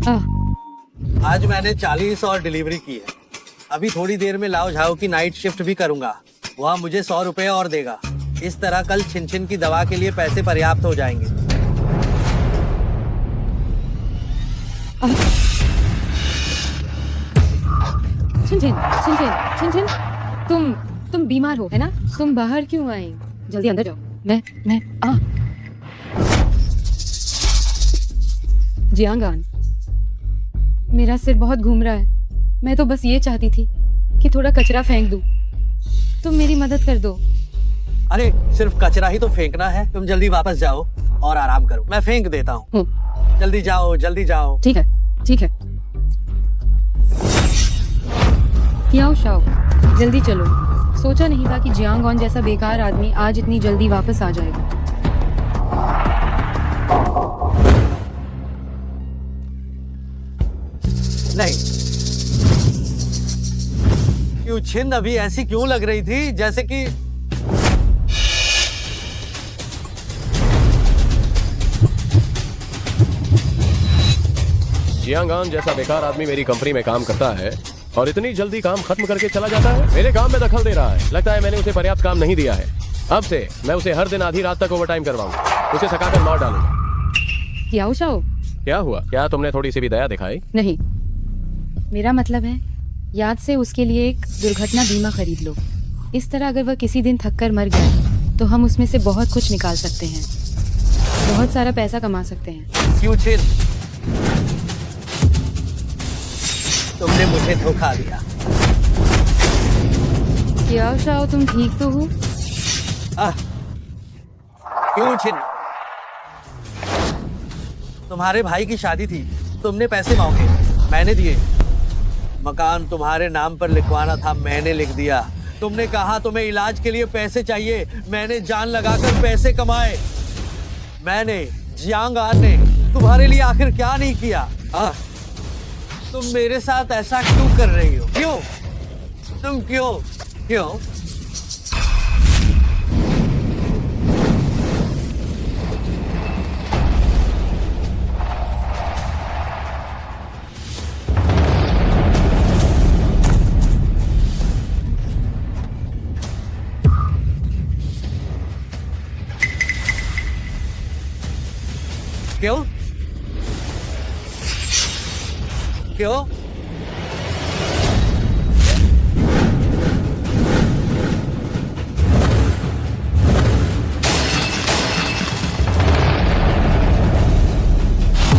आज मैंने 40 और डिलीवरी की है। अभी थोड़ी देर में लाओ झाओ की नाइट शिफ्ट भी करूंगा। वह मुझे 100 रुपए और देगा। इस तरह कल छिन छिन की दवा के लिए पैसे पर्याप्त हो जाएंगे। छिन छिन, तुम बीमार हो है ना? तुम बाहर क्यों आई? जल्दी अंदर जाओ। मैं जियांगान, मेरा सिर बहुत घूम रहा है। मैं तो बस ये चाहती थी कि थोड़ा कचरा फेंक दूं। तुम मेरी मदद कर दो। अरे सिर्फ कचरा ही तो फेंकना है। तुम जल्दी वापस जाओ और आराम करो, मैं फेंक देता हूँ। जल्दी जाओ, जल्दी जाओ। ठीक है। याओ शाओ, जल्दी चलो। सोचा नहीं था कि जियांगॉन जैसा बेकार आदमी आज इतनी जल्दी वापस आ जाएगा। नहीं, क्यों छिन अभी ऐसी क्यों लग रही थी जैसे कि जियांगान जैसा बेकार आदमी मेरी कंपनी में काम करता है और इतनी जल्दी काम खत्म करके चला जाता है। मेरे काम में दखल दे रहा है। लगता है मैंने उसे पर्याप्त काम नहीं दिया है। अब से मैं उसे हर दिन आधी रात तक ओवरटाइम करवाऊंगा। उसे थकाकर मार डालूंगा। याओ शाओ, क्या हुआ? क्या तुमने थोड़ी सी भी दया दिखाई? नहीं, मेरा मतलब है याद से उसके लिए एक दुर्घटना बीमा खरीद लो। इस तरह अगर वह किसी दिन थक कर मर गया तो हम उसमें से बहुत कुछ निकाल सकते हैं, बहुत सारा पैसा कमा सकते हैं। क्यों छिन, तुमने मुझे धोखा दिया। याओ शाओ, तुम ठीक तो हो? क्यों छिन, तुम्हारे भाई की शादी थी, तुमने पैसे मांगे, मैंने दिए। मकान तुम्हारे नाम पर लिखवाना था, मैंने लिख दिया। तुमने कहा तुम्हें इलाज के लिए पैसे चाहिए, मैंने जान लगाकर पैसे कमाए। मैंने, जियांगान ने तुम्हारे लिए आखिर क्या नहीं किया? तुम मेरे साथ ऐसा क्यों कर रही हो? क्यों? तुम क्यों? क्यों?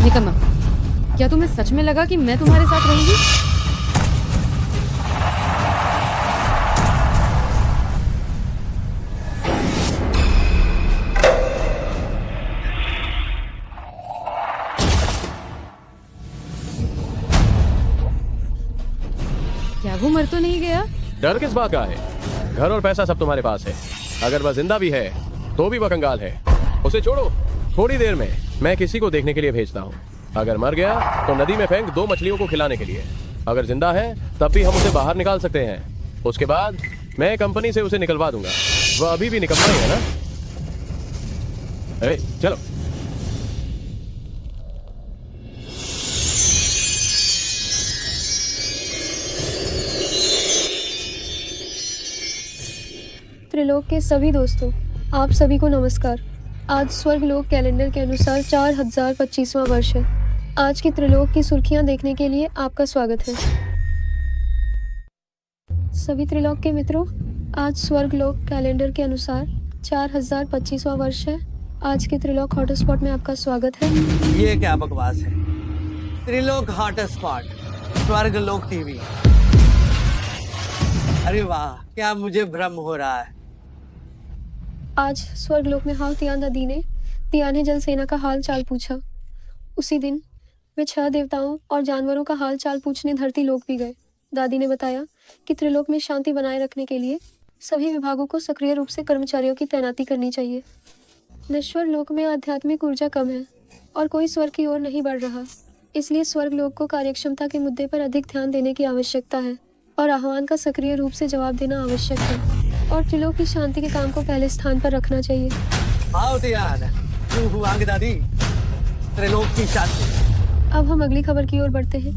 निकम्मा, क्या तुम्हें सच में लगा कि मैं तुम्हारे साथ रहूंगी? क्या वो मर तो नहीं गया? डर किस बात का है? घर और पैसा सब तुम्हारे पास है। अगर वह जिंदा भी है तो भी वह कंगाल है। उसे छोड़ो, थोड़ी देर में मैं किसी को देखने के लिए भेजता हूँ। अगर मर गया तो नदी में फेंक 2 मछलियों को खिलाने के लिए। अगर जिंदा है तब भी हम उसे बाहर निकाल सकते हैं। उसके बाद मैं कंपनी से उसे निकलवा दूंगा। वह अभी भी निकलना ही है ना? चलो। त्रिलोक के सभी दोस्तों, आप सभी को नमस्कार। आज स्वर्गलोक कैलेंडर के अनुसार 4025वां वर्ष है। आज की त्रिलोक की सुर्खियां देखने के लिए आपका स्वागत है। सभी त्रिलोक के मित्रों, आज स्वर्गलोक कैलेंडर के अनुसार 4025वां वर्ष है। आज के त्रिलोक हॉटस्पॉट में आपका स्वागत है। ये क्या बकवास है? त्रिलोक हॉटस्पॉट, स्वर्गलोक टीवी। अरे वाह, क्या मुझे भ्रम हो रहा है। आज स्वर्गलोक में हाल तियान दादी ने तियाने जल सेना का हाल चाल पूछा। उसी दिन वे 6 देवताओं और जानवरों का हाल चाल पूछने धरती लोक भी गए। दादी ने बताया कि त्रिलोक में शांति बनाए रखने के लिए सभी विभागों को सक्रिय रूप से कर्मचारियों की तैनाती करनी चाहिए। नश्वर लोक में आध्यात्मिक ऊर्जा कम है और कोई स्वर्ग की ओर नहीं बढ़ रहा। इसलिए स्वर्ग लोक को कार्यक्षमता के मुद्दे पर अधिक ध्यान देने की आवश्यकता है और आह्वान का सक्रिय रूप से जवाब देना आवश्यक है और त्रिलोक की शांति के काम को पहले स्थान पर रखना चाहिए। आओ तियान, दादी, त्रिलोक की शांति अब हम अगली खबर की ओर बढ़ते हैं।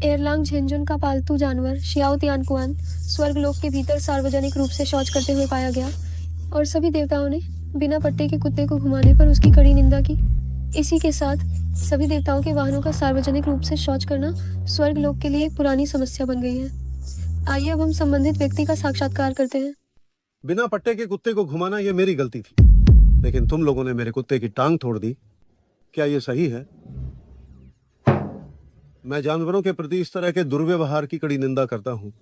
एयरलांग झेंझुन का पालतू जानवर शियाओ तियानकुआन स्वर्गलोक के भीतर सार्वजनिक रूप से शौच करते हुए पाया गया और सभी देवताओं ने बिना पट्टे के कुत्ते को घुमाने पर उसकी कड़ी निंदा की। इसी के साथ सभी देवताओं के वाहनों का सार्वजनिक रूप से शौच करना स्वर्गलोक के लिए एक पुरानी समस्या बन गई है। आइए अब हम संबंधित व्यक्ति का साक्षात्कार करते हैं। बिना पट्टे के कुत्ते को घुमाना ये मेरी गलती थी, लेकिन तुम लोगों ने मेरे कुत्ते की टांग तोड़ दी। क्या ये सही है? मैं जानवरों के प्रति इस तरह के दुर्व्यवहार की कड़ी निंदा करता हूँ।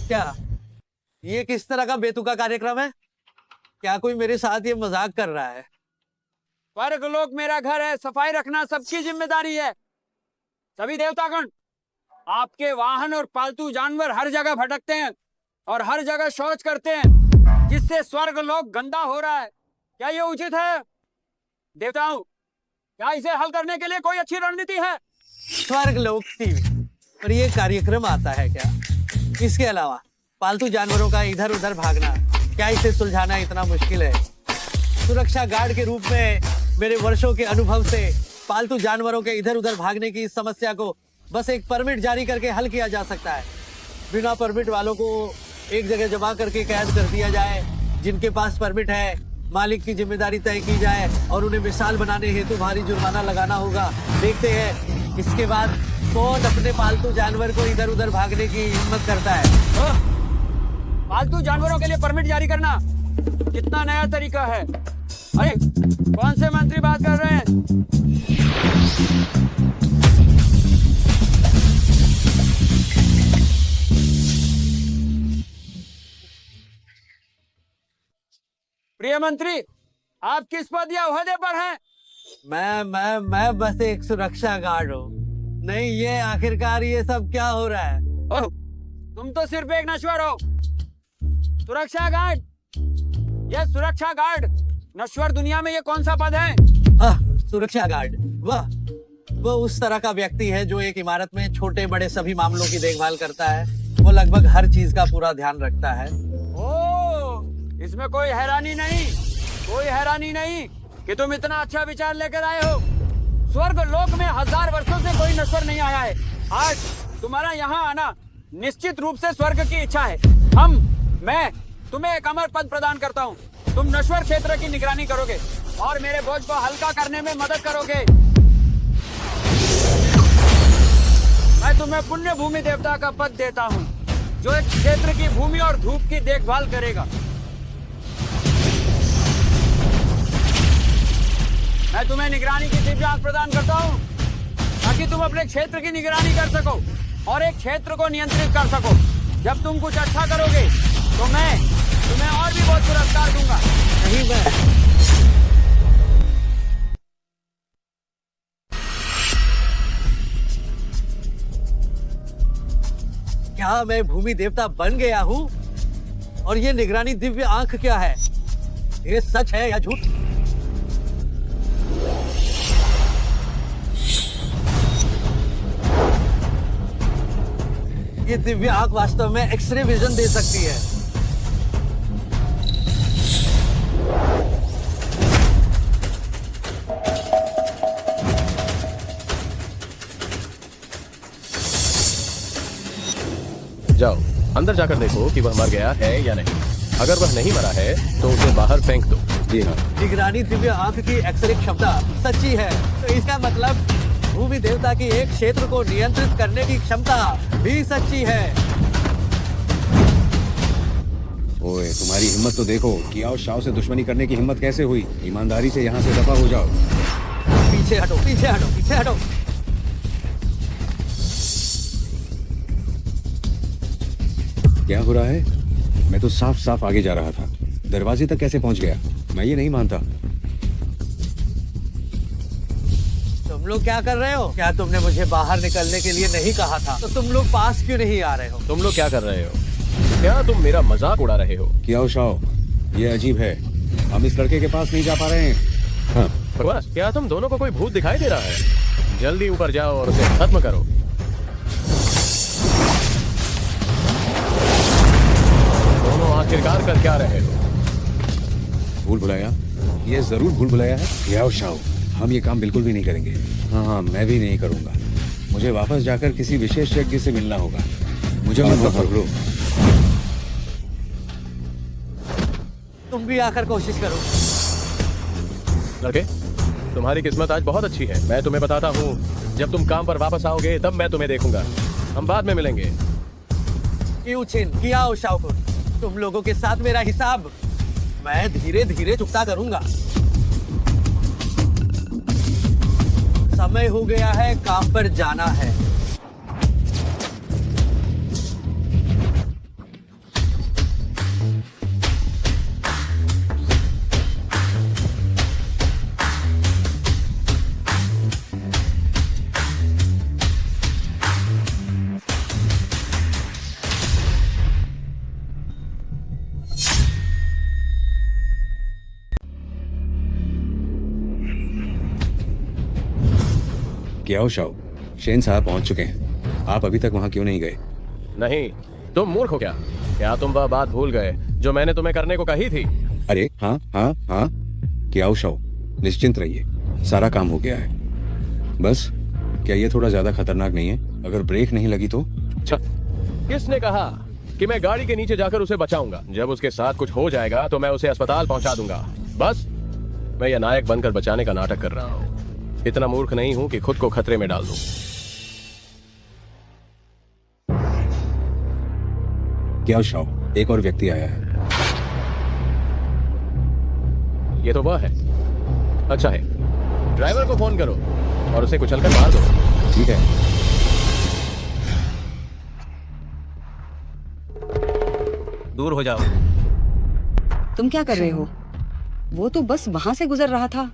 क्या ये किस तरह का बेतुका कार्यक्रम है? क्या कोई मेरे साथ ये मजाक कर रहा है? स्वर्गलोक मेरा घर है, सफाई रखना सबकी जिम्मेदारी है। सभी देवतागण, आपके वाहन और पालतू जानवर हर जगह भटकते हैं और हर जगह शौच करते हैं, जिससे स्वर्गलोक गंदा हो रहा है। क्या ये उचित है? देवताओं, क्या इसे हल करने के लिए कोई अच्छी रणनीति है? स्वर्गलोक टीवी पर ये कार्यक्रम आता है क्या? इसके अलावा पालतू जानवरों का इधर उधर भागना, क्या इसे सुलझाना इतना मुश्किल है? सुरक्षा गार्ड के रूप में मेरे वर्षों के अनुभव से पालतू जानवरों के इधर उधर भागने की इस समस्या को बस एक परमिट जारी करके हल किया जा सकता है। बिना परमिट वालों को एक जगह जमा करके कैद कर दिया जाए। जिनके पास परमिट है, मालिक की जिम्मेदारी तय की जाए और उन्हें मिसाल बनाने हेतु भारी जुर्माना लगाना होगा। देखते हैं इसके बाद कौन अपने पालतू जानवर को इधर उधर भागने की हिम्मत करता है। पालतू जानवरों के लिए परमिट जारी करना कितना नया तरीका है। अरे कौन से मंत्री बात कर रहे हैं? प्रिय मंत्री, आप किस पद या ओहदे पर हैं? मैं बस एक सुरक्षा गार्ड हूँ। नहीं, ये आखिरकार ये सब क्या हो रहा है? ओह, तुम तो सिर्फ एक नश्वर हो। सुरक्षा गार्ड? यह सुरक्षा गार्ड नश्वर दुनिया में ये कौन सा पद है? सुरक्षा गार्ड वह उस तरह का व्यक्ति है जो एक इमारत में छोटे बड़े सभी मामलों की देखभाल करता है। वो लगभग हर चीज का पूरा ध्यान रखता है। ओह, इसमें कोई हैरानी नहीं कि तुम इतना अच्छा विचार लेकर आए हो। स्वर्ग लोक में 1000 वर्षों से कोई नश्वर नहीं आया है। आज तुम्हारा यहाँ आना निश्चित रूप से स्वर्ग की इच्छा है। मैं तुम्हें एक अमर पद प्रदान करता हूँ। तुम नश्वर क्षेत्र की निगरानी करोगे और मेरे बोझ को हल्का करने में मदद करोगे। मैं तुम्हें पुण्य भूमि देवता का पद देता हूँ, जो एक क्षेत्र की भूमि और धूप की देखभाल करेगा। मैं तुम्हें निगरानी की दिव्य आंख प्रदान करता हूँ, ताकि तुम अपने क्षेत्र की निगरानी कर सको और एक क्षेत्र को नियंत्रित कर सको। जब तुम कुछ अच्छा करोगे तो मैं तुम्हें और भी बहुत पुरस्कार दूंगा। नहीं, क्या मैं भूमि देवता बन गया हूँ? और ये निगरानी दिव्य आंख क्या है? ये सच है या झूठ? ये दिव्य आंख वास्तव में एक्सरे विजन दे सकती है। जाओ अंदर जाकर देखो कि वह मर गया है या नहीं। अगर वह नहीं मरा है तो उसे बाहर फेंक दो। जी हाँ। निगरानी दिव्य आंख की एक्सरे क्षमता सच्ची है, तो इसका मतलब भूमि देवता की एक क्षेत्र को नियंत्रित करने की क्षमता भी सच्ची है। ओए, तुम्हारी हिम्मत तो देखो। कियाओ शाओ से दुश्मनी करने की हिम्मत कैसे हुई? ईमानदारी से यहाँ से दफा हो जाओ। पीछे हटो, पीछे हटो, पीछे हटो। क्या हो रहा है? मैं तो साफ साफ आगे जा रहा था। दरवाजे तक कैसे पहुंच गया? मैं ये नहीं मानता। तुम लोग क्या कर रहे हो? क्या तुमने मुझे बाहर निकलने के लिए नहीं कहा था? तो तुम लोग पास क्यों नहीं आ रहे हो? तुम लोग क्या कर रहे हो? क्या तुम मेरा मजाक उड़ा रहे हो? कियाओ शाओ, ये अजीब है। हम इस लड़के के पास नहीं जा पा रहे हैं। हाँ। बस, क्या तुम दोनों को कोई भूत दिखाई दे रहा है? जल्दी ऊपर जाओ और उसे खत्म करो। दोनों आखिरकार कर क्या रहे हो? भूल भुलाया? ये जरूर भूल भुलाया है। कियाओ शाओ, हम ये काम बिल्कुल भी नहीं करेंगे। हाँ हाँ, मैं भी नहीं करूँगा। मुझे वापस जाकर किसी विशेषज्ञ से मिलना होगा। मुझे मत पकड़ो। तुम भी आकर कोशिश करो। लड़के, तुम्हारी किस्मत आज बहुत अच्छी है। मैं तुम्हें बताता हूँ, जब तुम काम पर वापस आओगे तब मैं तुम्हें देखूंगा। हम बाद में मिलेंगे। यूचिन, किया हो शाओकुन, तुम लोगों के साथ मेरा हिसाब मैं धीरे धीरे चुकता करूंगा। समय हो गया है, काम पर जाना है। क्या हो शाओ, शेन साहब पहुंच चुके हैं। आप अभी तक वहां क्यों नहीं गए? नहीं, तुम मूर्ख हो क्या? क्या तुम वह बात भूल गए जो मैंने तुम्हें करने को कही थी? अरे हाँ हाँ हाँ, क्या हो शाओ, निश्चिंत रहिए, सारा काम हो गया है। बस क्या ये थोड़ा ज्यादा खतरनाक नहीं है? अगर ब्रेक नहीं लगी तो? अच्छा, किसने कहा कि मैं गाड़ी के नीचे जाकर उसे बचाऊंगा? जब उसके साथ कुछ हो जाएगा तो मैं उसे अस्पताल पहुंचा दूंगा। बस मैं यह नायक बनकर बचाने का नाटक कर रहा हूँ। इतना मूर्ख नहीं हूं कि खुद को खतरे में डाल दूं। क्या शाओ, एक और व्यक्ति आया है। ये तो वह है। अच्छा है, ड्राइवर को फोन करो और उसे कुचलकर मार दो। ठीक है। दूर हो जाओ। तुम क्या कर रहे हो? वो तो बस वहां से गुजर रहा था।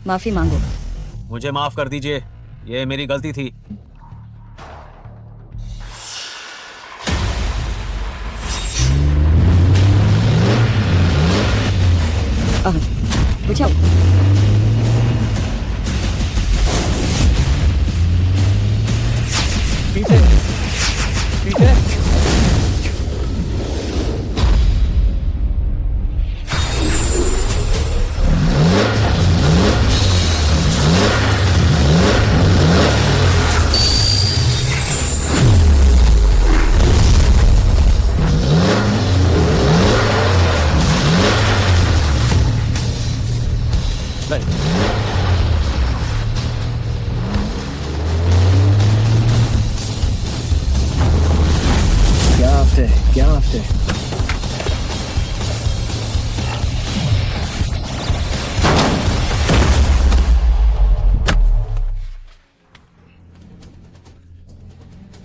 माफी मांगो। मुझे माफ कर दीजिए, ये मेरी गलती थी। बुझाओ। पीछे पीछे। क्या आफ्टर?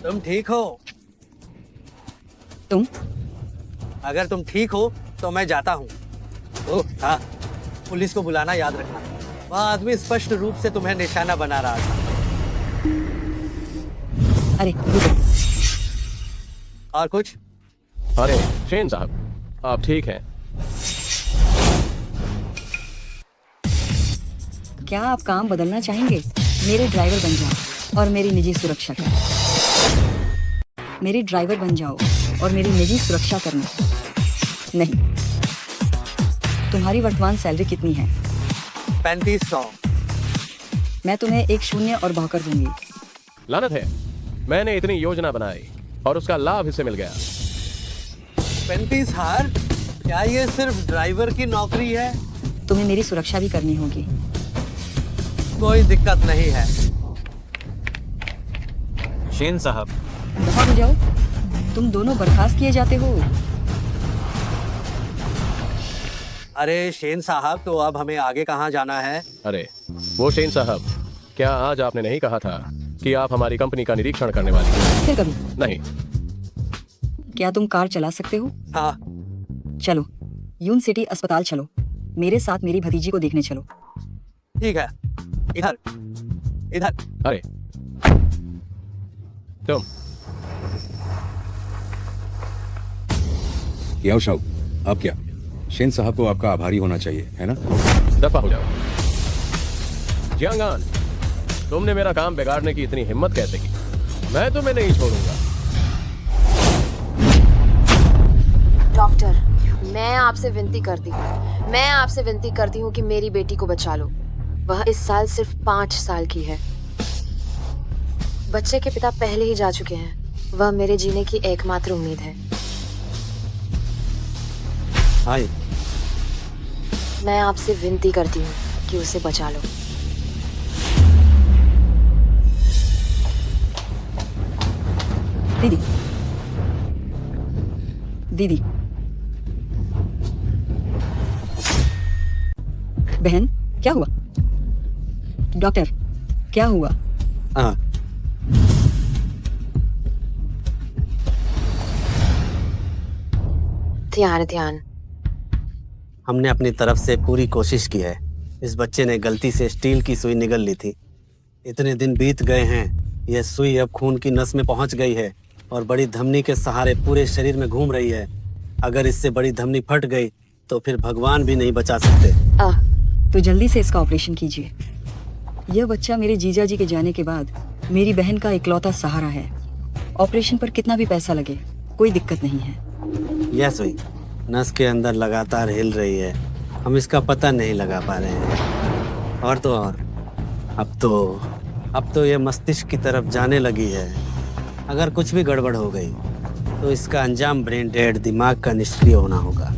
तुम ठीक हो? तुम? अगर तुम ठीक हो तो मैं जाता हूँ। ओह हाँ, पुलिस को बुलाना याद रखना। वह आदमी स्पष्ट रूप से तुम्हें निशाना बना रहा था। अरे रुको। और कुछ? अरे शेन साहब, आप ठीक हैं? क्या आप काम बदलना चाहेंगे? मेरे ड्राइवर बन जाओ और मेरी निजी सुरक्षा करना। मेरी ड्राइवर बन जाओ और मेरी निजी सुरक्षा करना। नहीं। तुम्हारी वर्तमान सैलरी कितनी है? 3500। मैं तुम्हें एक शून्य और बहाकर दूंगी। लानत है, मैंने इतनी योजना बनाई और उसका लाभ इससे मिल गया। 35,000? क्या ये सिर्फ ड्राइवर की नौकरी है? तुम्हें मेरी सुरक्षा भी करनी होगी। कोई दिक्कत नहीं है। शेन साहब, दफा हो जाओ। तुम दोनों बर्खास्त किए जाते हो। अरे शेन साहब, तो अब हमें आगे कहाँ जाना है? अरे वो शेन साहब, क्या आज आपने नहीं कहा था कि आप हमारी कंपनी का निरीक्षण करने वाले हैं? फिर कभी। नहीं। क्या तुम कार चला सकते हो? हाँ। चलो यून सिटी अस्पताल चलो। मेरे साथ मेरी भतीजी को देखने चलो। ठीक है, इधर इधर। अरे तुम याओ शाओ, अब क्या? शेन साहब को आपका आभारी होना चाहिए, है ना? दफा हो जाओ। जियांगान, तुमने मेरा काम बिगाड़ने की इतनी हिम्मत कैसे की? मैं तुम्हें नहीं छोड़ूंगा। डॉक्टर, मैं आपसे विनती करती हूँ कि मेरी बेटी को बचा लो। वह इस साल सिर्फ 5 साल की है। बच्चे के पिता पहले ही जा चुके हैं। वह मेरे जीने की एकमात्र उम्मीद है। हाय, मैं आपसे विनती करती हूँ कि उसे बचा लो। दीदी, दीदी, बहन, क्या हुआ? डॉक्टर, क्या हुआ? हाँ, ध्यान ध्यान। हमने अपनी तरफ से पूरी कोशिश की है। इस बच्चे ने गलती से स्टील की सुई निगल ली थी। इतने दिन बीत गए हैं, यह सुई अब खून की नस में पहुंच गई है और बड़ी धमनी के सहारे पूरे शरीर में घूम रही है। अगर इससे बड़ी धमनी फट गई तो फिर भगवान भी नहीं बचा सकते। तो जल्दी से इसका ऑपरेशन कीजिए। यह बच्चा मेरे जीजा जी के जाने के बाद मेरी बहन का इकलौता सहारा है। ऑपरेशन पर कितना भी पैसा लगे, कोई दिक्कत नहीं है। यह सुई नस के अंदर लगातार हिल रही है। हम इसका पता नहीं लगा पा रहे हैं। और तो और, अब तो यह मस्तिष्क की तरफ जाने लगी है। अगर कुछ भी गड़बड़ हो गई तो इसका अंजाम ब्रेन डेड, दिमाग का निष्क्रिय होना होगा।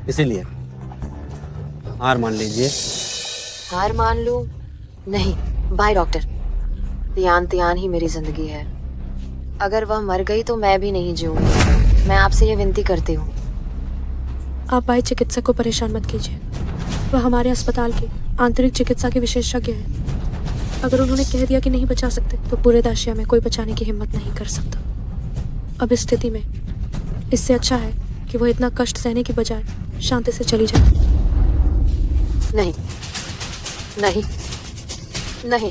इसीलिए हार मान लीजिए। हार मान लूं? नहीं, बाय डॉक्टर। तियान ही मेरी जिंदगी है। अगर वह मर गई तो मैं भी नहीं जीऊंगी। मैं आपसे ये विनती करती हूँ। आप भाई चिकित्सक को परेशान मत कीजिए। वह हमारे अस्पताल के आंतरिक चिकित्सा के विशेषज्ञ हैं। अगर उन्होंने कह दिया कि नहीं बचा सकते तो पूरे दाशिया में कोई बचाने की हिम्मत नहीं कर सकता। अब इस स्थिति में इससे अच्छा है कि वो इतना कष्ट सहने की बजाय शांति से चली जाए। नहीं नहीं नहीं।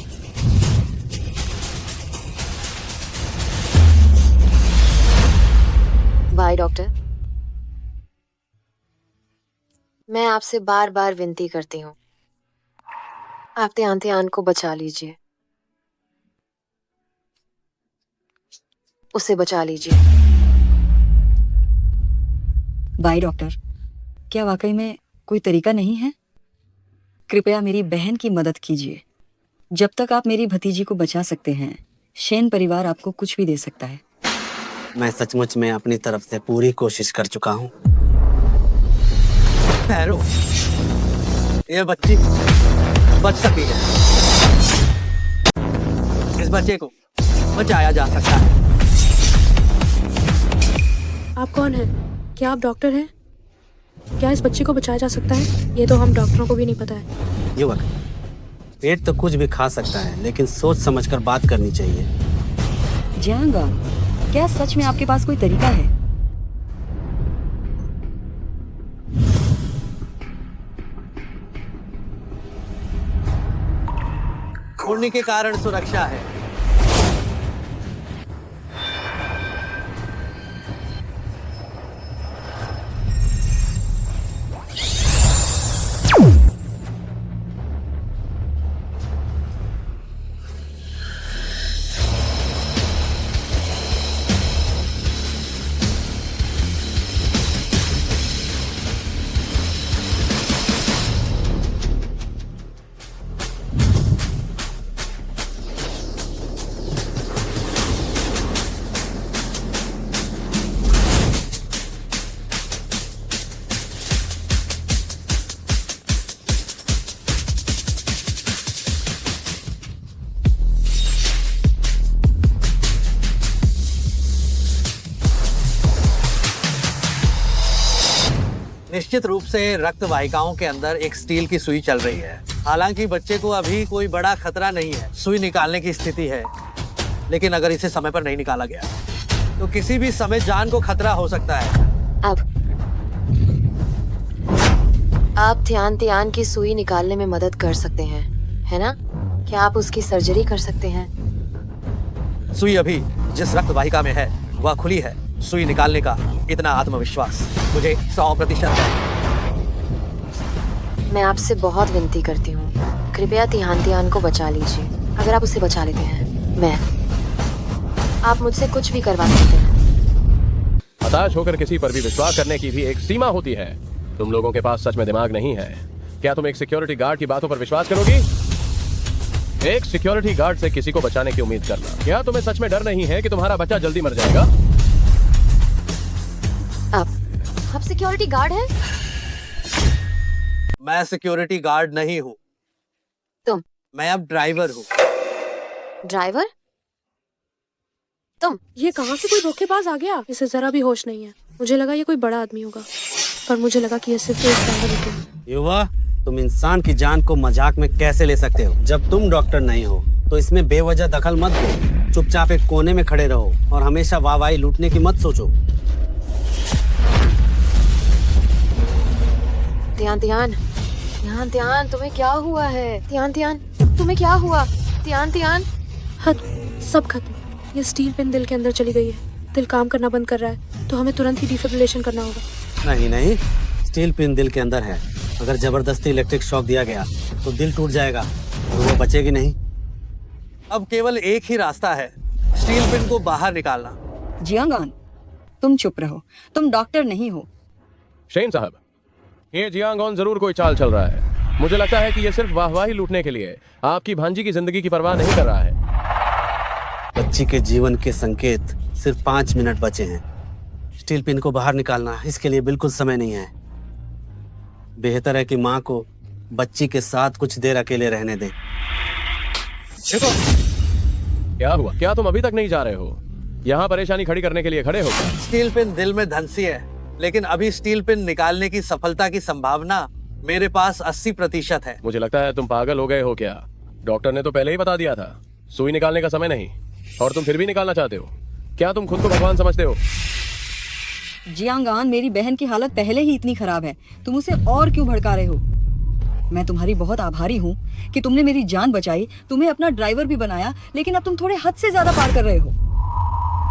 By doctor. मैं आपसे बार बार विनती करती हूँ, आप त्यान को बचा लीजिए। उसे बचा लीजिए। बाय डॉक्टर, क्या वाकई में कोई तरीका नहीं है? कृपया मेरी बहन की मदद कीजिए। जब तक आप मेरी भतीजी को बचा सकते हैं, शेन परिवार आपको कुछ भी दे सकता है। मैं सचमुच में अपनी तरफ से पूरी कोशिश कर चुका हूँ। ठहरो, ये बच्ची बच सकती है। इस बच्चे को बचाया जा सकता है। आप कौन हैं? क्या आप डॉक्टर हैं? क्या इस बच्चे को बचाया जा सकता है? ये तो हम डॉक्टरों को भी नहीं पता है। युवक, पेट तो कुछ भी खा सकता है, लेकिन सोच समझकर बात करनी चाहिए। जाएगा, क्या सच में आपके पास कोई तरीका है? उड़ने के कारण सुरक्षा है। निश्चित रूप से रक्त वाहिकाओं के अंदर एक स्टील की सुई चल रही है। हालांकि बच्चे को अभी कोई बड़ा खतरा नहीं है, सुई निकालने की स्थिति है। लेकिन अगर इसे समय पर नहीं निकाला गया तो किसी भी समय जान को खतरा हो सकता है। आप त्यान की सुई निकालने में मदद कर सकते हैं, है ना? क्या आप उसकी सर्जरी कर सकते हैं? सुई अभी जिस रक्त वाहिका में है वह खुली है। सुई निकालने का इतना आत्मविश्वास मुझे 100% है। मैं आपसे बहुत विनती करती हूँ, कृपया त्यान को बचा लीजिए। अगर आप उसे बचा लेते हैं, आप मुझसे कुछ भी करवा सकते हैं। हताश होकर किसी पर भी विश्वास करने की भी एक सीमा होती है। तुम लोगों के पास सच में दिमाग नहीं है। क्या तुम एक सिक्योरिटी गार्ड की बातों पर विश्वास करोगी? एक सिक्योरिटी गार्ड से किसी को बचाने की उम्मीद करना, क्या तुम्हें सच में डर नहीं है कि तुम्हारा बच्चा जल्दी मर जाएगा? आप सिक्योरिटी गार्ड हैं? मैं सिक्योरिटी गार्ड नहीं हूँ, तुम? मैं अब ड्राइवर हूँ। ड्राइवर? तुम? ये कहाँ से कोई धोखेबाज आ गया? इसे जरा भी होश नहीं है। मुझे लगा ये कोई बड़ा आदमी होगा, पर मुझे लगा कि ये सिर्फ एक ड्राइवर है। युवा, तुम इंसान की जान को मजाक में कैसे ले सकते हो? जब तुम डॉक्टर नहीं हो तो इसमें बेवजह दखल मत दो। चुपचाप एक कोने में खड़े रहो और हमेशा वाहवाही लूटने की मत सोचो। ध्यान, तुम्हें क्या हुआ है? ध्यान, तुम्हें क्या हुआ? ध्यान। हद, सब खत्म। ये स्टील पिन दिल के अंदर चली गई है। दिल काम करना बंद कर रहा है, तो हमें तुरंत ही डिफिब्रिलेशन करना होगा। नहीं, स्टील पिन दिल के अंदर है। अगर जबरदस्ती इलेक्ट्रिक शॉक दिया गया तो दिल टूट जाएगा, तो वो बचेगी नहीं। अब केवल एक ही रास्ता है, स्टील पिन को बाहर निकालना। जियांगान, तुम चुप रहो, तुम डॉक्टर नहीं हो। शेन साहब, ये जियांगॉन जरूर कोई चाल चल रहा है। मुझे लगता है कि ये सिर्फ वाहवाही लूटने के लिए आपकी भांजी की जिंदगी की परवाह नहीं कर रहा है। बच्ची के जीवन के संकेत सिर्फ 5 मिनट बचे हैं। स्टील पिन को बाहर निकालना, इसके लिए बिल्कुल समय नहीं है। बेहतर है कि माँ को बच्ची के साथ कुछ देर अकेले रहने दें। क्या हुआ? क्या तुम अभी तक नहीं जा रहे हो? यहाँ परेशानी खड़ी करने के लिए खड़े हो? स्टील पिन दिल में धंसी है, लेकिन अभी स्टील पिन निकालने की सफलता की संभावना मेरे पास 80% है। मुझे लगता है तुम पागल हो गए हो क्या? डॉक्टर ने तो पहले ही बता दिया था, सुई निकालने का समय नहीं, और तुम फिर भी निकालना चाहते हो। क्या तुम खुद को भगवान समझते हो? जियांगान, मेरी बहन की हालत पहले ही इतनी खराब है, तुम उसे और क्यों भड़का रहे हो? मैं तुम्हारी बहुत आभारी हूँ कि तुमने मेरी जान बचाई, तुम्हें अपना ड्राइवर भी बनाया, लेकिन अब तुम थोड़े हद से ज्यादा पार कर रहे हो।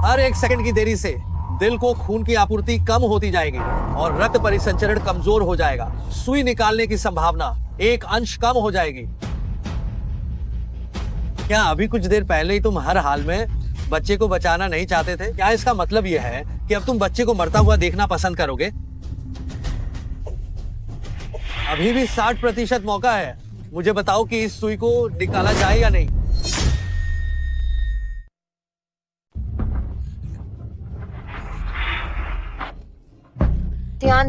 हर 1 सेकंड की देरी से दिल को खून की आपूर्ति कम होती जाएगी और रक्त परिसंचरण कमजोर हो जाएगा। सुई निकालने की संभावना 1 अंश कम हो जाएगी। क्या अभी कुछ देर पहले ही तुम हर हाल में बच्चे को बचाना नहीं चाहते थे? क्या इसका मतलब यह है कि अब तुम बच्चे को मरता हुआ देखना पसंद करोगे? अभी भी 60% मौका है। मुझे बताओ कि इस सुई को निकाला जाए या नहीं।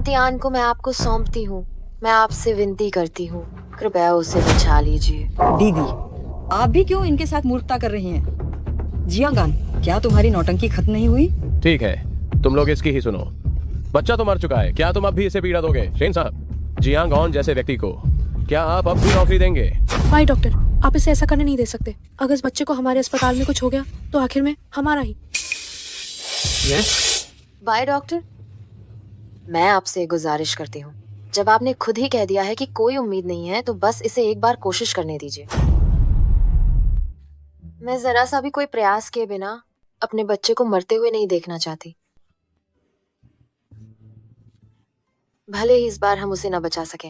त्यान को मैं आपको सौंपती हूँ। मैं आपसे विनती करती हूँ, कृपया उसे बचा लीजिए। दीदी, आप भी क्यों इनके साथ मूर्खता कर रही हैं? जियांगान, क्या तुम्हारी नौटंकी खत्म नहीं हुई? ठीक है, तुम लोग इसकी ही सुनो। बच्चा तो मर चुका है, क्या तुम अब भी इसे पीड़ा दोगे? शेन साहब, जियांगॉन जैसे व्यक्ति को क्या आप अब भी नौकरी देंगे? भाई डॉक्टर, आप इसे ऐसा करने नहीं दे सकते। अगर इस बच्चे को हमारे अस्पताल में कुछ हो गया तो आखिर में हमारा ही। बाय डॉक्टर, मैं आपसे गुजारिश करती हूँ, जब आपने खुद ही कह दिया है कि कोई उम्मीद नहीं है, तो बस इसे एक बार कोशिश करने दीजिए। मैं जरा सा भी कोई प्रयास किए बिना अपने बच्चे को मरते हुए नहीं देखना चाहती। भले ही इस बार हम उसे न बचा सके,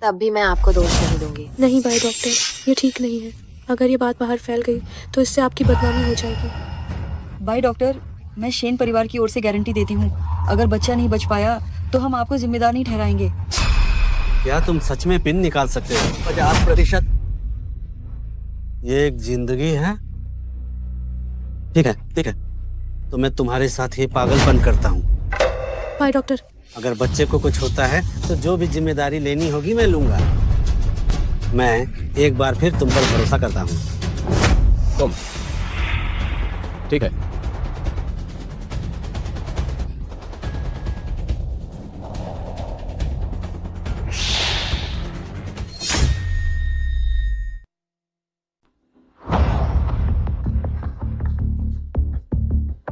तब भी मैं आपको दोष नहीं दूंगी। नहीं भाई डॉक्टर, ये ठीक नहीं है। अगर ये बात बाहर फैल गई तो इससे आपकी बदनामी हो जाएगी। भाई डॉक्टर, मैं शेन परिवार की ओर से गारंटी देती हूँ, अगर बच्चा नहीं बच पाया तो हम आपको जिम्मेदार नहीं ठहराएंगे। क्या तुम सच में पिन निकाल सकते हो? 50%। ये एक जिंदगी है। ठीक है, तो मैं तुम्हारे साथ ये पागलपन करता हूँ। भाई डॉक्टर, अगर बच्चे को कुछ होता है तो जो भी जिम्मेदारी लेनी होगी मैं लूंगा। मैं एक बार फिर तुम पर भरोसा करता हूँ। तुम ठीक है।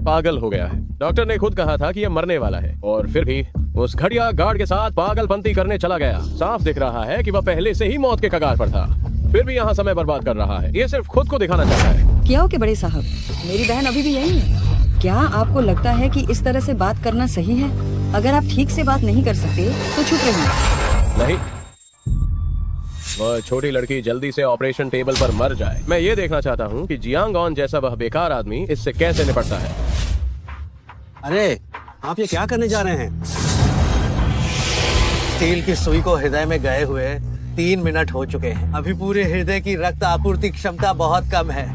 पागल हो गया है। डॉक्टर ने खुद कहा था कि यह मरने वाला है, और फिर भी उस घटिया गार्ड के साथ पागलपंती करने चला गया। साफ दिख रहा है कि वह पहले से ही मौत के कगार पर था, फिर भी यहाँ समय बर्बाद कर रहा है। ये सिर्फ खुद को दिखाना चाहता है। क्या हो के बड़े साहब, मेरी बहन अभी भी यही है। क्या आपको लगता है कि इस तरह से बात करना सही है? अगर आप ठीक से बात नहीं कर सकते तो चुप रहिए। नहीं, वह छोटी लड़की जल्दी से ऑपरेशन टेबल पर मर जाए। मैं ये देखना चाहता हूँ कि जियांगॉन जैसा वह बेकार आदमी इससे कैसे निपटता है। अरे, आप ये क्या करने जा रहे हैं? स्टील की सुई को हृदय में गए हुए 3 मिनट हो चुके हैं। अभी पूरे हृदय की रक्त आपूर्ति क्षमता बहुत कम है।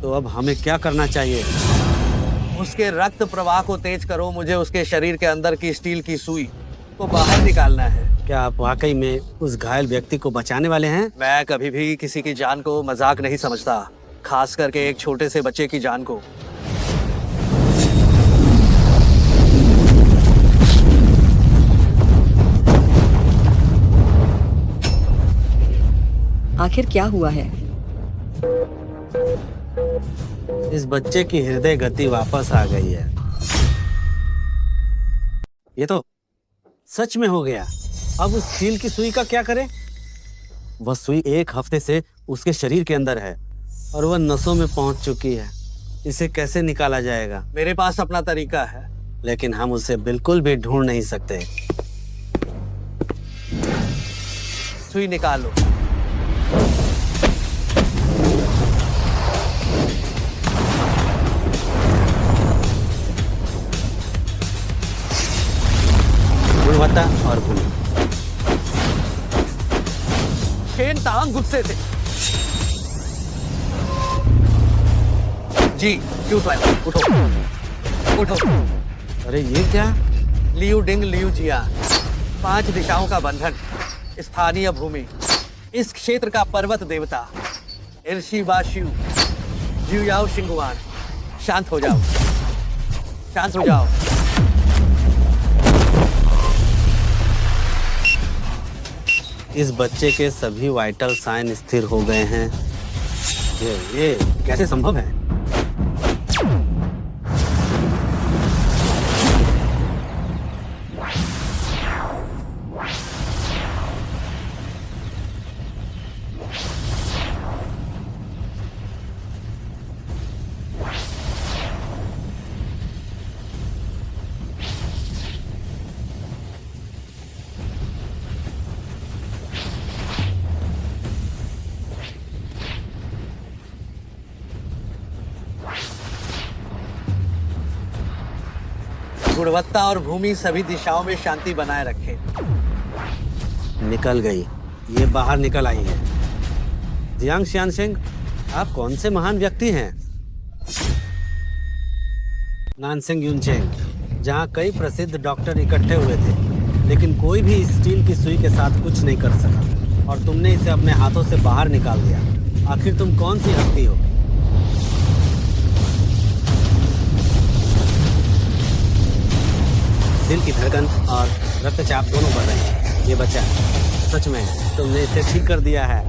तो अब हमें क्या करना चाहिए? उसके रक्त प्रवाह को तेज करो। मुझे उसके शरीर के अंदर की स्टील की सुई को बाहर निकालना है। क्या आप वाकई में उस घायल व्यक्ति को बचाने वाले हैं? मैं कभी भी किसी की जान को मजाक नहीं समझता, खास करके एक छोटे से बच्चे की जान को। आखिर क्या हुआ है? इस बच्चे की हृदय गति वापस आ गई है। ये तो सच में हो गया। अब उस स्टील की सुई का क्या करें? वह सुई 1 हफ्ते से उसके शरीर के अंदर है और वह नसों में पहुंच चुकी है। इसे कैसे निकाला जाएगा? मेरे पास अपना तरीका है। लेकिन हम उसे बिल्कुल भी ढूंढ नहीं सकते। सुई निकालो। गुणवत्ता और गुण। शेन तांग गुस्से से। जी क्यों उठो उठो। अरे ये क्या? लियू डिंग लियू जिया, 5 दिशाओं का बंधन, स्थानीय भूमि, इस क्षेत्र का पर्वत देवता, इर्शी बाशियू, जियाओ शिंगुआन। शांत हो जाओ, शांत हो जाओ। इस बच्चे के सभी वाइटल साइन स्थिर हो गए हैं। ये कैसे संभव है? गुणवत्ता और भूमि सभी दिशाओं में शांति बनाए रखे। निकल गई। ये बाहर निकल आई है। जियांग शियानशेंग, आप कौन से महान व्यक्ति हैं? नानसेंग यूनचेंग, जहाँ कई प्रसिद्ध डॉक्टर इकट्ठे हुए थे, लेकिन कोई भी इस स्टील की सुई के साथ कुछ नहीं कर सका और तुमने इसे अपने हाथों से बाहर निकाल दिया। आखिर तुम कौन सी हस्ती हो? दिल की धड़कन और रक्तचाप दोनों बढ़ रहे हैं। ये बच्चा सच में तुमने इसे ठीक कर दिया है।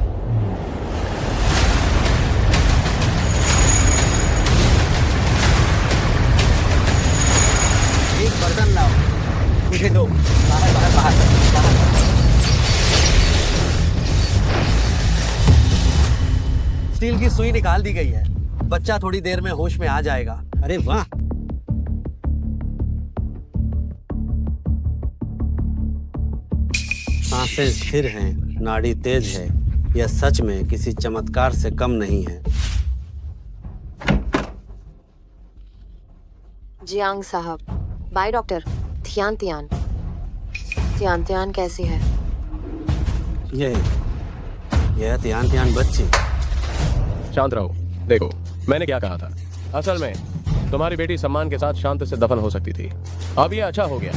एक बर्तन लाओ, मुझे दो। बाहर बाहर बाहर बाहर। स्टील की सुई निकाल दी गई है। बच्चा थोड़ी देर में होश में आ जाएगा। अरे वाह! सांसें स्थिर हैं, नाड़ी तेज है। यह सच में किसी चमत्कार से कम नहीं है। जियांग साहब, bye doctor. Tian Tian, Tian Tian कैसी है? यह तियान तियान बच्ची। शांत रहो। देखो, मैंने क्या कहा था। असल में तुम्हारी बेटी सम्मान के साथ शांत से दफन हो सकती थी। अब ये अच्छा हो गया।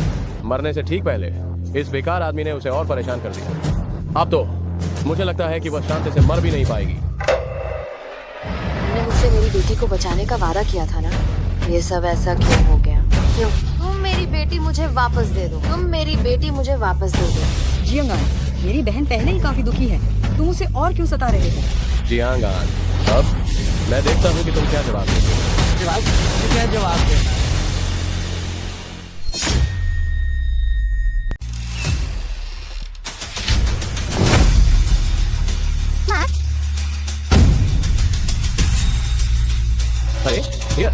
मरने से ठीक पहले इस बेकार आदमी ने उसे और परेशान कर दिया। अब तो मुझे लगता है कि वह शांति से मर भी नहीं पाएगी। तुमने मुझसे मेरी बेटी को बचाने का वादा किया था ना? ये सब ऐसा क्यों हो गया? क्यों? तुम मेरी बेटी मुझे वापस दे दो। तुम मेरी बेटी मुझे वापस दे दो। जियांगान, मेरी बहन पहले ही काफी दुखी है। तुम उसे और क्यों सता रहे हो? जियांगान, अब मैं देखता हूँ कि तुम क्या जवाब देते हो। क्या जवाब देना? अरे ये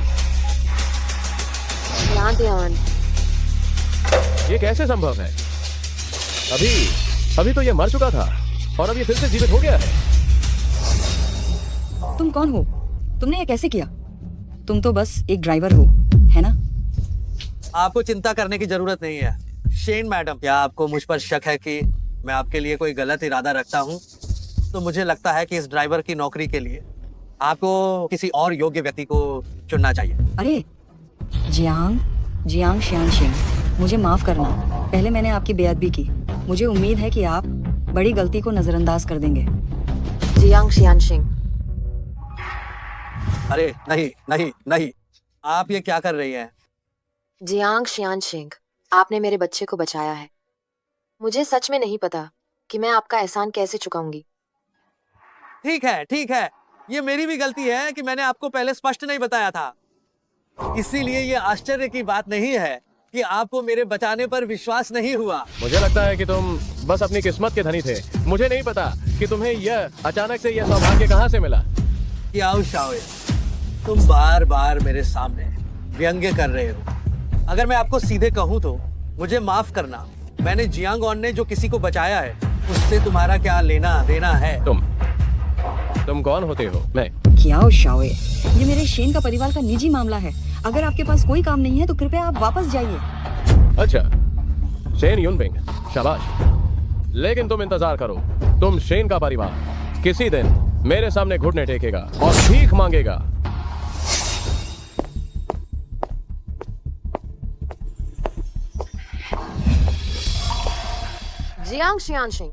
ध्यान। ये कैसे संभव है? अभी तो ये मर चुका था और अब ये फिर से जीवित हो गया है। तुम कौन हो? तुमने ये कैसे किया? तुम तो बस एक ड्राइवर हो, है ना? आपको चिंता करने की जरूरत नहीं है। शेन मैडम, क्या आपको मुझ पर शक है कि मैं आपके लिए कोई गलत इरादा रखता हूँ? तो मुझे लगता है कि इस ड्राइवर की नौकरी के लिए आपको किसी और योग्य व्यक्ति को चुनना चाहिए। अरे जियांग शियान शिंग, मुझे माफ करना। पहले मैंने आपकी बेअदबी की। मुझे उम्मीद है कि आप बड़ी गलती को नजरअंदाज कर देंगे। जियांग शियानशिंग, अरे नहीं नहीं नहीं, आप ये क्या कर रही हैं? जियांग शियानशिंग, आपने मेरे बच्चे को बचाया है। मुझे सच में नहीं पता कि मैं आपका एहसान कैसे चुकाऊंगी। ठीक है, ये मेरी भी गलती है कि मैंने आपको पहले स्पष्ट नहीं बताया था। इसीलिए ये आश्चर्य की बात नहीं है कि आपको मेरे बचाने पर विश्वास नहीं हुआ। मुझे लगता है कि तुम बस अपनी किस्मत के धनी थे। मुझे नहीं पता कि तुम्हें यह अचानक से यह सौभाग्य कहाँ से मिला। याओ शाओए, तुम बार बार मेरे सामने व्यंग्य कर रहे हो। अगर मैं आपको सीधे कहूँ तो मुझे माफ करना। मैंने जियांगॉन ने जो किसी को बचाया है उससे तुम्हारा क्या लेना देना है? तुम कौन होते हो? मैं क्या शाओए, ये मेरे शेन का परिवार का निजी मामला है। अगर आपके पास कोई काम नहीं है तो कृपया आप वापस जाइए। अच्छा, शेन यूनबिंग, शाबाश। लेकिन तुम इंतजार करो, तुम शेन का परिवार किसी दिन मेरे सामने घुटने टेकेगा और भीख मांगेगा। जियांग शियानशिंग,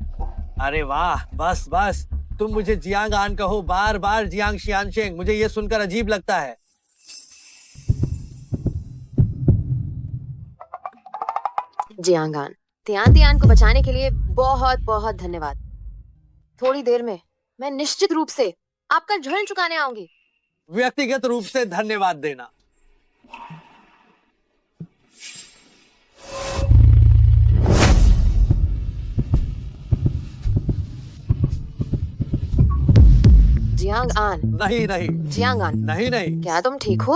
अरे वाह, बस बस, तुम मुझे जियांग आन कहो, बार बार जियांग शियानशेंग, मुझे ये सुनकर अजीब लगता है। जियांगान, तियान को बचाने के लिए बहुत बहुत धन्यवाद। थोड़ी देर में मैं निश्चित रूप से आपका ऋण चुकाने आऊंगी। व्यक्तिगत रूप से धन्यवाद देना। जियांग आन, नहीं नहीं जियांग आन, नहीं नहीं, क्या तुम ठीक हो?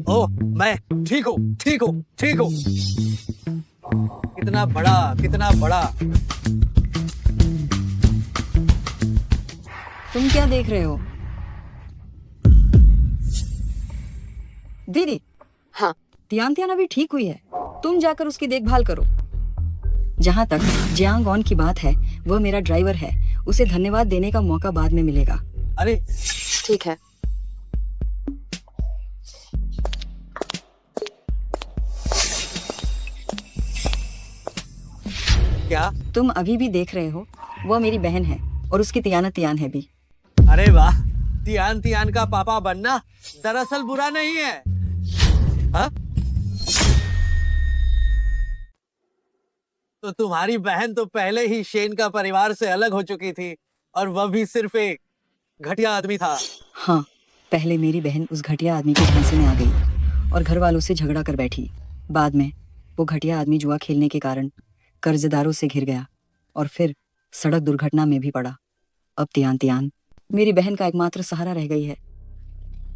ओ मैं ठीक हूँ, ठीक हूँ, ठीक हूँ। कितना बड़ा, कितना बड़ा। तुम क्या देख रहे हो? दीदी, हाँ, तियान अभी ठीक हुई है। तुम जाकर उसकी देखभाल करो। जहाँ तक जियांगॉन की बात है, वह मेरा ड्राइवर है। उसे धन्यवाद देने का मौका बाद में मिलेगा। अरे ठीक है। क्या? तुम अभी भी देख रहे हो, वह मेरी बहन है और उसकी तियान है भी। अरे वाह, तियान का पापा बनना दरअसल बुरा नहीं है। हाँ? तो तुम्हारी बहन तो पहले ही शेन का परिवार से अलग हो चुकी थी, और वह भी सिर्फ एक घटिया आदमी था। हाँ, पहले मेरी बहन उस घटिया आदमी के झांसे में आ गई और घर वालों से झगड़ा कर बैठी। बाद में वो घटिया आदमी जुआ खेलने के कारण कर्जदारों से घिर गया और फिर सड़क दुर्घटना में भी पड़ा। अब तियान मेरी बहन का एकमात्र सहारा रह गई है।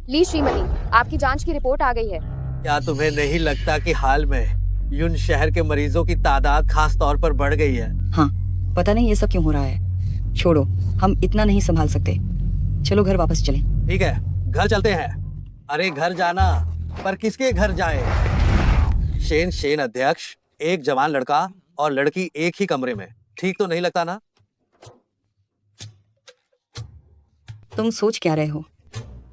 ली श्रीमती, आपकी जांच की रिपोर्ट आ गई है। क्या तुम्हें नहीं लगता कि हाल में यून शहर के मरीजों की तादाद खास तौर पर बढ़ गई है? हाँ, पता नहीं ये सब क्यों हो रहा है। छोड़ो, हम इतना नहीं संभाल सकते। चलो घर वापस चलें। ठीक है, घर चलते हैं। अरे घर जाना, पर किसके घर जाए? शेन अध्यक्ष, एक जवान लड़का और लड़की एक ही कमरे में, ठीक तो नहीं लगता ना? तुम सोच क्या रहे हो?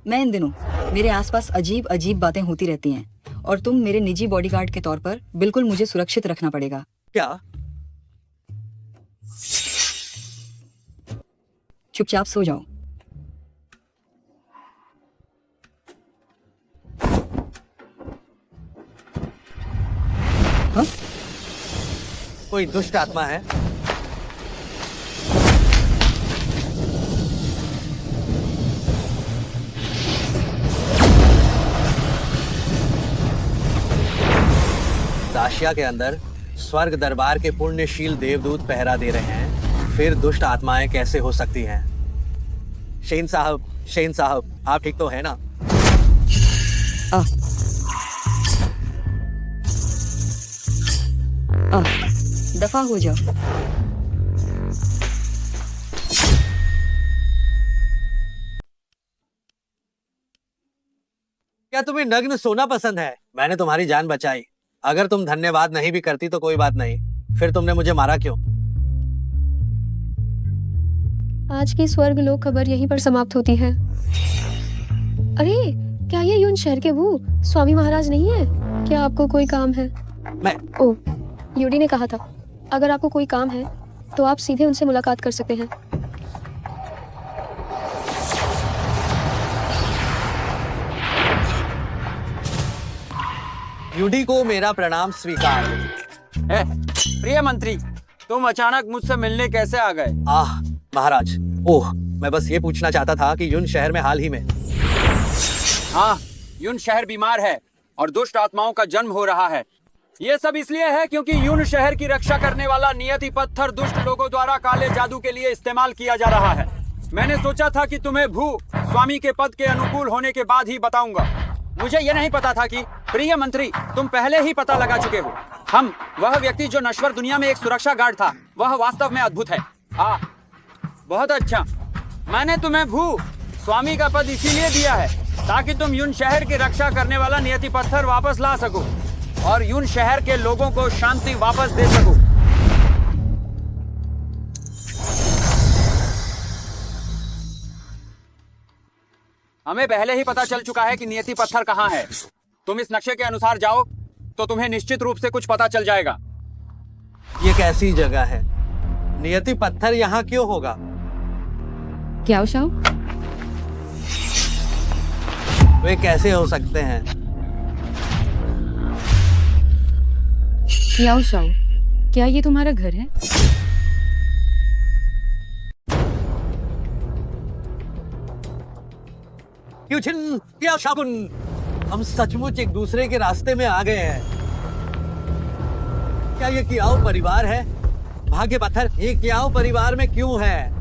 मैं इन दिनों मेरे आसपास अजीब अजीब बातें होती रहती हैं और तुम मेरे निजी बॉडीगार्ड के तौर पर बिल्कुल मुझे सुरक्षित रखना पड़ेगा। क्या? चुपचाप सो जाओ। हाँ? कोई दुष्ट आत्मा है? दाशिया के अंदर स्वर्ग दरबार के पुण्यशील देवदूत पहरा दे रहे हैं, फिर दुष्ट आत्माएं कैसे हो सकती हैं? शेन साहब, आप ठीक तो है ना? दफा हो जाओ। क्या तुम्हें नग्न सोना पसंद है? मैंने तुम्हारी जान बचाई, अगर तुम धन्यवाद नहीं भी करती तो कोई बात नहीं, फिर तुमने मुझे मारा क्यों? आज की स्वर्ग लोक खबर यहीं पर समाप्त होती है। अरे क्या ये यून शहर के वो स्वामी महाराज नहीं है? क्या आपको कोई काम है? ओह, यूडी ने कहा था अगर आपको कोई काम है तो आप सीधे उनसे मुलाकात कर सकते हैं। यूडी को मेरा प्रणाम स्वीकार। प्रिय मंत्री, तुम अचानक मुझसे मिलने कैसे आ गए? महाराज, ओह, मैं बस ये पूछना चाहता था कि यून शहर में हाल ही में। हाँ, यून शहर बीमार है और दुष्ट आत्माओं का जन्म हो रहा है। ये सब इसलिए है क्योंकि यून शहर की रक्षा करने वाला नियति पत्थर दुष्ट लोगों द्वारा काले जादू के लिए इस्तेमाल किया जा रहा है। मैंने सोचा था कि तुम्हें भू स्वामी के पद के अनुकूल होने के बाद ही बताऊंगा। मुझे ये नहीं पता था कि प्रिय मंत्री तुम पहले ही पता लगा चुके हो। वह व्यक्ति जो नश्वर दुनिया में एक सुरक्षा गार्ड था, वह वास्तव में अद्भुत है। बहुत अच्छा। मैंने तुम्हें भू स्वामी का पद इसीलिए दिया है ताकि तुम यून शहर की रक्षा करने वाला नियति पत्थर वापस ला सको और यून शहर के लोगों को शांति वापस दे सको। हमें पहले ही पता चल चुका है कि नियति पत्थर कहाँ है। तुम इस नक्शे के अनुसार जाओ तो तुम्हें निश्चित रूप से कुछ पता चल जाएगा। ये कैसी जगह है? नियति पत्थर यहाँ क्यों होगा? क्या शाओ? वे कैसे हो सकते हैं? क्या शाओ, क्या ये तुम्हारा घर है? क्यूचिन, क्या शाकुन, हम सचमुच एक दूसरे के रास्ते में आ गए हैं। क्या ये कियाओ परिवार है? भाग्य पत्थर ये कियाओ परिवार में क्यों है?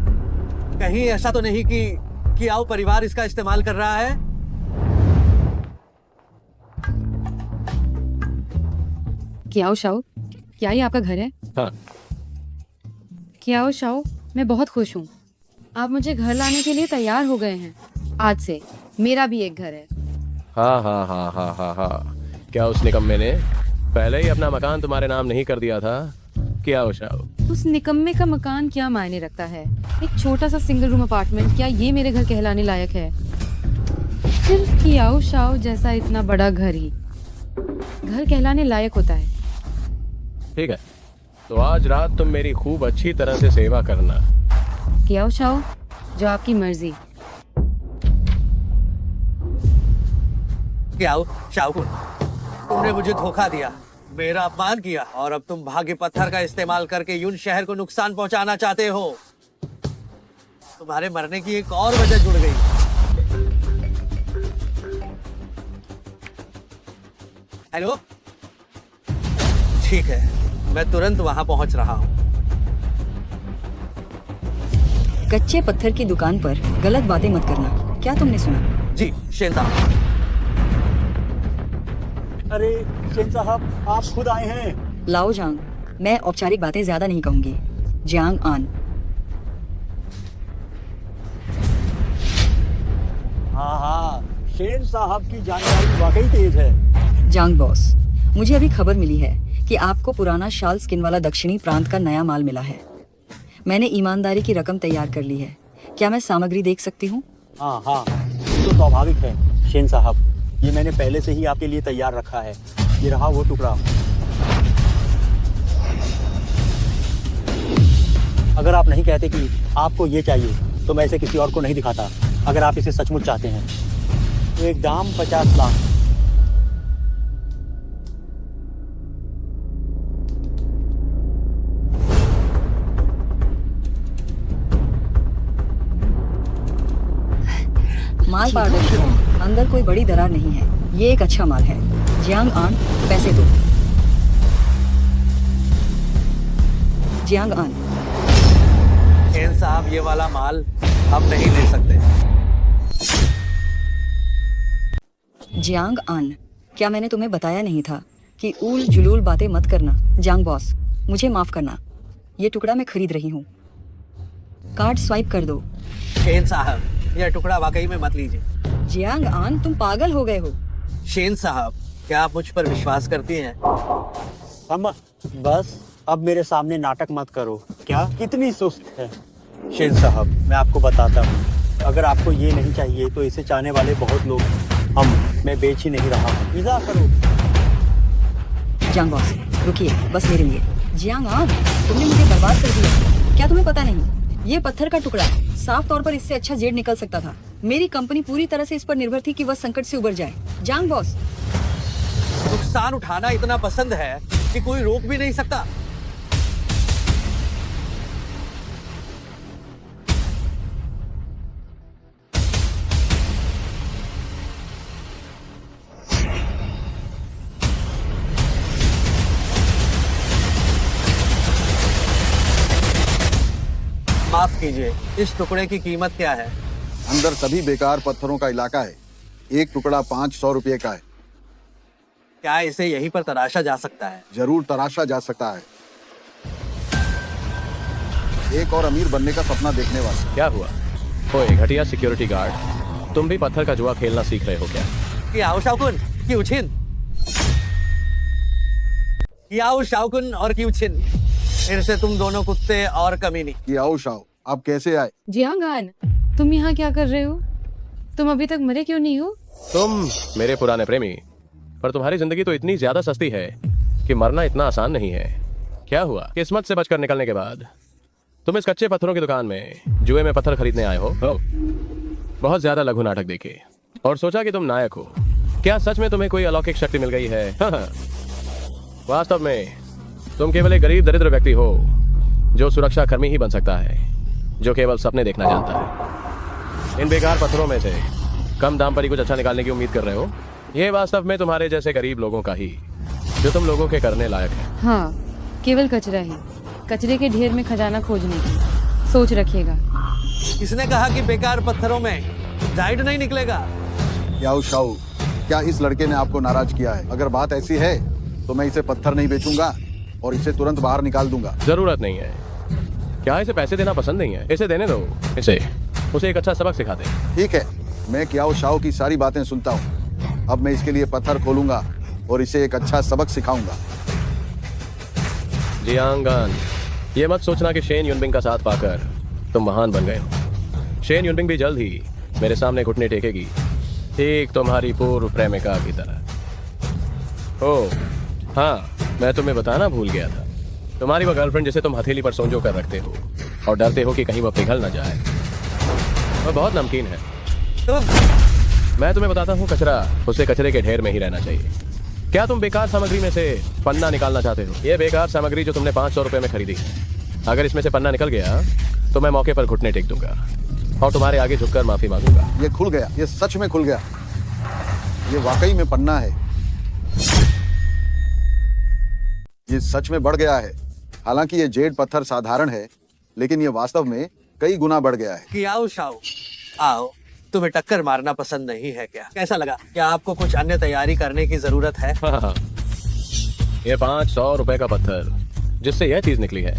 कहीं ऐसा तो नहीं कि कियाओ परिवार इसका इस्तेमाल कर रहा है? क्या शाओ, क्या ये आपका घर है? हाँ। क्या शाओ, मैं बहुत खुश हूँ। आप मुझे घर लाने के लिए तैयार हो गए हैं। आज से मेरा भी एक घर है। हाँ हाँ हाँ हाँ हाँ हाँ। क्या उस निकम्मे ने पहले ही अपना मकान तुम्हारे नाम नहीं कर दिया था? क्या शाओ? उस निकम्मे का मकान क्या मायने रखता है? एक छोटा सा सिंगल रूम अपार्टमेंट, क्या ये मेरे घर कहलाने लायक है? सिर्फ कियाओ शाओ जैसा इतना बड़ा घर ही घर कहलाने लायक होता है। ठीक है, तो आज रात तुम मेरी खूब अच्छी तरह से सेवा करना। कियाओ शाओ, जो आपकी मर्जी। कियाओ शाकुन, तुमने मुझे धोखा दिया, मेरा अपमान किया और अब तुम भाग्य पत्थर का इस्तेमाल करके यून शहर को नुकसान पहुंचाना चाहते हो। तुम्हारे मरने की एक और वजह जुड़ गई। हेलो, ठीक है, मैं तुरंत वहां पहुंच रहा हूं। कच्चे पत्थर की दुकान पर गलत बातें मत करना। क्या तुमने सुना? जी शेंता। अरे शेन साहब, आप खुद आए हैं। लाओ जांग, मैं औपचारिक बातें ज्यादा नहीं कहूंगी। जियांग आन। हाँ, शेन साहब की जानकारी वाकई तेज है। जांग बॉस, मुझे अभी खबर मिली है कि आपको पुराना शाल स्किन वाला दक्षिणी प्रांत का नया माल मिला है। मैंने ईमानदारी की रकम तैयार कर ली है। क्या मैं सामग्री देख सकती हूँ? हाँ, ये तो स्वाभाविक है शेन साहब। ये मैंने पहले से ही आपके लिए तैयार रखा है। ये रहा वो टुकड़ा। अगर आप नहीं कहते कि आपको ये चाहिए तो मैं इसे किसी और को नहीं दिखाता। अगर आप इसे सचमुच चाहते हैं तो एक दाम 50 लाख। माल पारदर्शी है, अंदर कोई बड़ी दरार नहीं है। ये एक अच्छा माल है। जियांग आन, पैसे दो। जियांग आन। शेन साहब, ये वाला माल हम नहीं ले सकते। जियांग आन, क्या मैंने तुम्हें बताया नहीं था कि ऊल जुलूल बातें मत करना? जांग बॉस, मुझे माफ करना। ये टुकड़ा मैं खरीद रही हूँ। कार्ड स्वाइप कर दो। शेन साहब, यह टुकड़ा वाकई में मत लीजिए। जियांग आन, तुम पागल हो गए हो। शेन साहब, क्या आप मुझ पर विश्वास करती हैं? हम बस अब मेरे सामने नाटक मत करो। क्या कितनी सुस्त है शेन साहब, मैं आपको बताता हूँ, अगर आपको ये नहीं चाहिए तो इसे चाहने वाले बहुत लोग हैं। मैं बेच ही नहीं रहा हूँ। इज़ा करो। जियांग बॉस, रुकिए, बस मेरे लिए। जियांग तुमने मुझे बर्बाद कर दिया। क्या तुम्हें पता नहीं, ये पत्थर का टुकड़ा साफ तौर पर इससे अच्छा जेड निकल सकता था। मेरी कंपनी पूरी तरह से इस पर निर्भर थी कि वह संकट से उबर जाए। जियांग बॉस, नुकसान उठाना इतना पसंद है कि कोई रोक भी नहीं सकता। माफ कीजिए, इस टुकड़े की कीमत क्या है? अंदर सभी बेकार पत्थरों का इलाका है। एक टुकड़ा 500 रुपये का है। क्या इसे यहीं पर तराशा जा सकता है? जरूर तराशा जा सकता है। एक और अमीर बनने का सपना देखने वाला। क्या हुआ? ओए घटिया सिक्योरिटी गार्ड, तुम भी पत्थर का जुआ खेलना सीख रहे हो क्या? याओ शाओकुन, क्यूचिन। याओ शाओकुन और क्यूचिन, फिर से तुम दोनों कुत्ते और कमीनी। याओ शाओ, आप कैसे आए? जियांगान, तुम यहाँ क्या कर रहे हो? तुम अभी तक मरे क्यों नहीं हो? तुम मेरे पुराने प्रेमी, पर तुम्हारी जिंदगी तो इतनी ज्यादा सस्ती है कि मरना इतना आसान नहीं है। क्या हुआ? किस्मत से बचकर निकलने के बाद तुम इस कच्चे पत्थरों की दुकान में जुए में पत्थर खरीदने आए हो। बहुत ज्यादा लघु नाटक देखे और सोचा कि तुम नायक हो। क्या सच में तुम्हें कोई अलौकिक शक्ति मिल गई है? वास्तव में तुम केवल एक गरीब दरिद्र व्यक्ति हो जो सुरक्षा कर्मी ही बन सकता है, जो केवल सपने देखना जानता है। इन बेकार पत्थरों में से कम दाम पर ही कुछ अच्छा निकालने की उम्मीद कर रहे हो? ये वास्तव में तुम्हारे जैसे गरीब लोगों का ही, जो तुम लोगों के करने लायक है। हाँ, केवल कचरा ही, कचरे के ढेर में खजाना खोजने की सोच रखिएगा। किसने कहा कि बेकार पत्थरों में जाइड नहीं निकलेगा? याओ शाओ, क्या इस लड़के ने आपको नाराज किया है? अगर बात ऐसी है तो मैं इसे पत्थर नहीं बेचूंगा और इसे तुरंत बाहर निकाल दूंगा। जरूरत नहीं है। क्या इसे पैसे देना पसंद नहीं है? इसे देने दो, उसे एक अच्छा सबक सिखा दे। ठीक है, मैं याओ शाओ की सारी बातें सुनता हूँ। अब मैं इसके लिए पत्थर खोलूंगा और इसे एक अच्छा सबक सिखाऊंगा। जियांगान, ये मत सोचना कि शेन युनबिंग का साथ पाकर तुम महान बन गए हो। शेन युनबिंग भी जल्द ही मेरे सामने घुटने टेकेगी, ठीक तुम्हारी पूर्व प्रेमिका की तरह। ओह हाँ, मैं तुम्हें बताना भूल गया था। तुम्हारी वो गर्लफ्रेंड जिसे तुम हथेली पर संजो कर रखते हो और डरते हो कि कहीं वह पिघल न जाए, वह बहुत नमकीन है। मैं तुम्हें बताता हूँ, कचरा उसे कचरे के ढेर में ही रहना चाहिए। क्या तुम बेकार सामग्री में से पन्ना निकालना चाहते हो? ये बेकार सामग्री जो तुमने 500 रुपए में खरीदी, अगर इसमें से पन्ना निकल गया तो मैं मौके पर घुटने टेक दूंगा और तुम्हारे आगे झुककर माफी मांगूंगा। ये खुल गया, ये सच में खुल गया। ये वाकई में पन्ना है। ये सच में बढ़ गया है। हालांकि ये जेड पत्थर साधारण है, लेकिन ये वास्तव में कई गुना बढ़ गया है। कि आओ शाओ, आओ, तुम्हें टक्कर मारना पसंद नहीं है क्या? कैसा लगा? क्या आपको कुछ अन्य तैयारी करने की जरूरत है? हाँ। ये 500 रुपए का पत्थर जिससे यह चीज निकली है,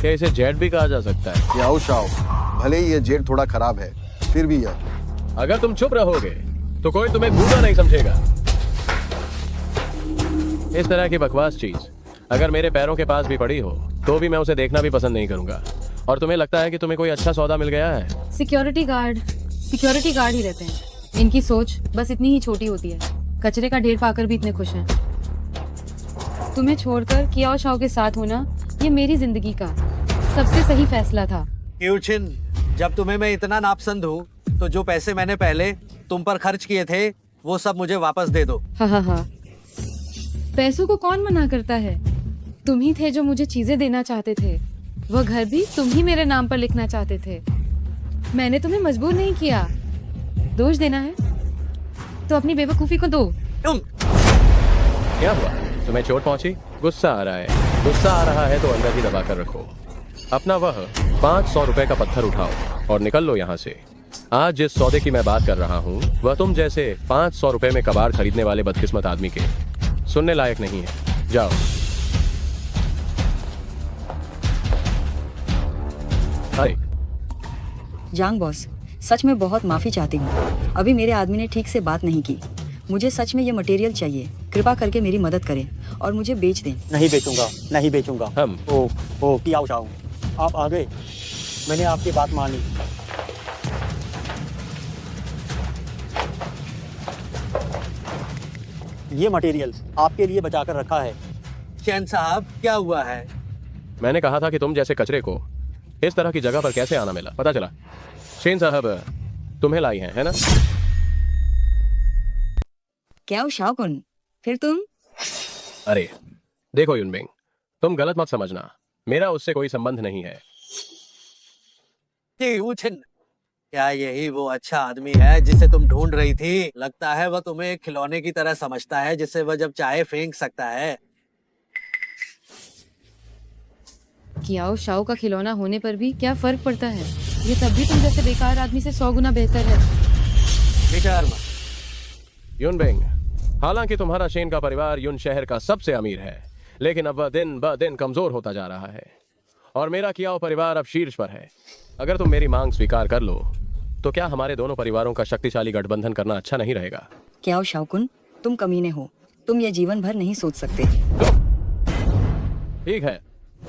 क्या इसे जेड भी कहा जा सकता है? याओ शाओ, भले ही ये जेड थोड़ा खराब है, फिर भी यह। अगर तुम चुप रहोगे तो कोई तुम्हें गूंगा नहीं समझेगा। इस तरह की बकवास चीज अगर मेरे पैरों के पास भी पड़ी हो तो भी मैं उसे देखना भी पसंद नहीं करूंगा। और तुम्हें लगता है कि तुम्हें कोई अच्छा सौदा मिल गया है? सिक्योरिटी गार्ड ही रहते हैं। इनकी सोच बस इतनी ही छोटी होती है। कचरे का ढेर पाकर भी इतने खुश हैं। तुम्हें छोड़कर कियाओ शाओ के साथ होना ये मेरी जिंदगी का सबसे सही फैसला था। क्यूचिन, जब तुम्हें मैं इतना नापसंद हूँ तो जो पैसे मैंने पहले तुम पर खर्च किए थे वो सब मुझे वापस दे दो। हाँ, पैसों को कौन मना करता है? तुम ही थे जो मुझे चीजें देना चाहते थे। वह घर भी तुम ही मेरे नाम पर लिखना चाहते थे। मैंने तुम्हें मजबूर नहीं किया। दोष देना है तो अपनी बेवकूफी को दो। तुम क्या हुआ? तुम्हें चोट पहुंची? गुस्सा आ रहा है? गुस्सा आ रहा है तो अंदर ही दबा कर रखो। अपना वह 500 रुपए का पत्थर उठाओ और निकल लो यहाँ से। आज जिस सौदे की मैं बात कर रहा हूँ वह तुम जैसे 500 रुपए में कबाड़ खरीदने वाले बदकिस्मत आदमी के सुनने लायक नहीं है। जाओ। जांग बॉस, सच में बहुत माफी चाहती हूँ। अभी मेरे आदमी ने ठीक से बात नहीं की। मुझे सच में ये मटेरियल चाहिए। कृपा करके मेरी मदद करें और मुझे बेच दें। नहीं बेचूंगा, नहीं बेचूंगा। हम ओ कियाओ शाओ, आप आ गए। मैंने आपकी बात मानी। ये मटेरियल आपके लिए बचा कर रखा है। चैन साहब क्या हुआ है? मैंने कहा था कि तुम जैसे कचरे को इस तरह की जगह पर कैसे आना मिला, पता चला शेन साहब तुम्हें लाई है ना? क्या हो शाओकुन, फिर तुम? अरे देखो युनबिंग, तुम गलत मत समझना, मेरा उससे कोई संबंध नहीं है। जी उछिन, क्या यही वो अच्छा आदमी है जिसे तुम ढूंढ रही थी? लगता है वह तुम्हें एक खिलौने की तरह समझता है जिसे वह जब चाहे फेंक सकता है। कियाओ शाओ का खिलौना होने पर भी क्या फर्क पड़ता है? ये तब भी तुम जैसे बेकार आदमी से 100 गुना बेहतर है। विचार मत। युनबिंग, हालांकि तुम्हारा शेन का परिवार युन शहर का सबसे अमीर है, लेकिन अब वह दिन ब दिन कमजोर होता जा रहा है और मेरा कियाओ परिवार अब शीर्ष पर है। अगर तुम मेरी मांग स्वीकार कर लो तो क्या हमारे दोनों परिवारों का शक्तिशाली गठबंधन करना अच्छा नहीं रहेगा? क्या हो शाओकुन, तुम कमीने हो, तुम ये जीवन भर नहीं सोच सकते। ठीक है,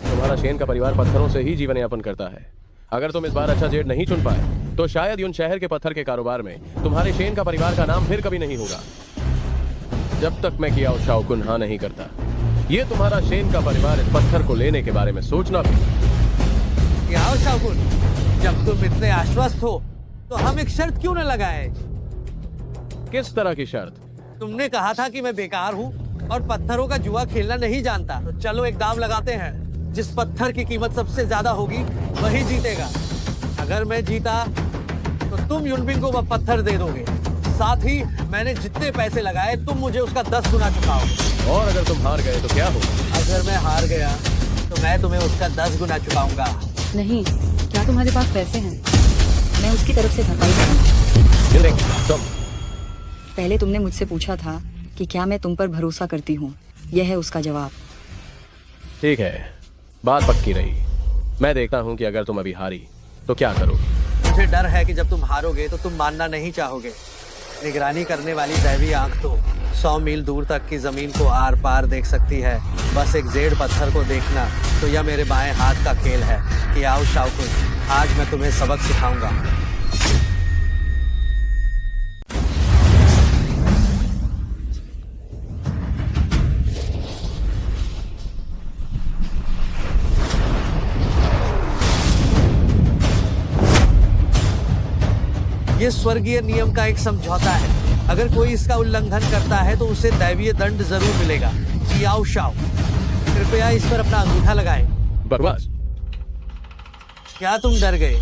तुम्हारा शेन का परिवार पत्थरों से ही जीवन यापन करता है। अगर तुम इस बार अच्छा जेड नहीं चुन पाए तो शायद युन शहर के पत्थर के कारोबार में तुम्हारे शेन का परिवार का नाम फिर कभी नहीं होगा, जब तक मैं कियाओ शाओकुन हाँ नहीं करता। ये तुम्हारा शेन का परिवार इस पत्थर को लेने के बारे में सोचना भी। कियाओ शाओकुन, जब तुम इतने आश्वस्त हो तो हम एक शर्त क्यों न लगाए? किस तरह की शर्त? तुमने कहा था कि मैं बेकार हूँ और पत्थरों का जुआ खेलना नहीं जानता, तो चलो एक दाव लगाते हैं। जिस पत्थर की कीमत सबसे ज्यादा होगी वही जीतेगा। अगर मैं जीता तो तुम युनबिंग को वह पत्थर दे दोगे, साथ ही मैंने जितने पैसे लगाए तुम मुझे उसका 10 गुना चुकाओगे। और अगर तुम हार गए तो क्या होगा? अगर मैं हार गया तो मैं तुम्हें उसका 10 गुना चुकाऊंगा। नहीं, क्या तुम्हारे पास पैसे हैं? मैं उसकी तरफ से भरपाई करूंगी। तुम पहले तुमने मुझसे पूछा था कि क्या मैं तुम पर भरोसा करती हूँ, यह है उसका जवाब। ठीक है, बात पक्की रही। मैं देखता हूँ कि अगर तुम अभी हारी तो क्या करोगे। मुझे डर है कि जब तुम हारोगे तो तुम मानना नहीं चाहोगे। निगरानी करने वाली दैवी आंख तो 100 मील दूर तक की जमीन को आर पार देख सकती है। बस एक जेड पत्थर को देखना तो यह मेरे बाएं हाथ का खेल है। कियाओ शाओकुन, आज मैं तुम्हें सबक सिखाऊंगा। ये स्वर्गीय नियम का एक समझौता है। अगर कोई इसका उल्लंघन करता है तो उसे दैवीय दंड जरूर मिलेगा। कियाओ शाओ, कृपया इस पर अपना अंगूठा लगाएं। बकवास। क्या तुम डर गए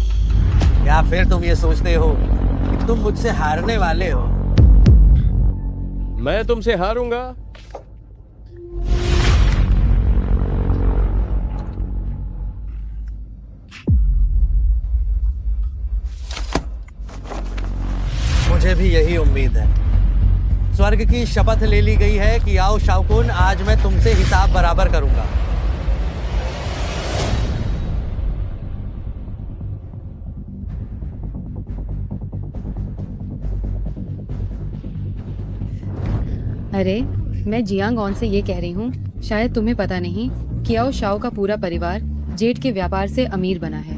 या फिर तुम ये सोचते हो कि तुम मुझसे हारने वाले हो? मैं तुमसे हारूंगा? मुझे भी यही उम्मीद है। स्वर्ग की शपथ ले ली गई है कि आओ शाओकुन, आज मैं तुमसे हिसाब बराबर करूंगा। अरे, मैं जियांग ऑन से ये कह रही हूँ, शायद तुम्हें पता नहीं, कियाओ शाओ का पूरा परिवार जेड के व्यापार से अमीर बना है।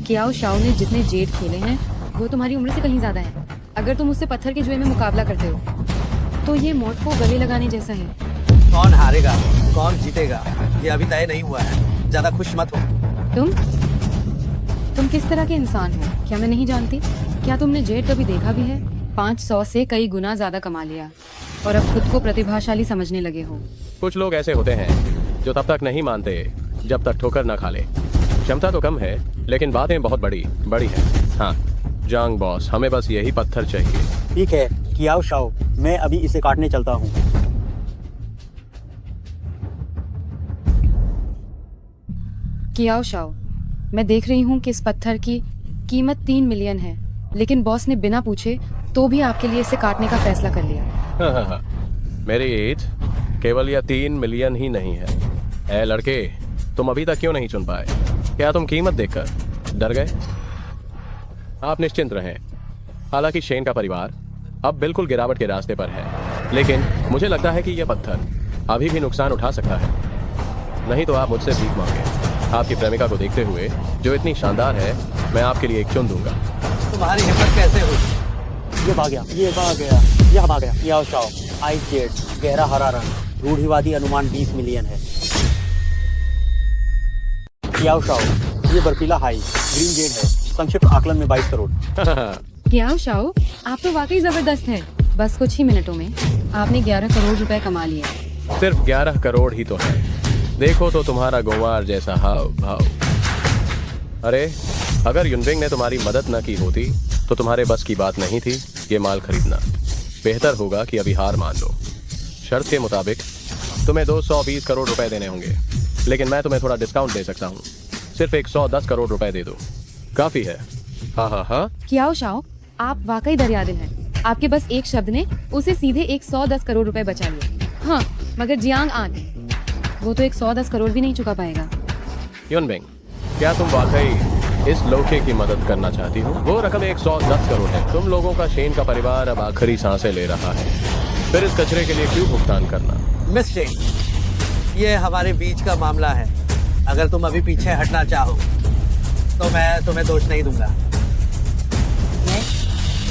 कियाओ शाओ ने जितने जेड खेले हैं वो तुम्हारी उम्र से कहीं ज्यादा है। अगर तुम उससे पत्थर के जुए में मुकाबला करते हो तो ये मौत को गले लगाने जैसा है। कौन हारेगा कौन जीतेगा ये अभी तय नहीं हुआ है। ज्यादा खुश मत हो। तुम किस तरह के इंसान हो क्या मैं नहीं जानती? क्या तुमने जेड कभी देखा भी है? 500 से कई गुना ज्यादा कमा लिया और अब खुद को प्रतिभाशाली समझने लगे हो। कुछ लोग ऐसे होते हैं जो तब तक नहीं मानते जब तक ठोकर ना खा ले। क्षमता तो कम है लेकिन बातें बहुत बड़ी बड़ी है। हाँ जांग बॉस, हमें बस यही पत्थर चाहिए। ठीक है कियाओ शाओ, मैं अभी इसे काटने चलता हूँ। कियाओ शाओ, मैं देख रही हूँ कि इस पत्थर की कीमत 3 मिलियन है, लेकिन बॉस ने बिना पूछे तो भी आपके लिए इसे काटने का फैसला कर लिया। मेरी ईद केवल यह 3 मिलियन ही नहीं है। ऐ लड़के, तुम अभी तक क्यों नहीं चुन पाए? क्या तुम कीमत देखकर डर गए? आप निश्चिंत रहें, हालांकि शेन का परिवार अब बिल्कुल गिरावट के रास्ते पर है। लेकिन मुझे लगता है कि यह पत्थर अभी भी नुकसान उठा सकता है। नहीं तो आप मुझसे भीख मांगे। आपकी प्रेमिका को देखते हुए जो इतनी शानदार है, मैं आपके लिए एक चुन दूंगा। तुम्हारी हिम्मत कैसे हुई? ये भाग गया, ये भाग गया, यह भाग गया। याओ शाओ, आइस जेड, गहरा हरा रंग, रूढ़िवादी अनुमान 20 मिलियन है। याओ शाओ, ये बर्फीला हाई, ग्रीन जेड है, संक्षिप्त आकलन में 22 करोड़। क्या शाओ, आप तो वाकई जबरदस्त हैं। बस कुछ ही मिनटों में आपने 11 करोड़ रुपए कमा लिए। सिर्फ 11 करोड़ ही तो है। देखो तो तुम्हारा गोवार जैसा हाव भाव। अरे अगर युनबिंग ने तुम्हारी मदद न की होती तो तुम्हारे बस की बात नहीं थी ये माल खरीदना। बेहतर होगा कि अभी हार मान लो। शर्त के मुताबिक तुम्हें 220 करोड़ रुपए देने होंगे, लेकिन मैं तुम्हें थोड़ा डिस्काउंट दे सकता हूँ। सिर्फ 110 करोड़ रुपए दे दो, काफी है। हाँ हाँ हाँ। क्या शाओ, आप वाकई दरियादिल हैं। आपके बस एक शब्द ने उसे सीधे 110 करोड़ रुपए बचा लिए। हाँ, मगर जियांग आन वो तो 110 करोड़ भी नहीं चुका पाएगा। युनबिंग, क्या तुम वाकई इस लौके की मदद करना चाहती हो? वो रकम 110 करोड़ है। तुम लोगों का शेन का परिवार अब आखिरी सांसें ले रहा है, फिर इस कचरे के लिए क्यों भुगतान करना? मिस शेन, ये हमारे बीच का मामला है। अगर तुम अभी पीछे हटना चाहो तो मैं तुम्हें दोष नहीं दूंगा। मैं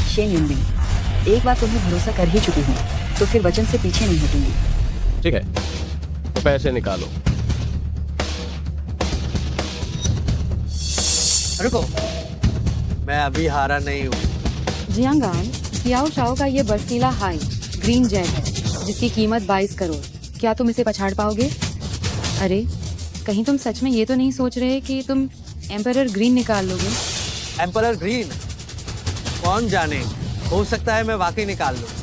शेन युनबिंग एक बार तुम्हें भरोसा कर ही चुकी हूँ, तो फिर वचन से पीछे नहीं हटूंगी। ठीक है, तो पैसे निकालो। रुको, मैं अभी हारा नहीं हूँ। जियांगान, कियाओ शाओ का ये बर्फीला हाई ग्रीन जेट है जिसकी कीमत 22 करोड़। क्या तुम इसे पछाड़ पाओगे? अरे कहीं तुम सच में ये तो नहीं सोच रहे कि तुम एम्परर ग्रीन निकाल लोगे? Emperor green? कौन जाने, हो सकता है मैं वाकई निकाल लूं।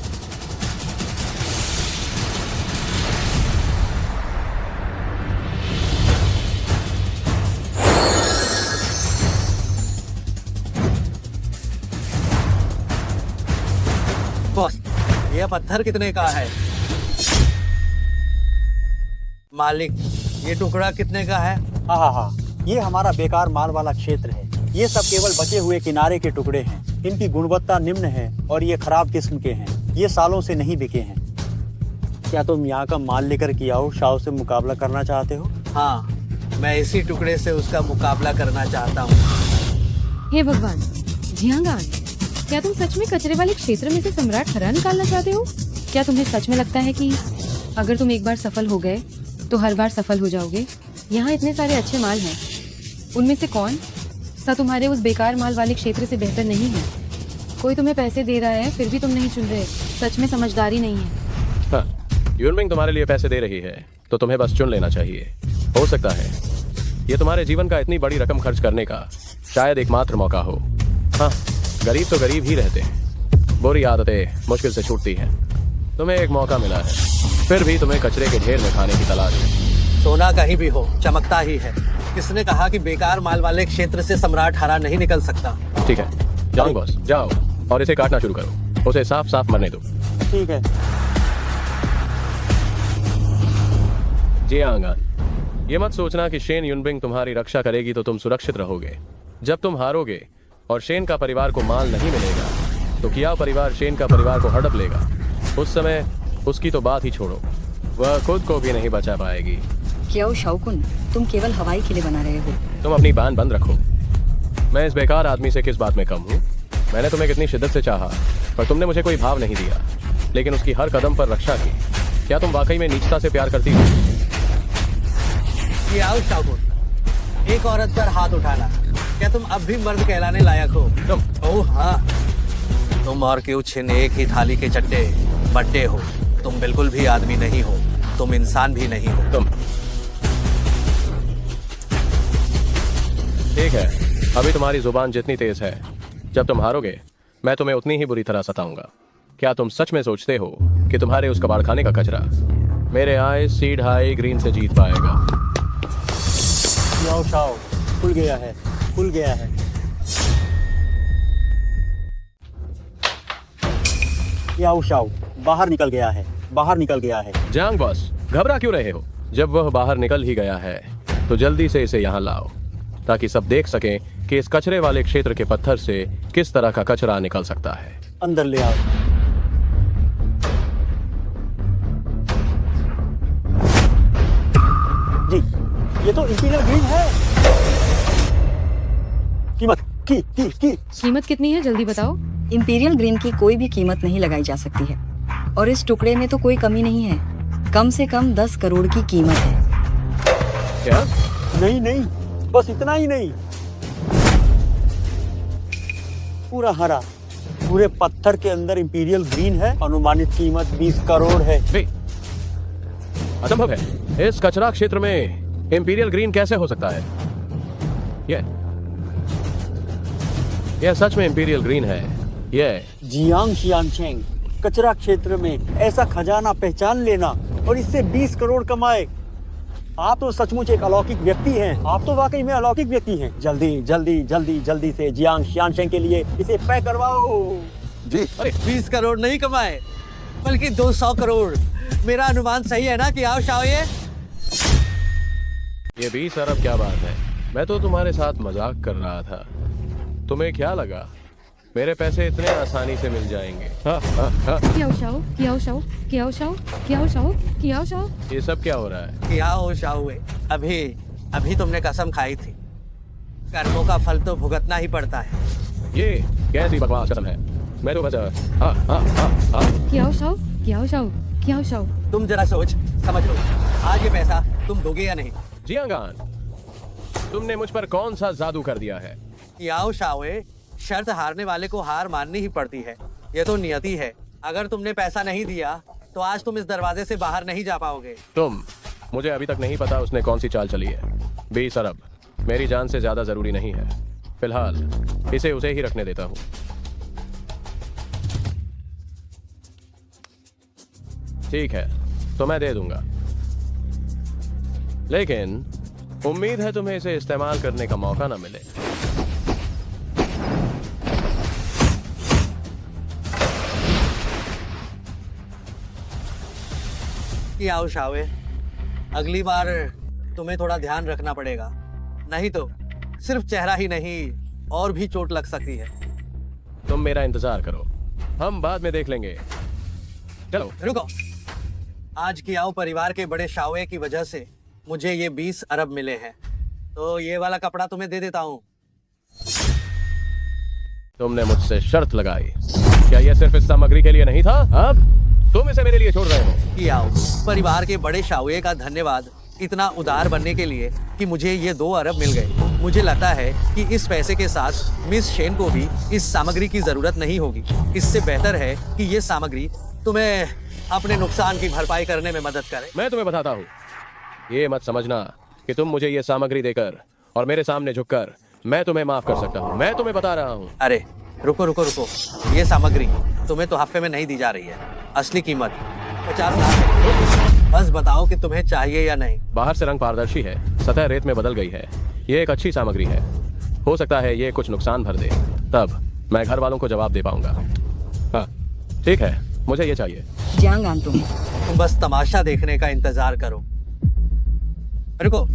बॉस, यह पत्थर कितने का है? मालिक, ये टुकड़ा कितने का है? हाँ हाँ हाँ, ये हमारा बेकार माल वाला क्षेत्र है। ये सब केवल बचे हुए किनारे के टुकड़े हैं। इनकी गुणवत्ता निम्न है और ये खराब किस्म के हैं। ये सालों से नहीं बिके हैं। क्या तुम यहाँ का माल लेकर कियाओ शाओ से मुकाबला करना चाहते हो? हाँ, मैं इसी टुकड़े से उसका मुकाबला करना चाहता हूँ। हे भगवान, जियांगान, क्या तुम सच में कचरे वाले क्षेत्र में से सम्राट हरा निकालना चाहते हो? क्या तुम्हें सच में लगता है कि अगर तुम एक बार सफल हो गए तो हर बार सफल हो जाओगे? यहाँ इतने सारे अच्छे माल हैं, उनमें से कौन सा तुम्हारे उस बेकार माल वाले क्षेत्र से बेहतर नहीं है? कोई तुम्हें पैसे दे रहा है फिर भी तुम नहीं चुन रहे। सच में समझदारी नहीं है। हाँ, युनबिंग तुम्हारे लिए पैसे दे रही है तो तुम्हें बस चुन लेना चाहिए। हो सकता है ये तुम्हारे जीवन का इतनी बड़ी रकम खर्च करने का शायद एकमात्र मौका हो। हाँ, गरीब तो गरीब ही रहते हैं, बुरी आदतें मुश्किल से छूटती हैं। तुम्हें एक मौका मिला है, फिर भी तुम्हें कचरे के ढेर में खाने की तलाश है। सोना कहीं भी हो, चमकता ही है। किसने कहा कि बेकार माल वाले क्षेत्र से सम्राट हरा नहीं निकल सकता? ठीक है, जाओ बॉस, जाओ और इसे काटना शुरू करो। उसे साफ साफ मरने दो। ठीक है। जियांगान, ये मत सोचना कि शेन युनबिंग तुम्हारी रक्षा करेगी तो तुम सुरक्षित रहोगे। जब तुम हारोगे और शेन का परिवार को माल नहीं मिलेगा तो कियाओ परिवार शेन का परिवार को हड़प लेगा। उस समय उसकी तो बात ही छोड़ो, वह खुद को भी नहीं बचा पाएगी। कियाओ शाओकुन, तुम केवल हवाई किले बना रहे हो। तुम अपनी बान बंद रखो। मैं इस बेकार आदमी से किस बात में कम हूँ? मैंने तुम्हें कितनी शिद्दत से चाहा पर तुमने मुझे कोई भाव नहीं दिया, लेकिन उसकी हर कदम पर रक्षा की। क्या तुम वाकई में नीचता से प्यार करती हो? कियाओ शाओकुन, एक औरत पर हाथ उठाना, क्या तुम अब भी मर्द कहलाने लायक हो? ओह हाँ, तुम और क्यूछिन एक ही थाली के चट्टे बट्टे हो। तुम बिल्कुल भी आदमी नहीं हो, तुम इंसान भी नहीं हो। तुम ठीक है, अभी तुम्हारी जुबान जितनी तेज है, जब तुम हारोगे मैं तुम्हें उतनी ही बुरी तरह सताऊंगा। क्या तुम सच में सोचते हो कि तुम्हारे उस कबाड़ खाने का कचरा मेरे आए सीड हाई ग्रीन से जीत पाएगा? कियाओ शाओ, खुल गया है, खुल गया है। कियाओ शाओ, बाहर निकल गया है, बाहर निकल गया है। जांग बॉस, घबरा क्यों रहे हो? जब वह बाहर निकल ही गया है तो जल्दी से इसे यहाँ लाओ ताकि सब देख सकें कि इस कचरे वाले क्षेत्र के पत्थर से किस तरह का कचरा निकल सकता है। अंदर ले आओ। ये तो इंपीरियल ग्रीन है। कीमत की कीमत कितनी है जल्दी बताओ। इंपीरियल ग्रीन की कोई भी कीमत नहीं लगाई जा सकती है और इस टुकड़े में तो कोई कमी नहीं है। कम से कम 10 करोड़ की कीमत है। क्या? नहीं, बस इतना ही नहीं, पूरा हरा, पूरे पत्थर के अंदर इंपीरियल ग्रीन है। अनुमानित कीमत 20 करोड़ है। असंभव है। इस कचरा क्षेत्र में इंपीरियल ग्रीन कैसे हो सकता है? यह सच में इंपीरियल ग्रीन है। यह जियांग शियानचेंग, कचरा क्षेत्र में ऐसा खजाना पहचान लेना और इससे 20 करोड़ कमाए। आप तो सचमुच एक अलौकिक व्यक्ति हैं। आप तो वाकई में अलौकिक व्यक्ति हैं। जल्दी से जियांग शियानचेंग के लिए इसे पैक करवाओ। जी। अरे 20 करोड़ नहीं कमाए, बल्कि 200 करोड़। मेरा अनुमान सही है ना कि आओ शाओये? ये 20 अरब क्या बात है? मैं तो तुम्हारे साथ मजाक कर रहा था। तुम्हें क्या लगा मेरे पैसे इतने आसानी से मिल जाएंगे? ये सब क्या हो रहा है? क्या हो शाओये? अभी तुमने कसम खाई थी, कर्मों का फल तो भुगतना ही पड़ता है। ये कैसी बकवास कसम है? मैं तो बचा। तुम जरा सोच समझ लो, आज ये पैसा तुम दोगे या नहीं? जियांगान, तुमने मुझ पर कौन सा जादू कर दिया है? याओ शाओये, शर्त हारने वाले को हार माननी ही पड़ती है। ये तो नियति है। अगर तुमने पैसा नहीं दिया तो आज तुम इस दरवाजे से बाहर नहीं जा पाओगे। मुझे अभी तक नहीं पता उसने कौन सी चाल चली है। 20 अरब मेरी जान से ज्यादा जरूरी नहीं है। फिलहाल इसे उसे ही रखने देता हूँ। ठीक है, तो मैं दे दूंगा, लेकिन उम्मीद है तुम्हें इसे इस्तेमाल करने का मौका ना मिले। याओ शाओये, अगली बार तुम्हें थोड़ा ध्यान रखना पड़ेगा, नहीं तो सिर्फ चेहरा ही नहीं और भी चोट लग सकती है। तुम मेरा इंतजार करो, हम बाद में देख लेंगे। चलो रुको। आज कियाओ परिवार के बड़े शाओये की वजह से मुझे ये 20 अरब मिले हैं, तो ये वाला कपड़ा तुम्हें दे देता हूँ। तुमने मुझसे शर्त लगाई, क्या यह सिर्फ इस सामग्री के लिए नहीं था? अब तुम इसे मेरे लिए छोड़ रहे हो। कियाओ परिवार के बड़े शाओये का धन्यवाद इतना उदार बनने के लिए कि मुझे ये 2 अरब मिल गए। मुझे लगता है कि इस पैसे के साथ मिस शेन को भी इस सामग्री की जरूरत नहीं होगी। इससे बेहतर है कि ये सामग्री तुम्हें अपने नुकसान की भरपाई करने में मदद करे। मैं तुम्हें बताता हूँ, ये मत समझना कि तुम मुझे ये सामग्री देकर और मेरे सामने झुककर मैं तुम्हें माफ कर सकता हूँ। मैं तुम्हें बता रहा हूँ। अरे रुको, ये सामग्री तुम्हें तो हफ्ते में नहीं दी जा रही है। असली कीमत 50 लाख है। बस बताओ कि तुम्हें चाहिए या नहीं। बाहर से रंग पारदर्शी है, सतह रेत में बदल गई है। ये एक अच्छी सामग्री है, हो सकता है ये कुछ नुकसान भर दे, तब मैं घर वालों को जवाब दे पाऊंगा। हाँ ठीक है, मुझे ये चाहिए। जियांगान, तुम बस तमाशा देखने का इंतजार करो। रुको,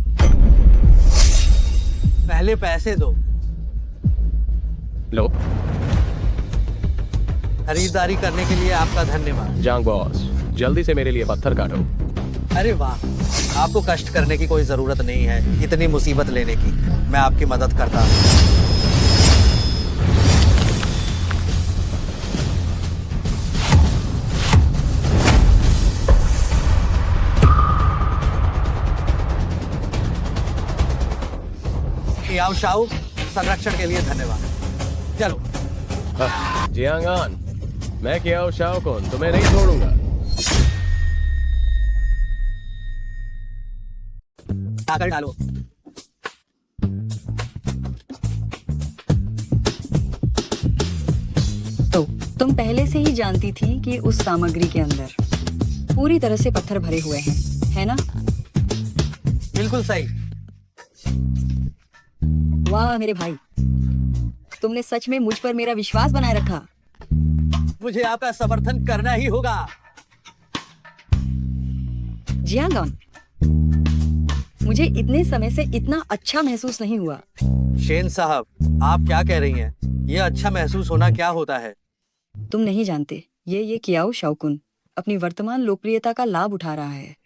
पहले पैसे दो। लो, खरीदारी करने के लिए आपका धन्यवाद। जांग बॉस, जल्दी से मेरे लिए पत्थर काटो। अरे वाह, आपको कष्ट करने की कोई जरूरत नहीं है, इतनी मुसीबत लेने की। मैं आपकी मदद करता हूँ। याओ शाओ, संरक्षण के लिए धन्यवाद। चलो। जियांगान, मैं कियाओ शाओ को तुम्हें नहीं छोड़ूंगा। आकर डालो। तो तुम पहले से ही जानती थी कि उस सामग्री के अंदर पूरी तरह से पत्थर भरे हुए हैं, है ना? बिल्कुल सही। वाह मेरे भाई, तुमने सच में मुझ पर मेरा विश्वास बनाए रखा। मुझे आपका समर्थन करना ही होगा। जियांगान, मुझे इतने समय से इतना अच्छा महसूस नहीं हुआ। शेन साहब, आप क्या कह रही हैं? ये अच्छा महसूस होना क्या होता है? तुम नहीं जानते, ये कियाओ शाओकुन अपनी वर्तमान लोकप्रियता का लाभ उठा रहा है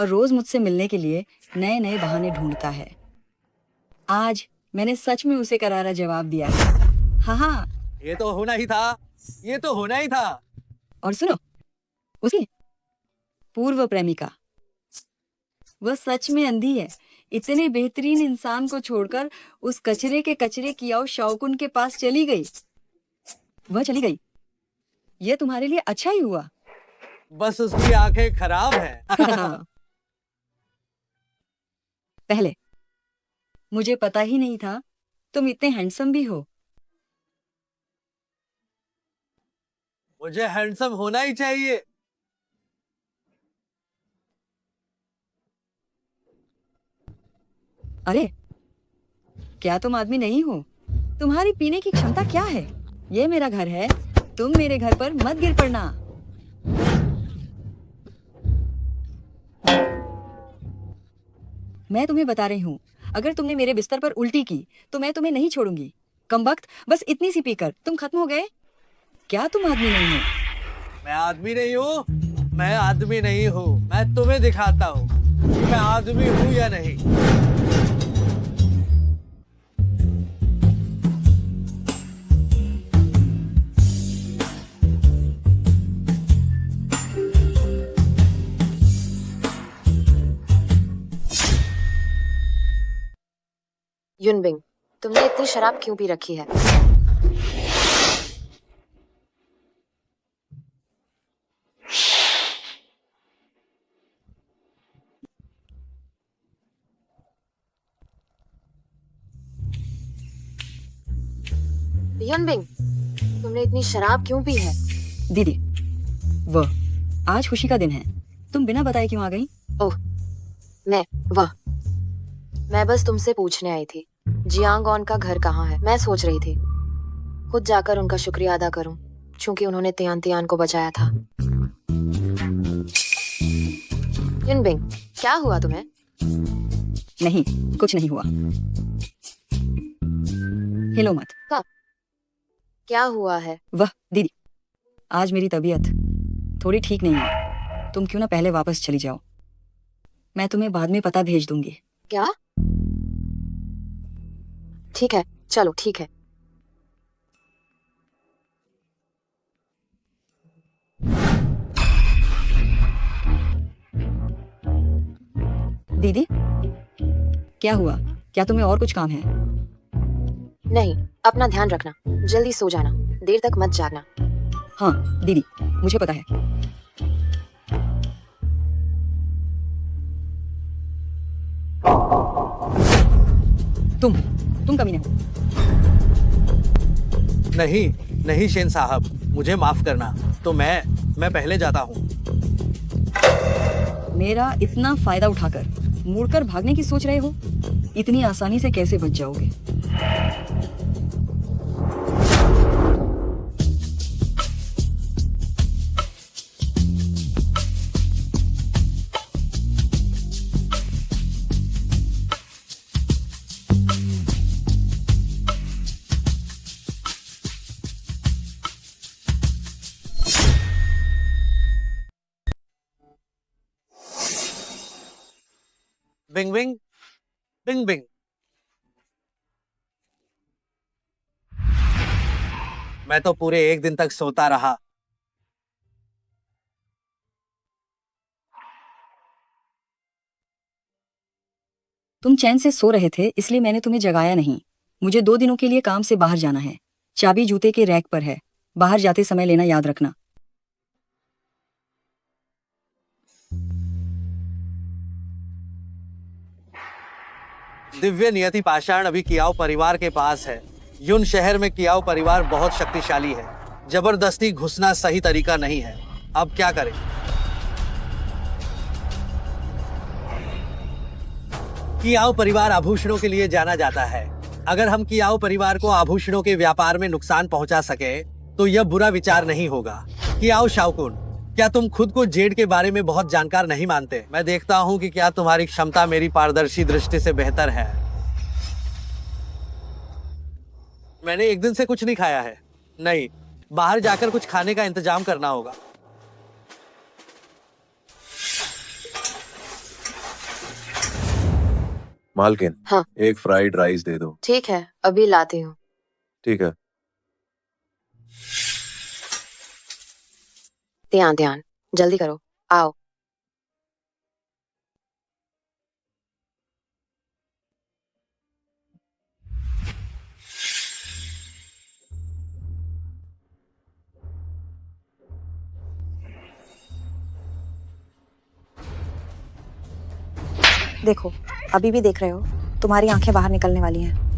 और रोज मुझसे मिलने के लिए नए नए बहाने ढूंढता है। आज मैंने सच में उसे करारा जवाब दिया है। हाँ, ये तो होना ही था, ये तो होना ही था। और सुनो, उसकी पूर्व प्रेमिका, वह सच में अंधी है। इतने बेहतरीन इंसान को छोड़कर उस कचरे के कचरे कियाओ शाओकुन के पास चली गई। वह चली गई, यह तुम्हारे लिए अच्छा ही हुआ। बस उसकी आंखें खराब हैं। पहले मुझे पता ही नहीं था तुम इतने हैंडसम भी हो। मुझे हैंडसम होना ही चाहिए। अरे, क्या तुम आदमी नहीं हो? तुम्हारी पीने की क्षमता क्या है? ये मेरा घर है, तुम मेरे घर पर मत गिर पड़ना। मैं तुम्हें बता रही हूँ, अगर तुमने मेरे बिस्तर पर उल्टी की तो मैं तुम्हें नहीं छोड़ूंगी। कमबख्त, बस इतनी सी पीकर तुम खत्म हो गए। क्या तुम आदमी नहीं हो? मैं आदमी नहीं हूँ, मैं आदमी नहीं हूँ। मैं तुम्हें दिखाता हूँ कि मैं आदमी हूँ या नहीं। युनबिंग, तुमने इतनी शराब क्यों पी रखी है? युनबिंग, तुमने इतनी शराब क्यों पी है? दीदी, वह आज खुशी का दिन है, तुम बिना बताए क्यों आ गई? ओह, मैं बस तुमसे पूछने आई थी, जियांगॉन का घर कहाँ है? मैं सोच रही थी खुद जाकर उनका शुक्रिया अदा करूं, क्योंकि उन्होंने तियान तियान को बचाया था। युनबिंग, क्या हुआ तुम्हें? नहीं, कुछ नहीं हुआ। हिलो मत। क्या हुआ है? वह दीदी, आज मेरी तबीयत थोड़ी ठीक नहीं है। तुम क्यों ना पहले वापस चली जाओ, मैं तुम्हें बाद में पता भेज दूंगी। क्या? ठीक है, चलो ठीक है। दीदी, क्या हुआ? क्या तुम्हें और कुछ काम है? नहीं, अपना ध्यान रखना, जल्दी सो जाना, देर तक मत जागना। हाँ दीदी, मुझे पता है। तुम कमीने हो। नहीं शेन साहब, मुझे माफ करना। तो मैं पहले जाता हूँ। मेरा इतना फायदा उठाकर मुड़कर भागने की सोच रहे हो? इतनी आसानी से कैसे बच जाओगे? बिंग बिंग बिंग बिंग। मैं तो पूरे एक दिन तक सोता रहा। तुम चैन से सो रहे थे, इसलिए मैंने तुम्हें जगाया नहीं। मुझे 2 दिनों के लिए काम से बाहर जाना है। चाबी जूते के रैक पर है, बाहर जाते समय लेना याद रखना। दिव्य नियति पाषाण अभी कियाओ परिवार के पास है। युन शहर में कियाओ परिवार बहुत शक्तिशाली है। जबरदस्ती घुसना सही तरीका नहीं है। अब क्या करें? कियाओ परिवार आभूषणों के लिए जाना जाता है। अगर हम कियाओ परिवार को आभूषणों के व्यापार में नुकसान पहुंचा सके तो यह बुरा विचार नहीं होगा। कियाओ शाओकुन, क्या तुम खुद को जेड के बारे में बहुत जानकार नहीं मानते? मैं देखता हूं कि क्या तुम्हारी क्षमता मेरी पारदर्शी दृष्टि से बेहतर है। मैंने एक दिन से कुछ नहीं खाया है। नहीं, बाहर जाकर कुछ खाने का इंतजाम करना होगा। मालकिन, हाँ। एक फ्राइड राइस दे दो। ठीक है, अभी लाती हूँ। ठीक है। ध्यान ध्यान, जल्दी करो, आओ। देखो, अभी भी देख रहे हो, तुम्हारी आंखें बाहर निकलने वाली हैं।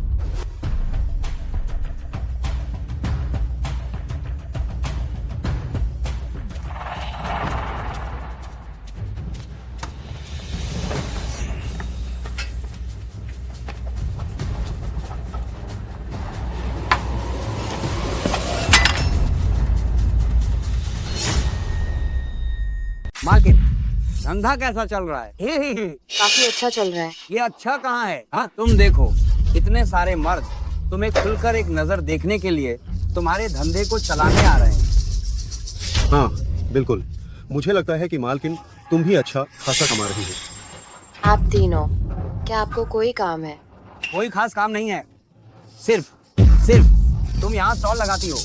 मालकिन, धंधा कैसा चल रहा है? काफी अच्छा चल रहा है। ये अच्छा कहाँ है? हाँ, तुम देखो, इतने सारे मर्द तुम्हें खुलकर एक नजर देखने के लिए तुम्हारे धंधे को चलाने आ रहे हैं। हाँ बिल्कुल, मुझे लगता है कि मालकिन तुम भी अच्छा खासा कमा रही हो। आप तीनों, क्या आपको कोई काम है? कोई खास काम नहीं है, सिर्फ तुम यहाँ स्टॉल लगाती हो।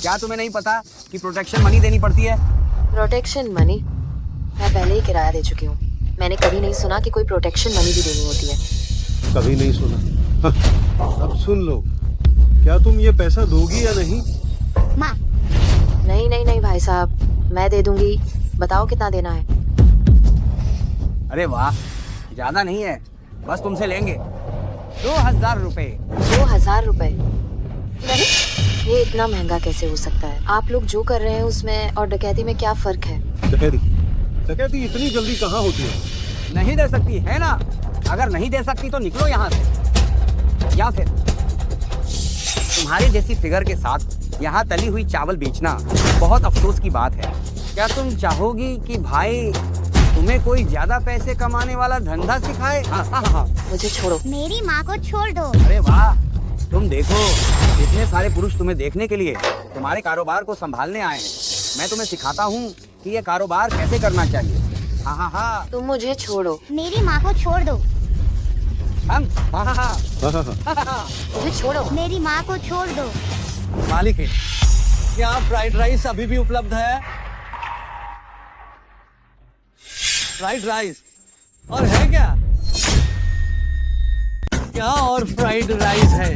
क्या तुम्हें नहीं पता कि प्रोटेक्शन मनी देनी पड़ती है? Protection money? मैं पहले ही किराया दे चुकी हूँ। मैंने कभी नहीं सुना कि कोई प्रोटेक्शन मनी भी देनी होती है। कभी नहीं सुना? अब सुन लो, क्या तुम ये पैसा दोगी या नहीं? माँ। नहीं भाई साहब, मैं दे दूंगी। बताओ कितना देना है? अरे वाह, ज्यादा नहीं है, बस तुमसे लेंगे 2000 रुपए। 2000 रुपए? नहीं, ये इतना महंगा कैसे हो सकता है? आप लोग जो कर रहे हैं उसमें और डकैती में क्या फर्क है? डकैती इतनी जल्दी कहाँ होती है? नहीं दे सकती है ना? अगर नहीं दे सकती तो निकलो यहाँ से, या फिर तुम्हारे जैसी फिगर के साथ यहाँ तली हुई चावल बेचना बहुत अफसोस की बात है। क्या तुम चाहोगी कि भाई तुम्हें कोई ज्यादा पैसे कमाने वाला धंधा सिखाए? हाँ। मुझे छोड़ो। मेरी माँ को छोड़ दो। अरे वाह, तुम देखो, इतने सारे पुरुष तुम्हें देखने के लिए तुम्हारे कारोबार को संभालने आए हैं। मैं तुम्हें सिखाता हूँ कि ये कारोबार कैसे करना चाहिए। हाँ। तुम मुझे छोड़ो। मेरी माँ को छोड़ दो। मुझे छोड़ो। मेरी माँ को छोड़ दो। मालिक, क्या फ्राइड राइस अभी भी उपलब्ध है? फ्राइड राइस और है क्या? क्या और फ्राइड राइस है?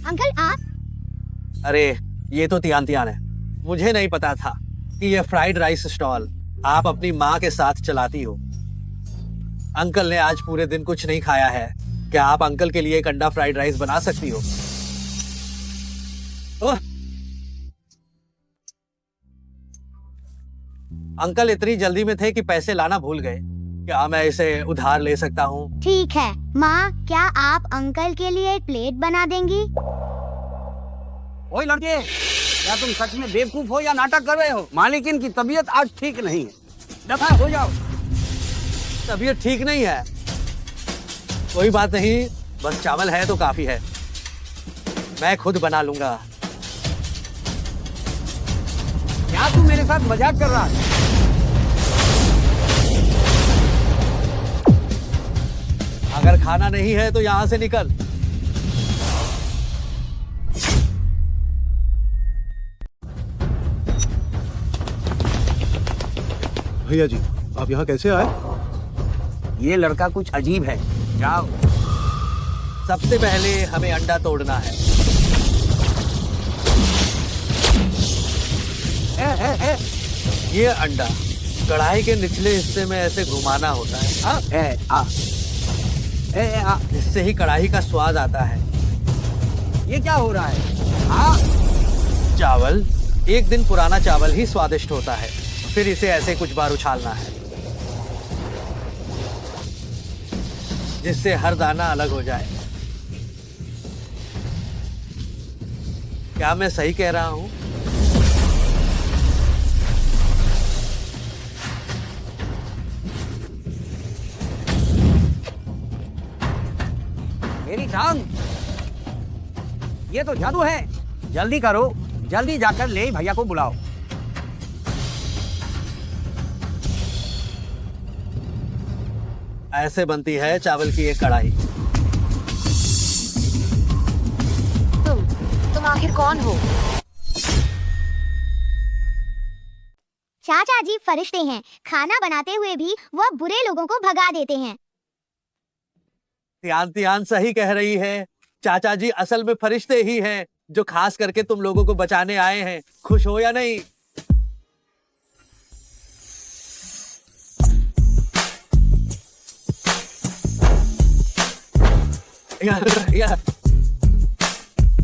अंकल आप? अरे ये तो तियान है। मुझे नहीं पता था कि ये फ्राइड राइस स्टॉल आप अपनी माँ के साथ चलाती हो। अंकल ने आज पूरे दिन कुछ नहीं खाया है। क्या आप अंकल के लिए एक अंडा फ्राइड राइस बना सकती हो? ओह! अंकल इतनी जल्दी में थे कि पैसे लाना भूल गए। क्या मैं इसे उधार ले सकता हूँ? ठीक है। माँ, क्या आप अंकल के लिए एक प्लेट बना देंगी? ओए लड़के, क्या तुम सच में बेवकूफ हो या नाटक कर रहे हो? मालिकिन की तबीयत आज ठीक नहीं है, दफा हो जाओ। तबीयत ठीक नहीं है? कोई बात नहीं, बस चावल है तो काफी है, मैं खुद बना लूंगा। क्या तू मेरे साथ मजाक कर रहा है? अगर खाना नहीं है तो यहाँ से निकल। भैया जी, आप यहाँ कैसे आए? ये लड़का कुछ अजीब है। जाओ। सबसे पहले हमें अंडा तोड़ना है। ये अंडा कढ़ाई के निचले हिस्से में ऐसे घुमाना होता है। इससे ही कढ़ाई का स्वाद आता है। ये क्या हो रहा है? चावल, एक दिन पुराना चावल ही स्वादिष्ट होता है। फिर इसे ऐसे कुछ बार उछालना है जिससे हर दाना अलग हो जाए। क्या मैं सही कह रहा हूं? मेरी टांग, ये तो जादू है। जल्दी करो, जल्दी जाकर ले भैया को बुलाओ। ऐसे बनती है चावल की एक कढ़ाई। तुम आखिर कौन हो? चाचा जी फरिश्ते हैं, खाना बनाते हुए भी वह बुरे लोगों को भगा देते हैं। तियान तियान सही कह रही है। चाचा जी असल में फरिश्ते ही हैं जो खास करके तुम लोगों को बचाने आए हैं। खुश हो या नहीं? या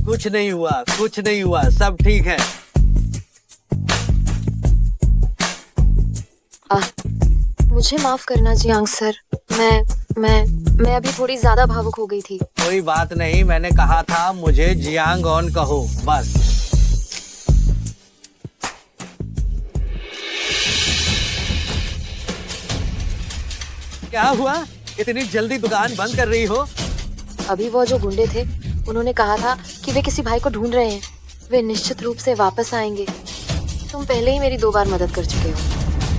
कुछ नहीं हुआ, कुछ नहीं हुआ, सब ठीक है। मुझे माफ करना जियांग सर। मैं अभी थोड़ी ज्यादा भावुक हो गई थी। कोई बात नहीं, मैंने कहा था मुझे जियांग ऑन कहो बस। क्या हुआ? इतनी जल्दी दुकान बंद कर रही हो? अभी वो जो गुंडे थे उन्होंने कहा था कि वे किसी भाई को ढूंढ रहे हैं। वे निश्चित रूप से वापस आएंगे। तुम पहले ही मेरी 2 बार मदद कर चुके हो।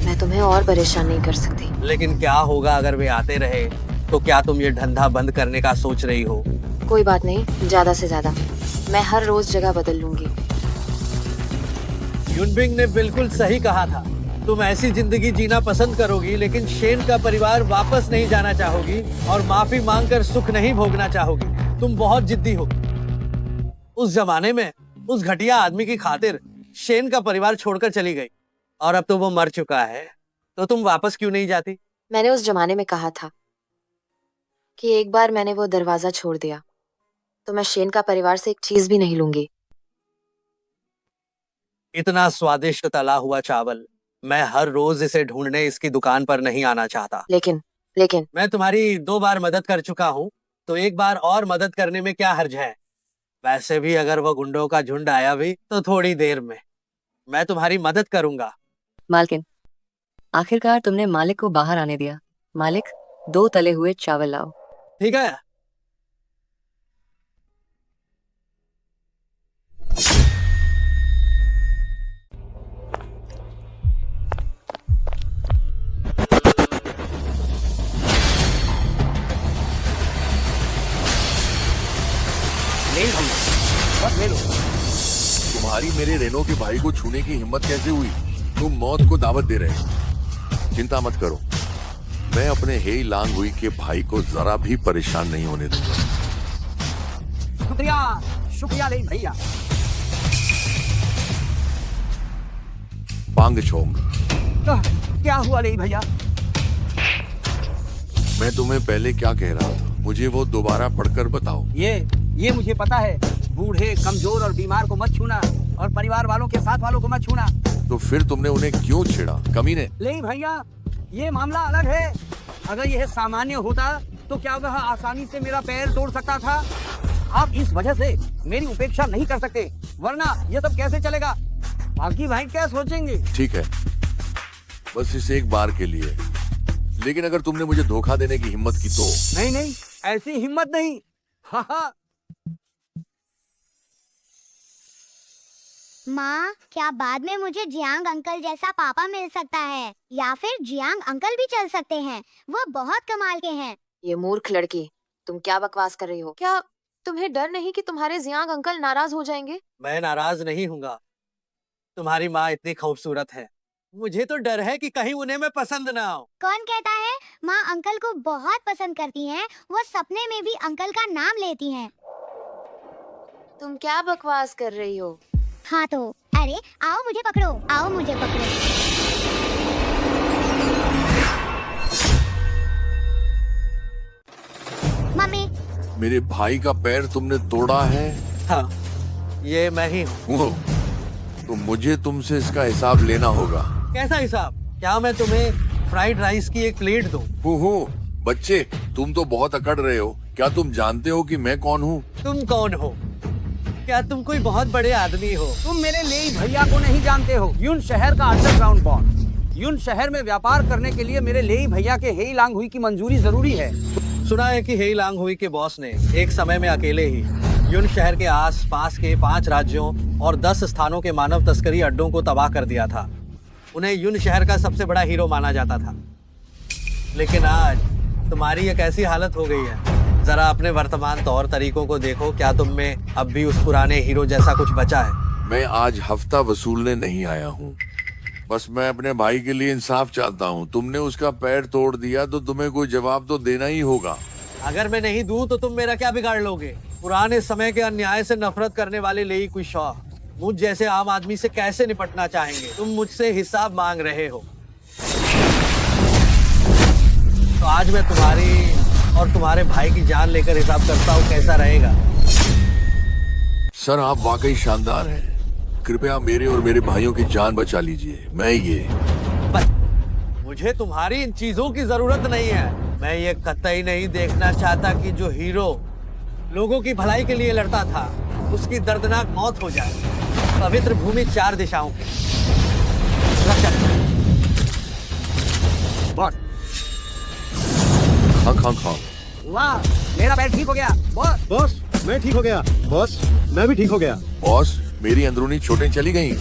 मैं तुम्हें और परेशान नहीं कर सकती। लेकिन क्या होगा अगर वे आते रहे? तो क्या तुम ये धंधा बंद करने का सोच रही हो? कोई बात नहीं, ज्यादा से ज्यादा मैं हर रोज जगह बदल लूंगी। युनबिंग ने बिल्कुल सही कहा था। तुम ऐसी जिंदगी जीना पसंद करोगी, लेकिन शेन का परिवार वापस नहीं जाना चाहोगी और माफी मांगकर सुख नहीं भोगना चाहोगी। तुम बहुत जिद्दी हो। उस जमाने में उस घटिया आदमी की खातिर शेन का परिवार छोड़कर चली गई और अब तो वो मर चुका है, तो तुम वापस क्यों नहीं जाती? मैंने उस जमाने में कहा था कि एक बार मैंने वो दरवाजा छोड़ दिया तो मैं शेन का परिवार से एक चीज भी नहीं लूंगी। इतना स्वादिष्ट तला हुआ चावल, मैं हर रोज इसे ढूंढने इसकी दुकान पर नहीं आना चाहता। लेकिन मैं तुम्हारी 2 बार मदद कर चुका हूँ, तो एक बार और मदद करने में क्या हर्ज है? वैसे भी अगर वो गुंडों का झुंड आया भी तो थोड़ी देर में मैं तुम्हारी मदद करूंगा। मालकिन, आखिरकार तुमने मालिक को बाहर आने दिया। मालिक, 2 तले हुए चावल लाओ। ठीक है। बस ले लो। तुम्हारी मेरे रेनो के भाई को छूने की हिम्मत कैसे हुई? तुम मौत को दावत दे रहे हो। चिंता मत करो, मैं अपने हेई लांग हुई के भाई को जरा भी परेशान नहीं होने दूंगा। शुक्रिया, शुक्रिया ले भैया। पांग छोंग, क्या हुआ ले भैया? मैं तुम्हें पहले क्या कह रहा था, मुझे वो दोबारा पढ़कर बताओ। ये मुझे पता है। बूढ़े, कमजोर और बीमार को मत छूना और परिवार वालों के साथ वालों को मत छूना। तो फिर तुमने उन्हें क्यों छेड़ा, कमीने? नहीं भैया, ये मामला अलग है। अगर यह सामान्य होता तो क्या वह आसानी से मेरा पैर तोड़ सकता था? आप इस वजह से मेरी उपेक्षा नहीं कर सकते, वरना ये सब कैसे चलेगा? बाकी भाई क्या सोचेंगे? ठीक है, बस इस एक बार के लिए। लेकिन अगर तुमने मुझे धोखा देने की हिम्मत की तो? नहीं, ऐसी हिम्मत नहीं। हाँ। माँ, क्या बाद में मुझे जियांग अंकल जैसा पापा मिल सकता है? या फिर जियांग अंकल भी चल सकते हैं? वो बहुत कमाल के हैं। ये मूर्ख लड़की, तुम क्या बकवास कर रही हो? क्या तुम्हें डर नहीं कि तुम्हारे जियांग अंकल नाराज हो जाएंगे? मैं नाराज नहीं हूँगा। तुम्हारी माँ इतनी खूबसूरत है, मुझे तो डर है कि कहीं उन्हें मैं पसंद ना आऊं। कौन कहता है? माँ अंकल को बहुत पसंद करती हैं। वो सपने में भी अंकल का नाम लेती हैं। तुम क्या बकवास कर रही हो? हाँ तो, अरे आओ मुझे पकड़ो, आओ मुझे पकड़ो। मम्मी, मेरे भाई का पैर तुमने तोड़ा है? हाँ, ये मैं ही हूँ। तो मुझे तुमसे इसका हिसाब लेना होगा। कैसा हिसाब? क्या मैं तुम्हें फ्राइड राइस की एक प्लेट दूं? हो बच्चे, तुम तो बहुत अकड़ रहे हो। क्या तुम जानते हो कि मैं कौन हूँ? तुम कौन हो? क्या तुम कोई बहुत बड़े आदमी हो? तुम मेरे लेई भैया को नहीं जानते हो। यून शहर का अंडरग्राउंड बॉस। यून शहर में व्यापार करने के लिए मेरे लेई भैया के हेई लांग हुई की मंजूरी जरूरी है। सुना है कि हेई लांग हुई के बॉस ने एक समय में अकेले ही यून शहर के आस-पास के 5 राज्यों और 10 स्थानों के मानव तस्करी अड्डों को तबाह कर दिया था। उन्हें यून शहर का सबसे बड़ा हीरो माना जाता था। लेकिन आज तुम्हारी ये कैसी हालत हो गई है? जरा अपने वर्तमान तौर तरीकों को देखो, क्या तुम में अब भी उस पुराने हीरो जैसा कुछ बचा है? मैं आज हफ्ता वसूलने नहीं आया हूँ, बस मैं अपने भाई के लिए इंसाफ चाहता हूँ। तुमने उसका पैर तोड़ दिया तो तुम्हें कोई जवाब तो देना ही होगा। अगर मैं नहीं दूं तो तुम मेरा क्या बिगाड़ लोगे? पुराने समय के अन्याय से नफरत करने वाले लेई कुशा मुझ जैसे आम आदमी से कैसे निपटना चाहेंगे? तुम मुझसे हिसाब मांग रहे हो, तो आज मैं तुम्हारी और तुम्हारे भाई की जान लेकर हिसाब करता हूँ, कैसा रहेगा? सर आप वाकई शानदार हैं। कृपया मेरे और मेरे भाइयों की जान बचा लीजिए। मुझे तुम्हारी इन चीजों की जरूरत नहीं है। मैं ये कतई नहीं देखना चाहता कि जो हीरो लोगों की भलाई के लिए लड़ता था उसकी दर्दनाक मौत हो जाए। पवित्र भूमि 4 दिशाओं की रक्षा। खां। वाह, मेरा पैर ठीक हो गया। बॉस मैं ठीक हो गया। बॉस मैं भी ठीक हो गया। बॉस मेरी अंदरूनी चोटें चली गईं।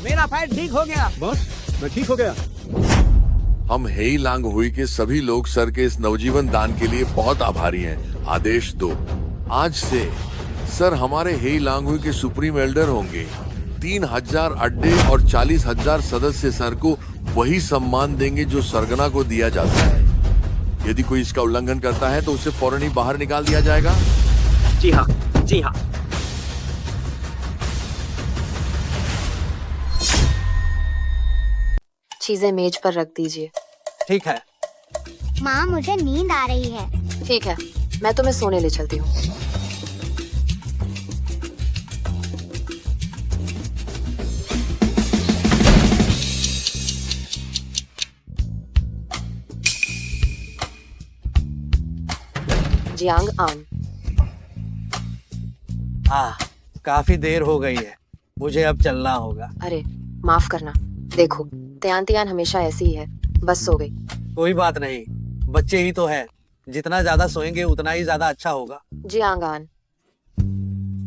मेरा पैर ठीक हो गया। बॉस मैं ठीक हो गया। हम हेई लांग हुई के सभी लोग सर के इस नवजीवन दान के लिए बहुत आभारी हैं। आदेश दो, आज से सर हमारे हेई लांग हुई के सुप्रीम एल्डर होंगे। 3000 अड्डे और 40,000 सदस्य सर को वही सम्मान देंगे जो सरगना को दिया जाता है। यदि कोई इसका उल्लंघन करता है तो उसे फौरन ही बाहर निकाल दिया जाएगा। जी हाँ, जी हाँ। चीजें मेज पर रख दीजिए। ठीक है। माँ मुझे नींद आ रही है। ठीक है, मैं तुम्हें सोने ले चलती हूँ। जियांग आन। काफी देर हो गई है, मुझे अब चलना होगा। अरे माफ करना, देखो त्यान हमेशा ऐसी ही है, बस सो गई। कोई बात नहीं, बच्चे ही तो है, जितना ज्यादा सोएंगे उतना ही ज्यादा अच्छा होगा। जियांग आन,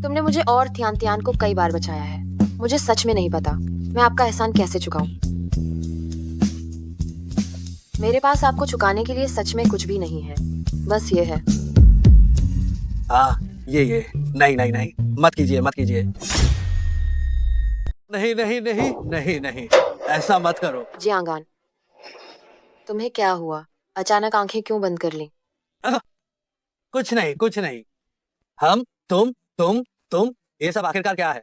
तुमने मुझे और त्यान को कई बार बचाया है। मुझे सच में नहीं पता मैं आपका एहसान कैसे चुकाऊं। मेरे पास आपको चुकाने के लिए सच में कुछ भी नहीं है, बस ये है। ये नहीं, मत कीजिए। नहीं, ऐसा मत करो। जियांग आन, तुम्हें क्या हुआ? अचानक आंखें क्यों बंद कर ली? कुछ नहीं। हम तुम ये सब आखिरकार क्या है?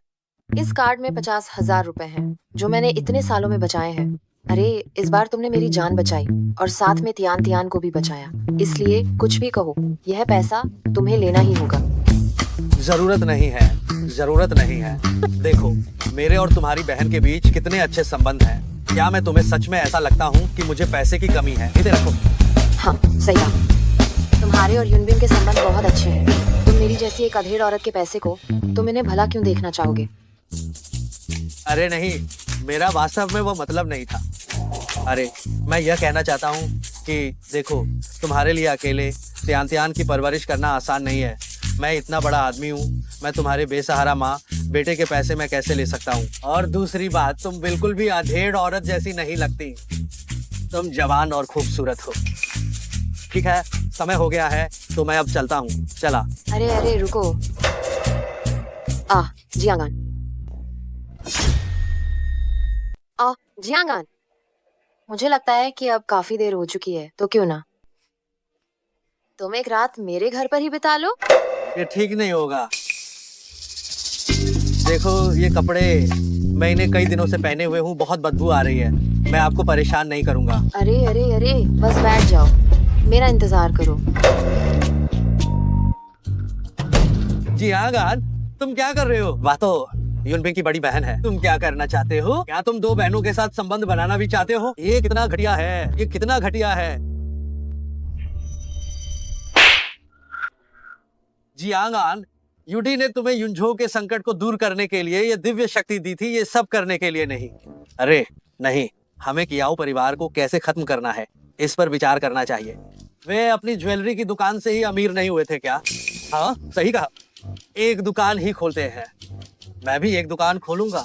इस कार्ड में 50,000 रुपए हैं जो मैंने इतने सालों में बचाए हैं। अरे इस बार तुमने मेरी जान बचाई और साथ में त्यान को भी बचाया, इसलिए कुछ भी कहो यह पैसा तुम्हें लेना ही होगा। जरूरत नहीं है। देखो मेरे और तुम्हारी बहन के बीच कितने अच्छे संबंध हैं। क्या मैं तुम्हें सच में ऐसा लगता हूँ कि मुझे पैसे की कमी है? इधर रखो। हाँ सही कहा, तुम्हारे और युनबिन के संबंध बहुत अच्छे हैं। तुम मेरी जैसी एक अधेड़ औरत के पैसे को तुम इन्हें भला क्यों देखना चाहोगे? अरे नहीं, मेरा वास्तव में वो मतलब नहीं था। अरे मैं यह कहना चाहता हूँ कि देखो तुम्हारे लिए अकेले त्यान की परवरिश करना आसान नहीं है। मैं इतना बड़ा आदमी हूँ, मैं तुम्हारे बेसहारा माँ बेटे के पैसे मैं कैसे ले सकता हूँ? और दूसरी बात, तुम बिल्कुल भी अधेड़ औरत जैसी नहीं लगती। तुम जवान और खूबसूरत हो। ठीक है, समय हो गया है तो मैं अब चलता हूँ। चला। अरे रुको। जियांग आन, मुझे लगता है कि अब काफी देर हो चुकी है, तो क्यों ना तुम एक रात मेरे घर पर ही बिता लो? ये ठीक नहीं होगा। देखो ये कपड़े मैं इन्हें कई दिनों से पहने हुए हूँ, बहुत बदबू आ रही है। मैं आपको परेशान नहीं करूँगा। अरे बस बैठ जाओ, मेरा इंतजार करो। जियांग आन, तुम क्या कर रहे हो? वातो युनबिन की बड़ी बहन है। तुम क्या करना चाहते हो? क्या तुम 2 बहनों के साथ संबंध बनाना भी चाहते हो? ये कितना घटिया है। जियांग आन, यूडी ने तुम्हें युनझो के संकट को दूर करने के लिए ये दिव्य शक्ति दी थी, ये सब करने के लिए नहीं। अरे नहीं, हमें कियाओ परिवार को कैसे खत्म करना है इस पर विचार करना चाहिए। वे अपनी ज्वेलरी की दुकान से ही अमीर नहीं हुए थे क्या? हाँ सही कहा, एक दुकान ही खोलते हैं। मैं भी एक दुकान खोलूंगा।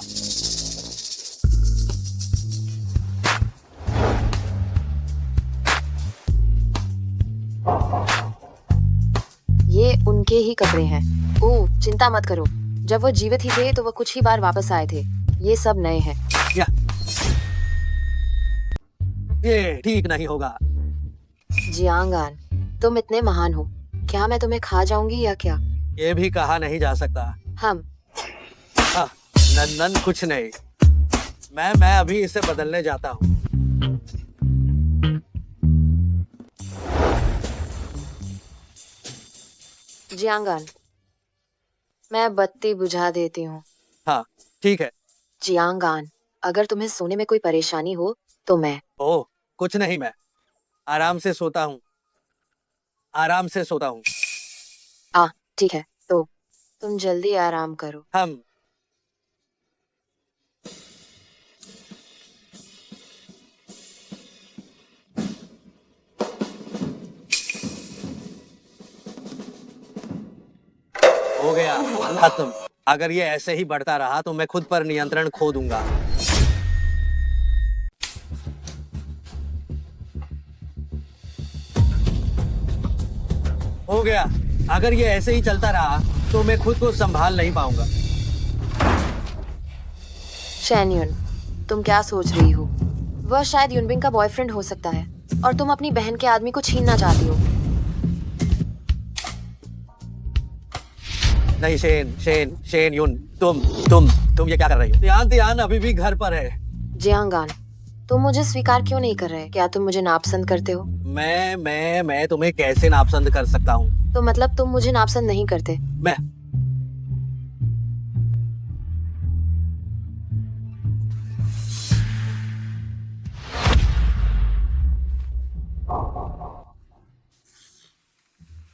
ये उनके ही कपड़े हैं। ओह, चिंता मत करो, जब वो जीवित ही थे तो वो कुछ ही बार वापस आए थे। ये सब नए हैं। ये ठीक नहीं होगा। जियांगान, तुम इतने महान हो, क्या मैं तुम्हें खा जाऊंगी या क्या? ये भी कहा नहीं जा सकता। हम नंदन कुछ नहीं। मैं अभी इसे बदलने जाता हूँ। जियांगान, मैं बत्ती बुझा देती हूँ। हाँ ठीक है। जियांगान, अगर तुम्हें सोने में कोई परेशानी हो तो मैं। ओह कुछ नहीं, मैं आराम से सोता हूँ, आराम से सोता हूँ। ठीक है, तो तुम जल्दी आराम करो। हम हो गया, खत्म। अगर ये ऐसे ही बढ़ता रहा तो मैं खुद पर नियंत्रण खो दूंगा। हो गया, अगर ये ऐसे ही चलता रहा तो मैं खुद को संभाल नहीं पाऊंगा। शैनयुन, तुम क्या सोच रही हो? वह शायद युनबिंग का बॉयफ्रेंड हो सकता है और तुम अपनी बहन के आदमी को छीनना चाहती हो। नहीं शेन युन, तुम ये क्या कर रही हो? तियान अभी भी घर पर है। जियांगान, तुम मुझे स्वीकार क्यों नहीं कर रहे? क्या तुम मुझे नापसंद करते हो? मैं तुम्हें कैसे नापसंद कर सकता हूँ? तो मतलब तुम मुझे नापसंद नहीं करते? मैं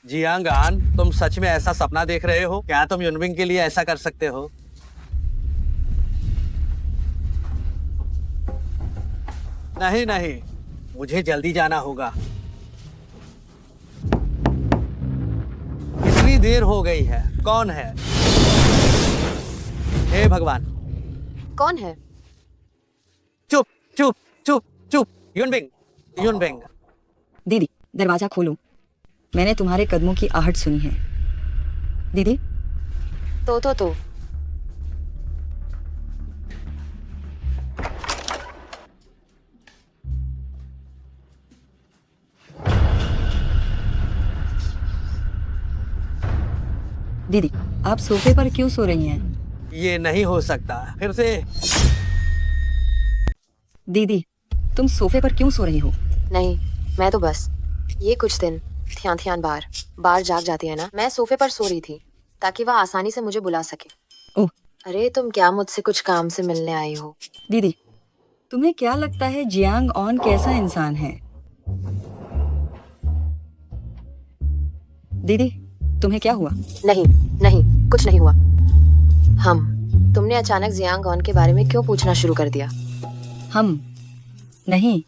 जियांगान, तुम सच में ऐसा सपना देख रहे हो? क्या तुम युनबिंग के लिए ऐसा कर सकते हो? नहीं, मुझे जल्दी जाना होगा। इतनी देर हो गई है। कौन है? हे भगवान, कौन है? चुप। युनबिंग। दीदी, दरवाजा खोलो। मैंने तुम्हारे कदमों की आहट सुनी है। दीदी। तो दीदी, आप सोफे पर क्यों सो रही हैं? ये नहीं हो सकता। फिर से। दीदी, तुम सोफे पर क्यों सो रही हो? नहीं, मैं तो बस ये कुछ दिन ध्यान बार जाग जाती है ना। मैं सोफे पर सो रही थी ताकि वह आसानी से मुझे बुला सके। ओह। अरे तुम क्या मुझसे कुछ काम से मिलने आई हो? दीदी, तुम्हें क्या लगता है जियांग ऑन कैसा इंसान है? दीदी, तुम्हें क्या हुआ? नहीं, कुछ नहीं हुआ। तुमने अचानक जियांग ऑन के बारे में क्यों पूछना शुरू कर दिया? नहीं,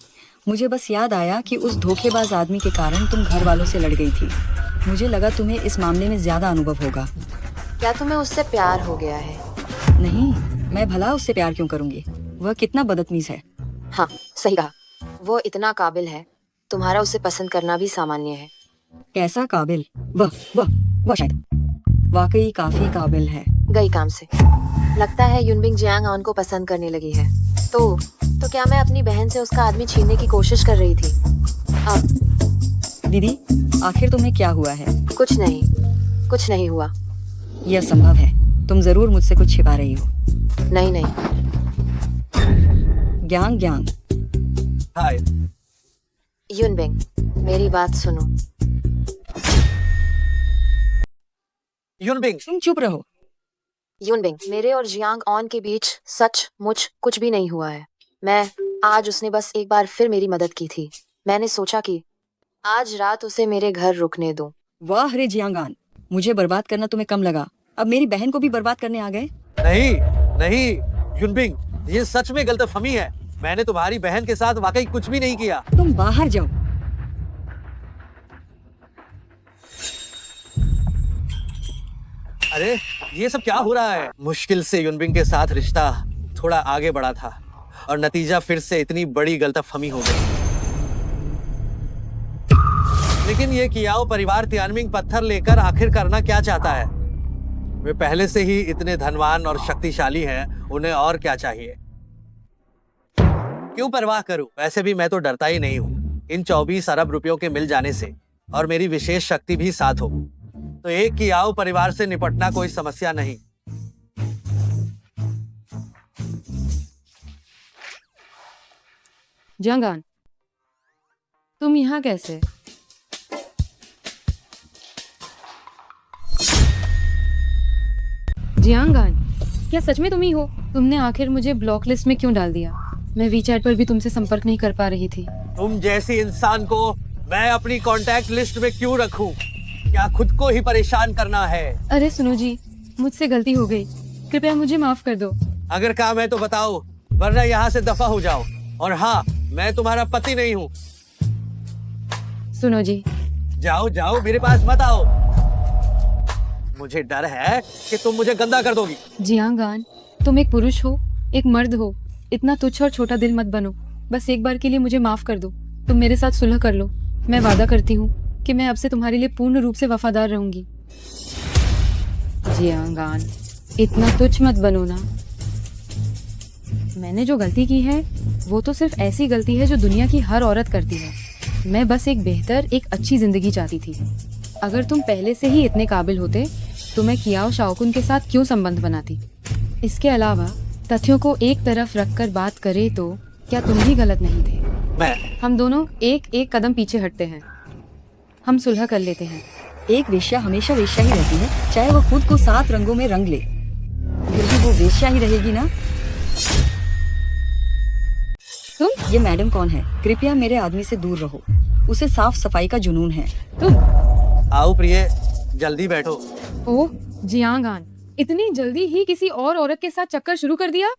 मुझे बस याद आया कि उस धोखेबाज आदमी के कारण तुम घर वालों से लड़ गई थी। मुझे लगा तुम्हें इस मामले में ज्यादा अनुभव होगा। क्या तुम्हें उससे प्यार हो गया है? नहीं, मैं भला उससे प्यार क्यों करूंगी? वह कितना बदतमीज है। हाँ, सही कहा। वो इतना काबिल है, तुम्हारा उसे पसंद करना भी सामान्य है। कैसा काबिल? वह शायद वाकई काफी काबिल है। गई काम से। लगता है युनबिंग जियांग ऑन को पसंद करने लगी है। तो क्या मैं अपनी बहन से उसका आदमी छीनने की कोशिश कर रही थी? अब दीदी, आखिर तुम्हें क्या हुआ है? कुछ नहीं हुआ। यह संभव है, तुम जरूर मुझसे कुछ छिपा रही हो। नहीं। ग्यांग। हाय युनबिंग, मेरी बात सुनो। युनबिंग, तुम चुप रहो। युनबिंग, मेरे और जियांग ऑन के बीच सचमुच कुछ भी नहीं हुआ है। आज उसने बस एक बार फिर मेरी मदद की थी। मैंने सोचा कि आज रात उसे मेरे घर रुकने दूं। वाह रे जियांगान, मुझे बर्बाद करना तुम्हें कम लगा, अब मेरी बहन को भी बर्बाद करने आ गए। नहीं युनबिंग, ये सच में गलतफहमी है। मैंने तुम्हारी बहन के साथ वाकई कुछ भी नहीं किया। तुम बाहर जाओ। अरे ये सब क्या हो रहा है? मुश्किल से युनबिंग के साथ रिश्ता थोड़ा आगे बढ़ा था और नतीजा फिर से इतनी बड़ी गलतफहमी हो गई। लेकिन ये कियाओ परिवार तियानमिंग पत्थर लेकर आखिर करना क्या चाहता है? वे पहले से ही इतने धनवान और शक्तिशाली हैं, उन्हें और क्या चाहिए? क्यों परवाह करूं? वैसे भी मैं तो डरता ही नहीं हूं। इन 24 अरब रुपयों के मिल जाने से और मेरी विशेष शक्ति भी साथ हो तो एक कियाओ परिवार से निपटना कोई समस्या नहीं। जंगान, तुम यहाँ कैसे? जियांगान, क्या सच में तुम ही हो? तुमने आखिर मुझे ब्लॉक लिस्ट में क्यों डाल दिया? मैं वीचैट पर भी तुमसे संपर्क नहीं कर पा रही थी। तुम जैसी इंसान को मैं अपनी कांटेक्ट लिस्ट में क्यों रखूं? क्या खुद को ही परेशान करना है? अरे सुनो जी, मुझसे गलती हो गई, कृपया मुझे माफ कर दो। अगर काम है तो बताओ, वरना यहाँ से दफा हो जाओ। और हाँ, मैं तुम्हारा पति नहीं हूँ। सुनो जी, जाओ जाओ, मेरे पास मत आओ। मुझे डर है कि तुम मुझे गंदा कर दोगी। जियांगान, तुम एक पुरुष हो, एक मर्द हो, इतना तुच्छ और छोटा दिल मत बनो। बस एक बार के लिए मुझे माफ कर दो। तुम मेरे साथ सुलह कर लो। मैं वादा करती हूँ कि मैं अब से तुम्हारे लिए पूर्ण रूप से वफादार रहूंगी। जियांगान, इतना तुच्छ मत बनो ना। मैंने जो गलती की है वो तो सिर्फ ऐसी गलती है जो दुनिया की हर औरत करती है। मैं बस एक बेहतर, एक अच्छी जिंदगी चाहती थी। अगर तुम पहले से ही इतने काबिल होते तो मैं कियाओ शाओकुन के साथ क्यों संबंध बनाती? इसके अलावा तथ्यों को एक तरफ रखकर बात करे तो क्या तुम भी गलत नहीं थे? हम दोनों एक एक कदम पीछे हटते हैं। हम सुलह कर लेते हैं। एक वेश्या हमेशा वेश्या ही रहती है, चाहे वो खुद को 7 रंगों में रंग ले, फिर भी वो वेश्या ही रहेगी ना। तुम? ये मैडम कौन है? कृपया मेरे आदमी से दूर रहो, उसे साफ सफाई का जुनून है। तुम आओ प्रिय, जल्दी बैठो। ओह जियांगान, इतनी जल्दी ही किसी और औरत के साथ चक्कर शुरू कर दिया?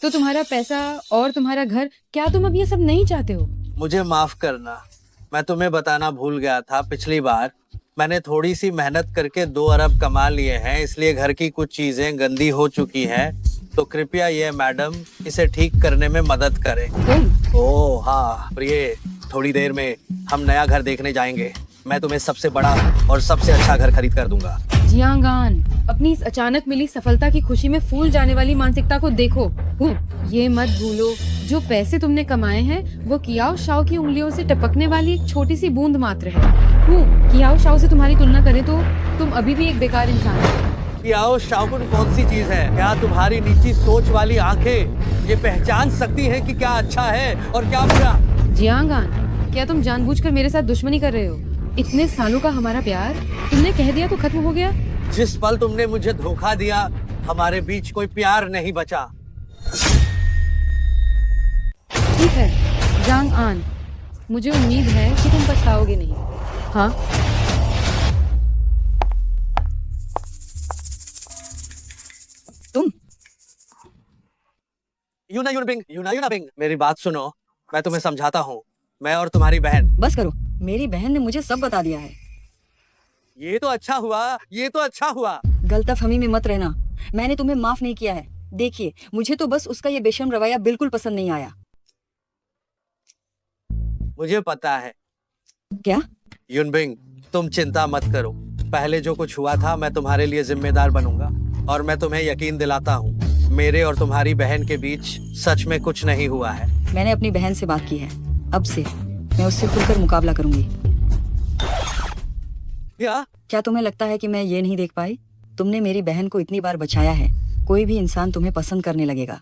तो तुम्हारा पैसा और तुम्हारा घर, क्या तुम अब ये सब नहीं चाहते हो? मुझे माफ करना, मैं तुम्हें बताना भूल गया था। पिछली बार मैंने थोड़ी सी मेहनत करके 2 अरब कमा लिए हैं, इसलिए घर की कुछ चीजें गंदी हो चुकी हैं। तो कृपया ये मैडम इसे ठीक करने में मदद करें। ओह हाँ प्रिय, थोड़ी देर में हम नया घर देखने जाएंगे। मैं तुम्हें सबसे बड़ा और सबसे अच्छा घर खरीद कर दूंगा। जियांगान, अपनी इस अचानक मिली सफलता की खुशी में फूल जाने वाली मानसिकता को देखो। ये मत भूलो, जो पैसे तुमने कमाए हैं वो कियाओ शाओ की उंगलियों से टपकने वाली एक छोटी सी बूंद मात्र है। कियाओ शाओ से तुम्हारी तुलना करें तो तुम अभी भी एक बेकार इंसान हो। कियाओ शाओकुन कौन सी चीज है? क्या तुम्हारी नीची सोच वाली आंखें ये पहचान सकती हैं कि क्या अच्छा है और क्या बुरा? जियांगान, क्या तुम जानबूझकर मेरे साथ दुश्मनी कर रहे हो? इतने सालों का हमारा प्यार तुमने कह दिया तो खत्म हो गया? जिस पल तुमने मुझे धोखा दिया, हमारे बीच कोई प्यार नहीं बचा। ठीक है जांग आन, मुझे उम्मीद है कि तुम पछताओगे नहीं। हाँ, तुम यूना बिंग, मेरी बात सुनो, मैं तुम्हें समझाता हूँ। मैं और तुम्हारी बहन। बस करो, मेरी बहन ने मुझे सब बता दिया है। ये तो अच्छा हुआ, ये तो अच्छा हुआ। गलतफहमी में मत रहना, मैंने तुम्हें माफ नहीं किया है। देखिए, मुझे तो बस उसका ये बेशर्म रवैया बिल्कुल पसंद नहीं आया। मुझे पता है। क्या? यूनबिंग, तुम चिंता मत करो। पहले जो कुछ हुआ था मैं तुम्हारे लिए जिम्मेदार बनूंगा, और मैं तुम्हें यकीन दिलाता हूँ मेरे और तुम्हारी बहन के बीच सच में कुछ नहीं हुआ है। मैंने अपनी बहन से बात की है, अब से मैं उससे खुलकर मुकाबला करूंगी। क्या तुम्हें लगता है कि मैं ये नहीं देख पाई? तुमने मेरी बहन को इतनी बार बचाया है, कोई भी इंसान तुम्हें पसंद करने लगेगा।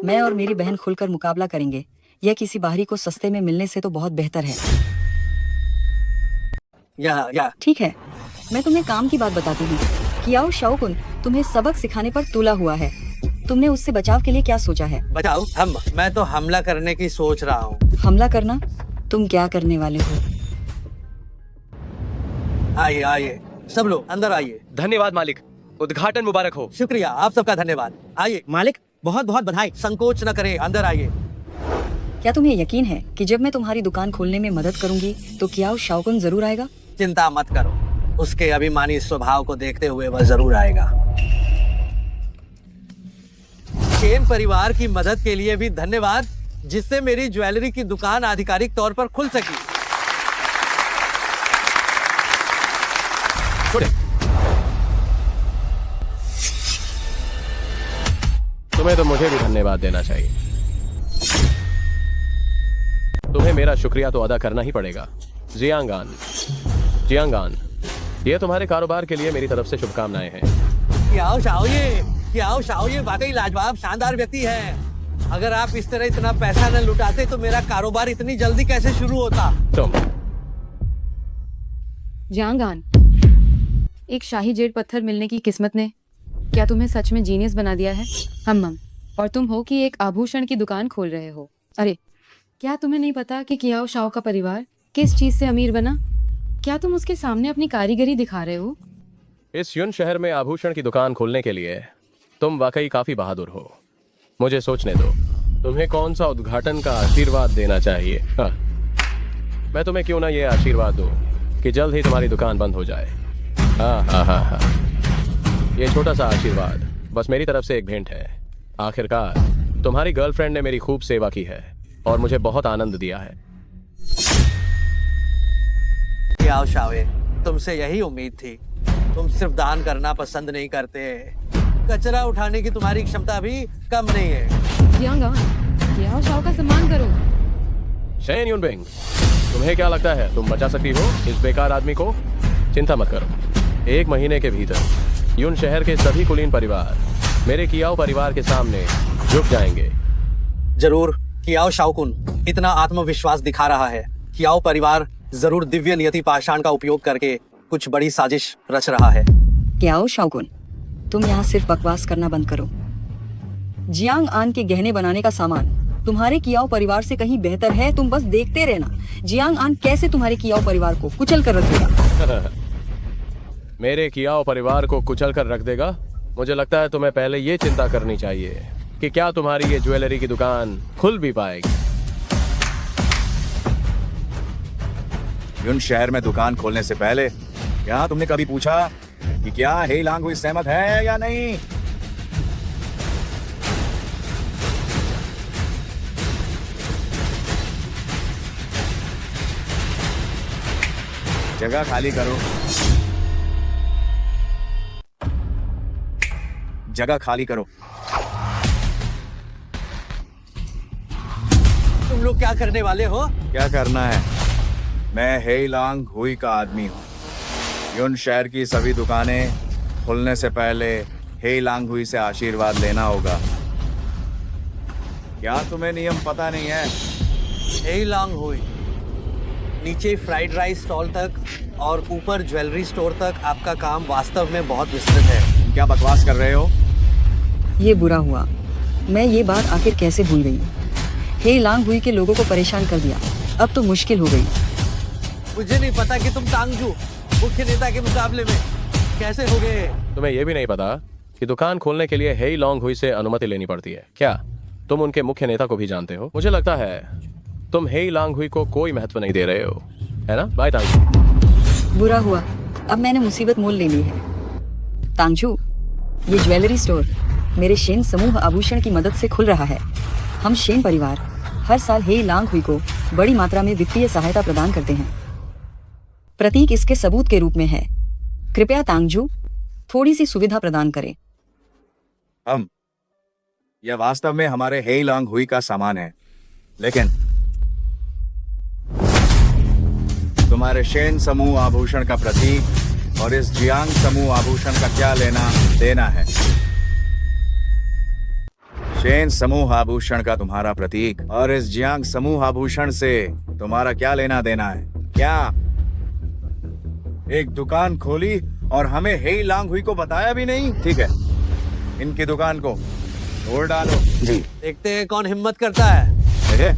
मैं और मेरी बहन खुलकर मुकाबला करेंगे। यह किसी बाहरी को सस्ते में मिलने से तो बहुत बेहतर है। ठीक है, मैं तुम्हें काम की बात बताती हूँ। कियाओ शाओकुन तुम्हें सबक सिखाने पर तुला हुआ है। तुमने उससे बचाव के लिए क्या सोचा है? बचाओ? मैं तो हमला करने की सोच रहा हूँ। हमला करना? तुम क्या करने वाले हो? आइए आइए, सब लोग अंदर आइए। धन्यवाद मालिक, उद्घाटन मुबारक हो। शुक्रिया, आप सबका धन्यवाद। आइए मालिक, बहुत बहुत बधाई। संकोच न करें, अंदर आइए। क्या तुम्हें यकीन है कि जब मैं तुम्हारी दुकान खोलने में मदद करूंगी तो कियाओ शाओकुन जरूर आएगा? चिंता मत करो, उसके अभिमानी स्वभाव को देखते हुए वह जरूर आएगा। चेन परिवार की मदद के लिए भी धन्यवाद, जिससे मेरी ज्वेलरी की दुकान आधिकारिक तौर पर खुल सकी। छोड़े। तुम्हें तो मुझे भी धन्यवाद देना चाहिए। तुम्हें मेरा शुक्रिया तो अदा करना ही पड़ेगा। जियांगान, ये तुम्हारे कारोबार के लिए मेरी तरफ से शुभकामनाएं हैं। कियाओ शाओ ये वाकई लाजवाब शानदार व्यक्ति है। अगर आप इस तरह इतना पैसा न लुटाते तो मेरा कारोबार इतनी जल्दी कैसे शुरू होता। तुम जियांगान, एक शाही जेड पत्थर मिलने की किस्मत ने क्या तुम्हें सच में जीनियस बना दिया है? हम्मम, और तुम हो कि एक आभूषण की दुकान खोल रहे हो। अरे, क्या तुम्हें नहीं पता कि कियाओ शाओ का परिवार किस चीज से अमीर बना? क्या तुम उसके सामने अपनी कारीगरी दिखा रहे हो? इस युन शहर में आभूषण की दुकान खोलने के लिए तुम वाकई काफी बहादुर हो। मुझे सोचने दो, तुम्हें कौन सा उद्घाटन का आशीर्वाद देना चाहिए। हाँ, मैं तुम्हें क्यों ना ये आशीर्वाद दूं कि जल्द ही तुम्हारी दुकान बंद हो जाए। हाँ, ये छोटा सा आशीर्वाद बस मेरी तरफ से एक भेंट है। आखिरकार तुम्हारी गर्लफ्रेंड ने मेरी खूब सेवा की है और मुझे बहुत आनंद दिया है। कियाओ शाओ, तुमसे यही उम्मीद थी। तुम सिर्फ दान करना पसंद नहीं करते, कचरा उठाने की तुम्हारी क्षमता भी कम नहीं है। जियांगान, कियाओ शाओ का सम्मान करो। शेन यूनबिंग, तुम्हें क्या लगता है तुम बचा सकती हो इस बेकार आदमी को? चिंता मत करो, 1 महीने के भीतर यून शहर के सभी कुलीन परिवार मेरे कियाओ परिवार के सामने झुक जाएंगे। जरूर, कियाओ शाओकुन इतना आत्मविश्वास दिखा रहा है। कियाओ परिवार जरूर दिव्य नियति पाषाण का उपयोग करके कुछ बड़ी साजिश रच रहा है। कियाओ शाओकुन, तुम यहाँ सिर्फ बकवास करना बंद करो। जियांग आन के गहने बनाने का सामान तुम्हारे कियाओ परिवार से कहीं बेहतर है। तुम बस देखते रहना जियांग आन कैसे तुम्हारे कियाओ परिवार को कुचल कर रख देगा। मेरे कियाओ परिवार को कुचल कर रख देगा? मुझे लगता है तुम्हें पहले ये चिंता करनी चाहिए कि क्या तुम्हारी ये ज्वेलरी की दुकान खुल भी पाएगी। युन शहर में दुकान खोलने से पहले क्या तुमने कभी पूछा कि क्या हे लांग हुई सहमत है या नहीं? जगह खाली करो, जगह खाली करो। तुम लोग क्या करने वाले हो? क्या करना है? मैं हे लांग हुई का आदमी हूँ। युन शहर की सभी दुकानें खुलने से पहले हे लांग हुई से आशीर्वाद लेना होगा। क्या तुम्हें नियम पता नहीं है? हे लांग हुई, नीचे फ्राइड राइस स्टॉल तक और ऊपर ज्वेलरी स्टोर तक आपका काम वास्तव में बहुत विस्तृत है। तुम क्या बकवास कर रहे हो? ये बुरा हुआ, मैं ये बात आखिर कैसे भूल गई। हे लांग हुई के लोगों को परेशान कर दिया, अब तो मुश्किल हो गई। मुझे नहीं पता कि तुम तांगजू मुख्य नेता के मुकाबले में कैसे हो गए। तुम्हें यह भी नहीं पता कि दुकान खोलने के लिए हे लॉन्ग हुई से अनुमति लेनी पड़ती है। क्या तुम उनके मुख्य नेता को भी जानते हो? मुझे लगता है तुम हे लॉन्ग हुई को कोई महत्व नहीं दे रहे हो, है ना? बाय तांगजू। बुरा हुआ, अब मैंने मुसीबत मोल ले ली है। तांगजू, ये ज्वेलरी स्टोर मेरे शेन समूह आभूषण की मदद से खुल रहा है। हम शेन परिवार हर साल हे लांग हुई को बड़ी मात्रा में वित्तीय सहायता प्रदान करते हैं। प्रतीक इसके सबूत के रूप में है। कृपया तांगजू थोड़ी सी सुविधा प्रदान करें। यह वास्तव में हमारे हे लांग हुई का सामान है, लेकिन तुम्हारे शेन समूह आभूषण का प्रतीक और इस जियांग समूह आभूषण का क्या लेना देना है? शेन समूह आभूषण का तुम्हारा प्रतीक और इस जियांग समूह आभूषण से तुम्हारा क्या लेना देना है? क्या एक दुकान खोली और हमें हे लांग हुई को बताया भी नहीं? ठीक है, इनकी दुकान को तोड़ डालो। जी, देखते हैं कौन हिम्मत करता है।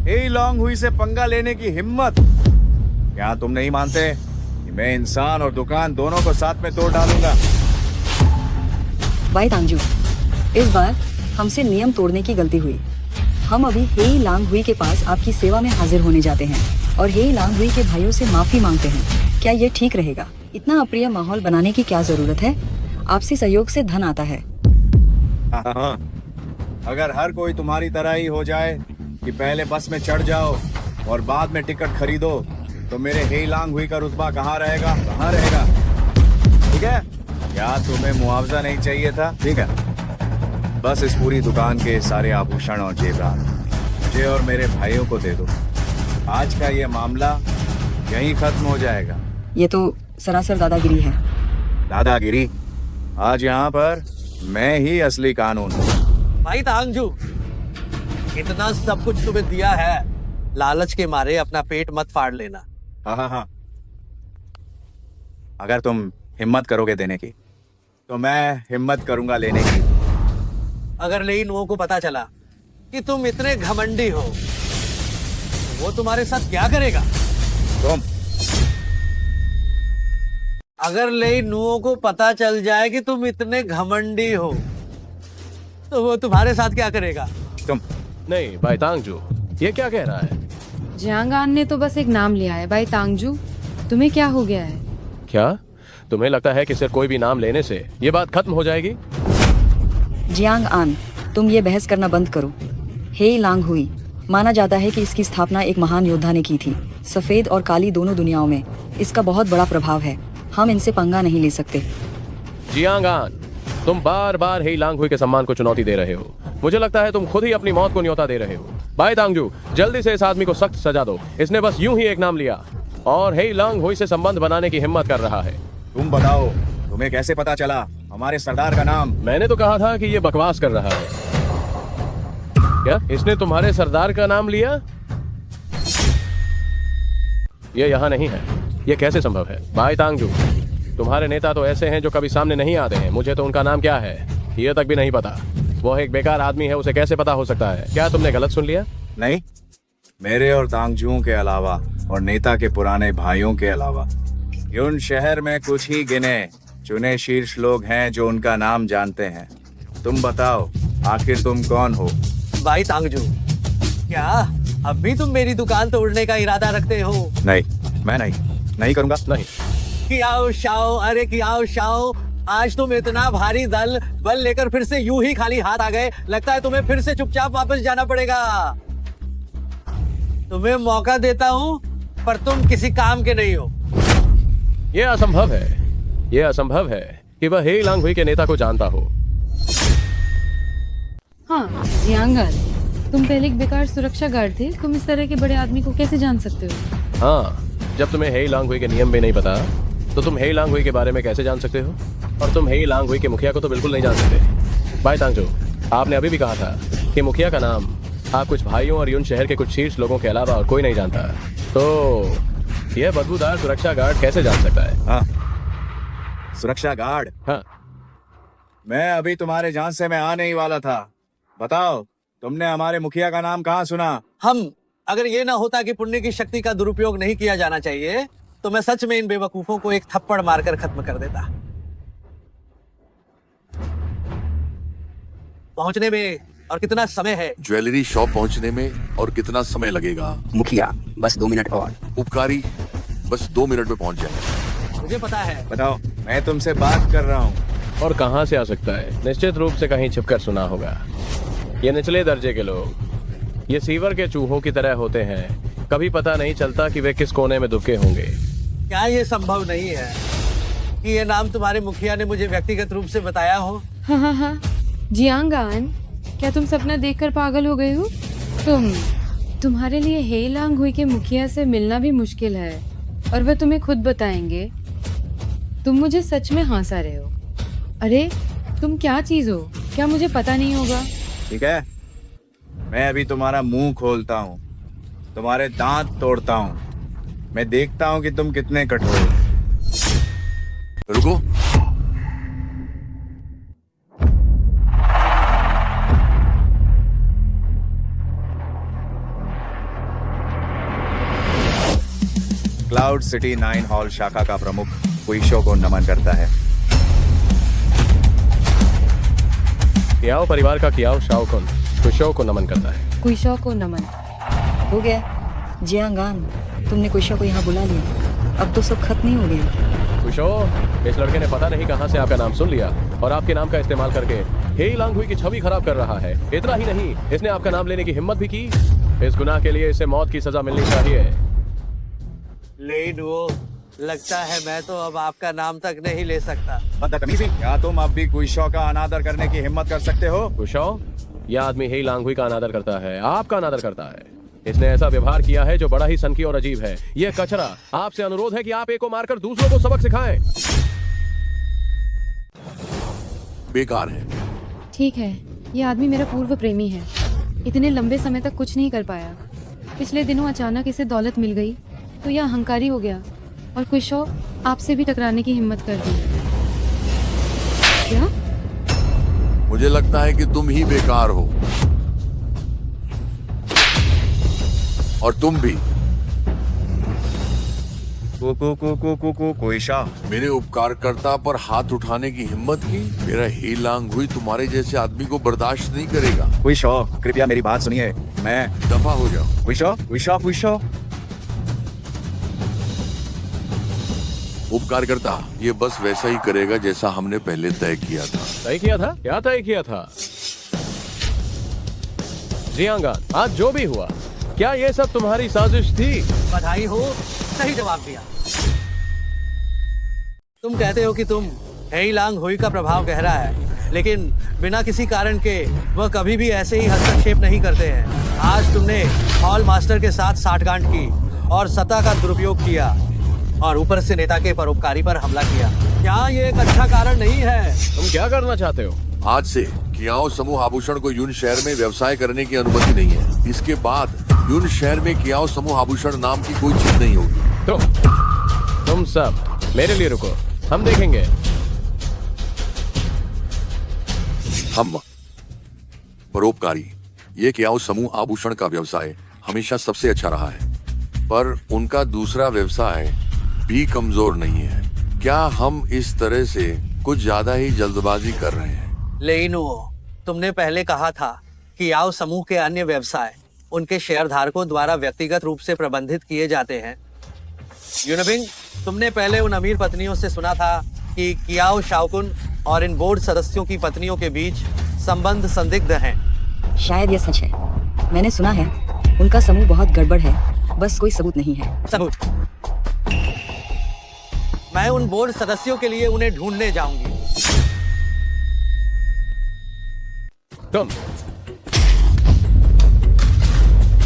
हे लांग हुई से पंगा लेने की हिम्मत? क्या तुम नहीं मानते कि मैं इंसान और दुकान दोनों को साथ में तोड़ डालूंगा? भाई तांगजू, इस बार हमसे नियम तोड़ने की गलती हुई। हम अभी हे लांग हुई के पास आपकी सेवा में हाजिर होने जाते हैं और हे लांग हुई के भाइयों से माफी मांगते हैं। क्या ये ठीक रहेगा? इतना अप्रिय माहौल बनाने की क्या जरूरत है? आपसी सहयोग से धन आता है। हाँ, अगर हर कोई तुम्हारी तरह ही हो जाए कि पहले बस में चढ़ जाओ और बाद में टिकट खरीदो, तो मेरे हे लांग हुई का रुतबा कहाँ रहेगा? कहाँ रहेगा? है? क्या तुम्हें मुआवजा नहीं चाहिए था? ठीक है, बस इस पूरी दुकान के सारे आभूषण और जेवरात मुझे और मेरे भाइयों को दे दो। आज का ये मामला यहीं खत्म हो जाएगा। ये तो सरासर दादागिरी है। दादागिरी? आज यहाँ पर मैं ही असली कानून हूँ। भाई तांगजू, इतना सब कुछ तुम्हें दिया है, लालच के मारे अपना पेट मत फाड़ लेना। हाँ, अगर तुम हिम्मत करोगे देने की तो मैं हिम्मत करूंगा लेने की। अगर लेई नुओं को पता चला कि तुम इतने घमंडी हो, वो तुम्हारे साथ क्या करेगा? तुम? अगर लेई नुओं को पता चल जाए कि तुम इतने घमंडी हो, तो वो तुम्हारे साथ क्या करेगा? तुम? नहीं भाई तांगजू, ये क्या कह रहा है? जियांगान ने तो बस एक नाम लिया है। भाई तांगजू, तुम्हें क्या हो गया है? क्या तुम्हें लगता है कि सिर्फ कोई भी नाम लेने से ये बात खत्म हो जाएगी? जियांग आन, तुम ये बहस करना बंद करो। हे लांग हुई, माना जाता है कि इसकी स्थापना एक महान योद्धा ने की थी। सफेद और काली दोनों दुनियाओं में इसका बहुत बड़ा प्रभाव है। हम इनसे पंगा नहीं ले सकते। जियांग आन, तुम बार बार हे लांग हुई के सम्मान को चुनौती दे रहे हो। मुझे लगता है तुम खुद ही अपनी मौत को न्योता दे रहे हो। भाई तांगजू, जल्दी से इस आदमी को सख्त सजा दो। इसने बस यूं ही एक नाम लिया और हे लांग हुई से संबंध बनाने की हिम्मत कर रहा है। तुम बताओ, तुम्हें कैसे पता चला हमारे सरदार का नाम? मैंने तो कहा था कि ये बकवास कर रहा है। क्या इसने तुम्हारे सरदार का नाम लिया? ये यहाँ नहीं है। ये कैसे संभव है? भाई तांगजू, तुम्हारे नेता तो ऐसे हैं जो कभी सामने नहीं आते हैं। मुझे तो उनका नाम क्या है ये तक भी नहीं पता। वो एक बेकार आदमी है, उसे कैसे पता हो सकता है? क्या तुमने गलत सुन लिया? नहीं, मेरे और तांगजुओं के अलावा और नेता के पुराने भाइयों के अलावा यून शहर में कुछ ही गिने चुने शीर्ष लोग हैं जो उनका नाम जानते हैं। तुम बताओ, आखिर तुम कौन हो? भाई तांगजू, क्या अब भी तुम मेरी दुकान तोड़ने का इरादा रखते हो? नहीं, मैं नहीं करूंगा। नहीं। कियाओ शाओ, अरे कियाओ शाओ, आज तुम इतना भारी बल लेकर फिर से यूं ही खाली हाथ आ गए। लगता है तुम्हें फिर से चुपचाप वापस जाना पड़ेगा। तुम्हें मौका देता हूँ, पर तुम किसी काम के नहीं हो। ये असंभव है। ये असंभव है कि वह हे लांग हुई के नेता को जानता हो। हाँ जियांगान, तुम पहले एक बेकार सुरक्षा गार्ड थे। तुम इस तरह के बड़े आदमी को कैसे जान सकते हो? हाँ, जब तुम्हें हे लांग हुई के नियम भी नहीं पता तो तुम हे लांग हुई के बारे में कैसे जान सकते हो? और तुम हे लांग हुई के मुखिया को तो बिल्कुल नहीं जान सकते। भाई तांगजू, आपने अभी भी कहा था कि मुखिया का नाम आप कुछ भाइयों और यून शहर के कुछ शीर्ष लोगों के अलावा और कोई नहीं जानता। तो यह बदबूदार सुरक्षा गार्ड कैसे जान सकता है? हाँ, सुरक्षा गार्ड? हाँ, मैं अभी तुम्हारे झांसे में आने ही वाला था। बताओ, तुमने हमारे मुखिया का नाम कहाँ सुना? अगर ये ना होता कि पुण्य की शक्ति का दुरुपयोग नहीं किया जाना चाहिए, तो मैं सच में इन बेवकूफों को एक थप्पड़ मारकर खत्म कर देता। पहुंचने में और कितना समय है? ज्वेलरी शॉप पहुंचने में और कितना समय लगेगा? मुखिया, बस 2 मिनट और। उपकारी, बस 2 मिनट में पहुंच जाए। मुझे पता है। बताओ, मैं तुमसे बात कर रहा हूँ। और कहाँ से आ सकता है? निश्चित रूप से कहीं छिपकर सुना होगा। ये निचले दर्जे के लोग, ये सीवर के चूहों की तरह होते हैं। कभी पता नहीं चलता कि वे किस कोने में दुबके होंगे। क्या ये संभव नहीं है कि ये नाम तुम्हारे मुखिया ने मुझे व्यक्तिगत रूप से बताया हो? हाँ, जियांगान, क्या तुम सपना देखकर पागल हो गए हो? तुम्हारे लिए हे लांग हुई के मुखिया से मिलना भी मुश्किल है और वह तुम्हें खुद बताएंगे। तुम मुझे सच में हंसा रहे हो। अरे तुम क्या चीज हो? क्या मुझे पता नहीं होगा? ठीक है, मैं अभी तुम्हारा मुंह खोलता हूँ, तुम्हारे दांत तोड़ता हूँ। मैं देखता हूँ कि तुम कितने कठोर हो। रुको, क्लाउड सिटी 9 हॉल शाखा का प्रमुख कुइशो को नमन करता है। कियाओ परिवार का कियाओ शाओकुन कुइशो को नमन करता है। कुइशो को नमन। हो गया जियांगान, तुमने कुइशो को यहाँ बुला लिया। अब तो सब खत्म ही हो गया। कुइशो, इस लड़के ने पता नहीं कहाँ से आपका नाम सुन लिया और आपके नाम का इस्तेमाल करके हे लांग हुई की छवि खराब कर रहा है। इतना ही नहीं, इसने आपका नाम लेने की हिम्मत भी की। इस गुनाह के लिए इसे मौत की सजा मिलनी चाहिए। लेई नुओ, लगता है मैं तो अब आपका नाम तक नहीं ले सकता। बदतमीजी, क्या तुम अब भी कुशो का अनादर करने की हिम्मत कर सकते हो? कुशो, यह आदमी ही लांगुई का अनादर करता है, आपका अनादर करता है। इसने ऐसा व्यवहार किया है जो बड़ा ही सनकी और अजीब है। यह कचरा, आपसे अनुरोध है कि आप एक को मारकर दूसरों को सबक सिखाएं। बेकार है। ठीक है, ये आदमी मेरा पूर्व प्रेमी है। इतने लंबे समय तक कुछ नहीं कर पाया। पिछले दिनों अचानक इसे दौलत मिल गई तो यह अहंकारी हो गया और कुशो आपसे भी टकराने की हिम्मत कर दी। क्या? मुझे लगता है कि तुम ही बेकार हो और तुम भी। कोईशा, मेरे उपकारकर्ता पर हाथ उठाने की हिम्मत की? मेरा ही लांग हुई तुम्हारे जैसे आदमी को बर्दाश्त नहीं करेगा। कुशो, कृपया मेरी बात सुनिए। मैं दफा हो जाओ। कुशो, कुशो, कुशो। उपकारकर्ता ये बस वैसा ही करेगा जैसा हमने पहले तय किया था। तय किया था? क्या तय किया था? जियांगान, आज जो भी हुआ, क्या ये सब तुम्हारी साजिश थी? बधाई हो, सही जवाब दिया। तुम कहते हो कि तुम हेई लांग हुई का प्रभाव गहरा है, लेकिन बिना किसी कारण के वह कभी भी ऐसे ही हस्तक्षेप नहीं करते हैं। आज तुमने हॉल मास्टर के साथ साठगांठ की और सत्ता का दुरुपयोग किया और ऊपर से नेता के परोपकारी पर हमला किया। क्या ये एक अच्छा कारण नहीं है? तुम क्या करना चाहते हो? आज से कियाओ समूह आभूषण को यून शहर में व्यवसाय करने की अनुमति नहीं है। इसके बाद यून शहर में कियाओ समूह आभूषण नाम की कोई चीज नहीं होगी। तुम सब मेरे लिए रुको, हम देखेंगे। हम परोपकारी, ये कियाओ समूह आभूषण का व्यवसाय हमेशा सबसे अच्छा रहा है, पर उनका दूसरा व्यवसाय भी कमजोर नहीं है। क्या हम इस तरह से कुछ ज्यादा ही जल्दबाजी कर रहे हैं? लेइनुओ, तुमने पहले कहा था कि याओ समूह के अन्य व्यवसाय उनके शेयरधारकों द्वारा व्यक्तिगत रूप से प्रबंधित किए जाते हैं। यूनबिंग, तुमने पहले उन अमीर पत्नियों से सुना था कि कियाओ शाओकुन और इन बोर्ड सदस्यों की पत्नियों के बीच संबंध संदिग्ध हैं। शायद ये सच है। मैंने सुना है उनका समूह बहुत गड़बड़ है, बस कोई सबूत नहीं है। सबूत? मैं उन बोर्ड सदस्यों के लिए उन्हें ढूंढने जाऊंगी। तुम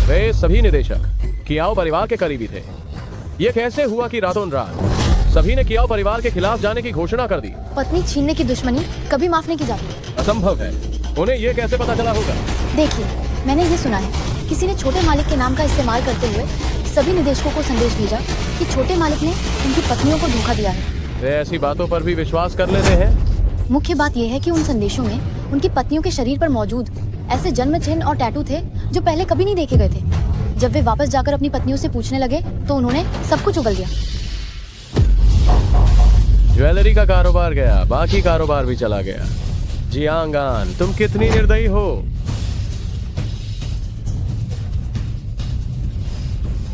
वे सभी निदेशक कियाओ परिवार के करीबी थे। ये कैसे हुआ कि रातों रात सभी ने कियाओ परिवार के खिलाफ जाने की घोषणा कर दी? पत्नी छीनने की दुश्मनी कभी माफ नहीं की जाती। असंभव है। उन्हें ये कैसे पता चला होगा? देखिए, मैंने ये सुना है किसी ने छोटे मालिक के नाम का इस्तेमाल करते हुए सभी निदेशकों को संदेश भेजा कि छोटे मालिक ने उनकी पत्नियों को धोखा दिया है। वे ऐसी बातों पर भी विश्वास कर लेते हैं? मुख्य बात यह है कि उन संदेशों में उनकी पत्नियों के शरीर पर मौजूद ऐसे जन्म चिन्ह और टैटू थे जो पहले कभी नहीं देखे गए थे। जब वे वापस जाकर अपनी पत्नियों से पूछने लगे तो उन्होंने सब कुछ उगल दिया। ज्वेलरी का कारोबार गया, बाकी कारोबार भी चला गया। जियांगान, तुम कितनी निर्दयी हो।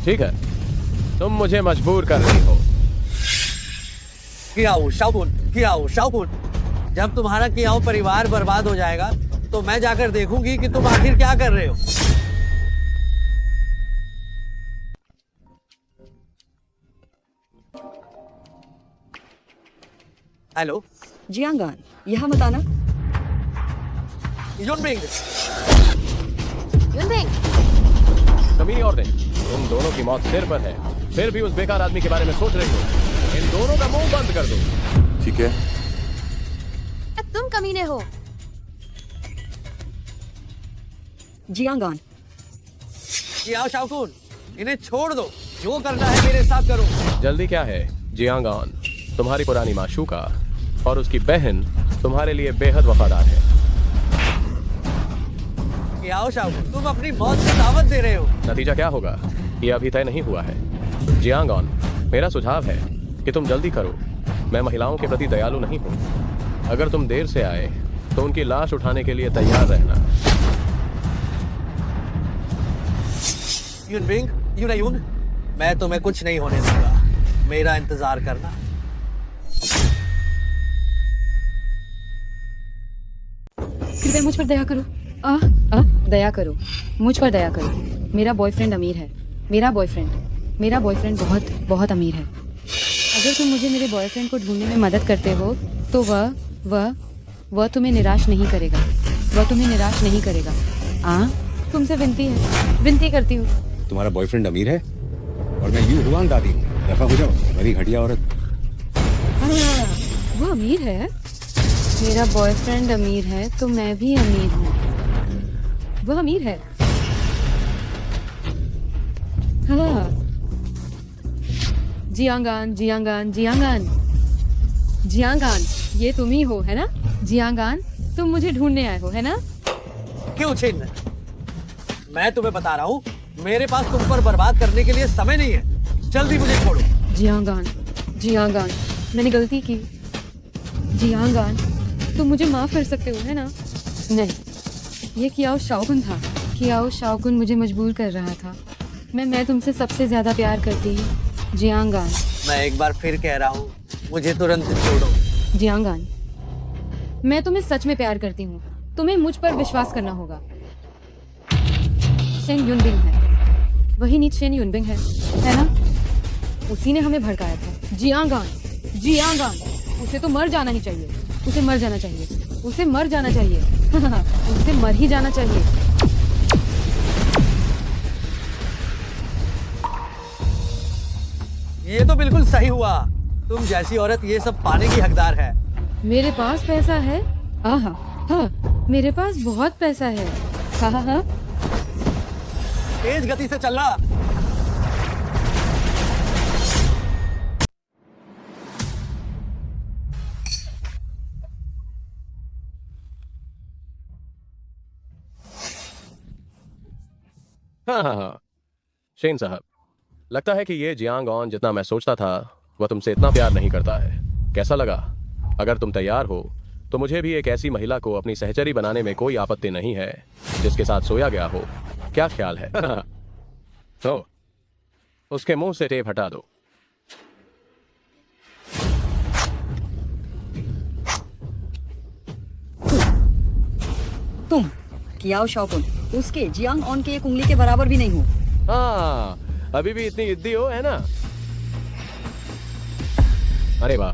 ठीक है, तुम मुझे मजबूर कर रही हो। कियाओ शाओकुन, कियाओ शाओकुन, जब तुम्हारा कियाओ परिवार बर्बाद हो जाएगा तो मैं जाकर देखूंगी कि तुम आखिर क्या कर रहे हो। हेलो जियांगान, यहाँ मत आना। यूनबिंग, कमी और दिन, तुम दोनों की मौत सिर पर है, फिर भी उस बेकार आदमी के बारे में सोच रही हो। इन दोनों का मुंह बंद कर दो। ठीक है। तुम कमीने हो। जियांगान, कियाओ शाओकुन, इन्हें छोड़ दो। जो करना है मेरे साथ करो। जल्दी क्या है जियांगान? तुम्हारी पुरानी माशूका और उसकी बहन तुम्हारे लिए बेहद वफादार है। कियाओ शाओकुन, तुम अपनी मौत की दावत दे रहे हो। नतीजा क्या होगा ये अभी तय नहीं हुआ है। जियांगान, मेरा सुझाव है कि तुम जल्दी करो। मैं महिलाओं के प्रति दयालु नहीं हूँ। अगर तुम देर से आए तो उनकी लाश उठाने के लिए तैयार रहना। यूनबिंग, यून, मैं तुम्हें कुछ नहीं होने दूंगा। मेरा इंतजार करना। कृपया मुझ पर दया करो। दया करो, मुझ पर दया करो। मेरा बॉयफ्रेंड अमीर है। मेरा बॉयफ्रेंड बहुत बहुत अमीर है। अगर तुम मुझे मेरे बॉयफ्रेंड को ढूंढने में मदद करते हो तो वह तुम्हें निराश नहीं करेगा। वह तुम्हें निराश नहीं करेगा। हाँ, तुमसे विनती करती हूँ। तुम्हारा बॉयफ्रेंड अमीर है और मैं यूं हुआंग दादी हूँ। दफा हो जाओ, बड़ी घटिया औरत। हाँ, वो अमीर है। मेरा बॉयफ्रेंड अमीर है तो मैं भी अमीर हूँ। वह अमीर है। हाँ। जियांगान, ये तुम ही हो, है ना? जियांगान, तुम मुझे ढूंढने आए हो, है ना? क्यों छीन? मैं तुम्हें बता रहा हूँ, मेरे पास तुम पर बर्बाद करने के लिए समय नहीं है। जल्दी मुझे छोड़ो। जियांगान, मैंने गलती की। जियांगान, तुम मुझे माफ कर सकते हो, है ना? नहीं, ये कियाओ शाओकुन था। कियाओ शाओकुन मुझे मजबूर कर रहा था। मैं तुमसे सबसे ज्यादा प्यार करती हूँ, जियांगान। मैं एक बार फिर कह रहा हूँ, मुझे तुरंत छोड़ो। जियांगान, मैं तुम्हें सच में प्यार करती हूँ। तुम्हें मुझ पर विश्वास करना होगा। शेन युनबिंग है, वही नीच शेन युनबिंग है ना? उसी ने हमें भड़काया था। जियांगान, उसे तो मर जाना ही चाहिए। उसे मर जाना चाहिए। उसे मर ही जाना चाहिए। ये तो बिल्कुल सही हुआ। तुम जैसी औरत ये सब पाने की हकदार है। मेरे पास पैसा है। हाँ, मेरे पास बहुत पैसा है। हाँ। तेज गति से चलना। हाँ। शेन साहब, लगता है कि ये जियांगऑन जितना मैं सोचता था वह तुमसे इतना प्यार नहीं करता है। कैसा लगा? अगर तुम तैयार हो तो मुझे भी एक ऐसी महिला को अपनी सहचरी बनाने में कोई आपत्ति नहीं है जिसके साथ सोया गया हो। क्या ख्याल है? तो उसके मुंह से टेप हटा दो। तुम कियाओ शाओकुन उसके जियांगऑन के एक उंगली के बराबर भी नहीं हो। हाँ, अभी भी इतनी जिद्दी हो, है ना? अरे वाह।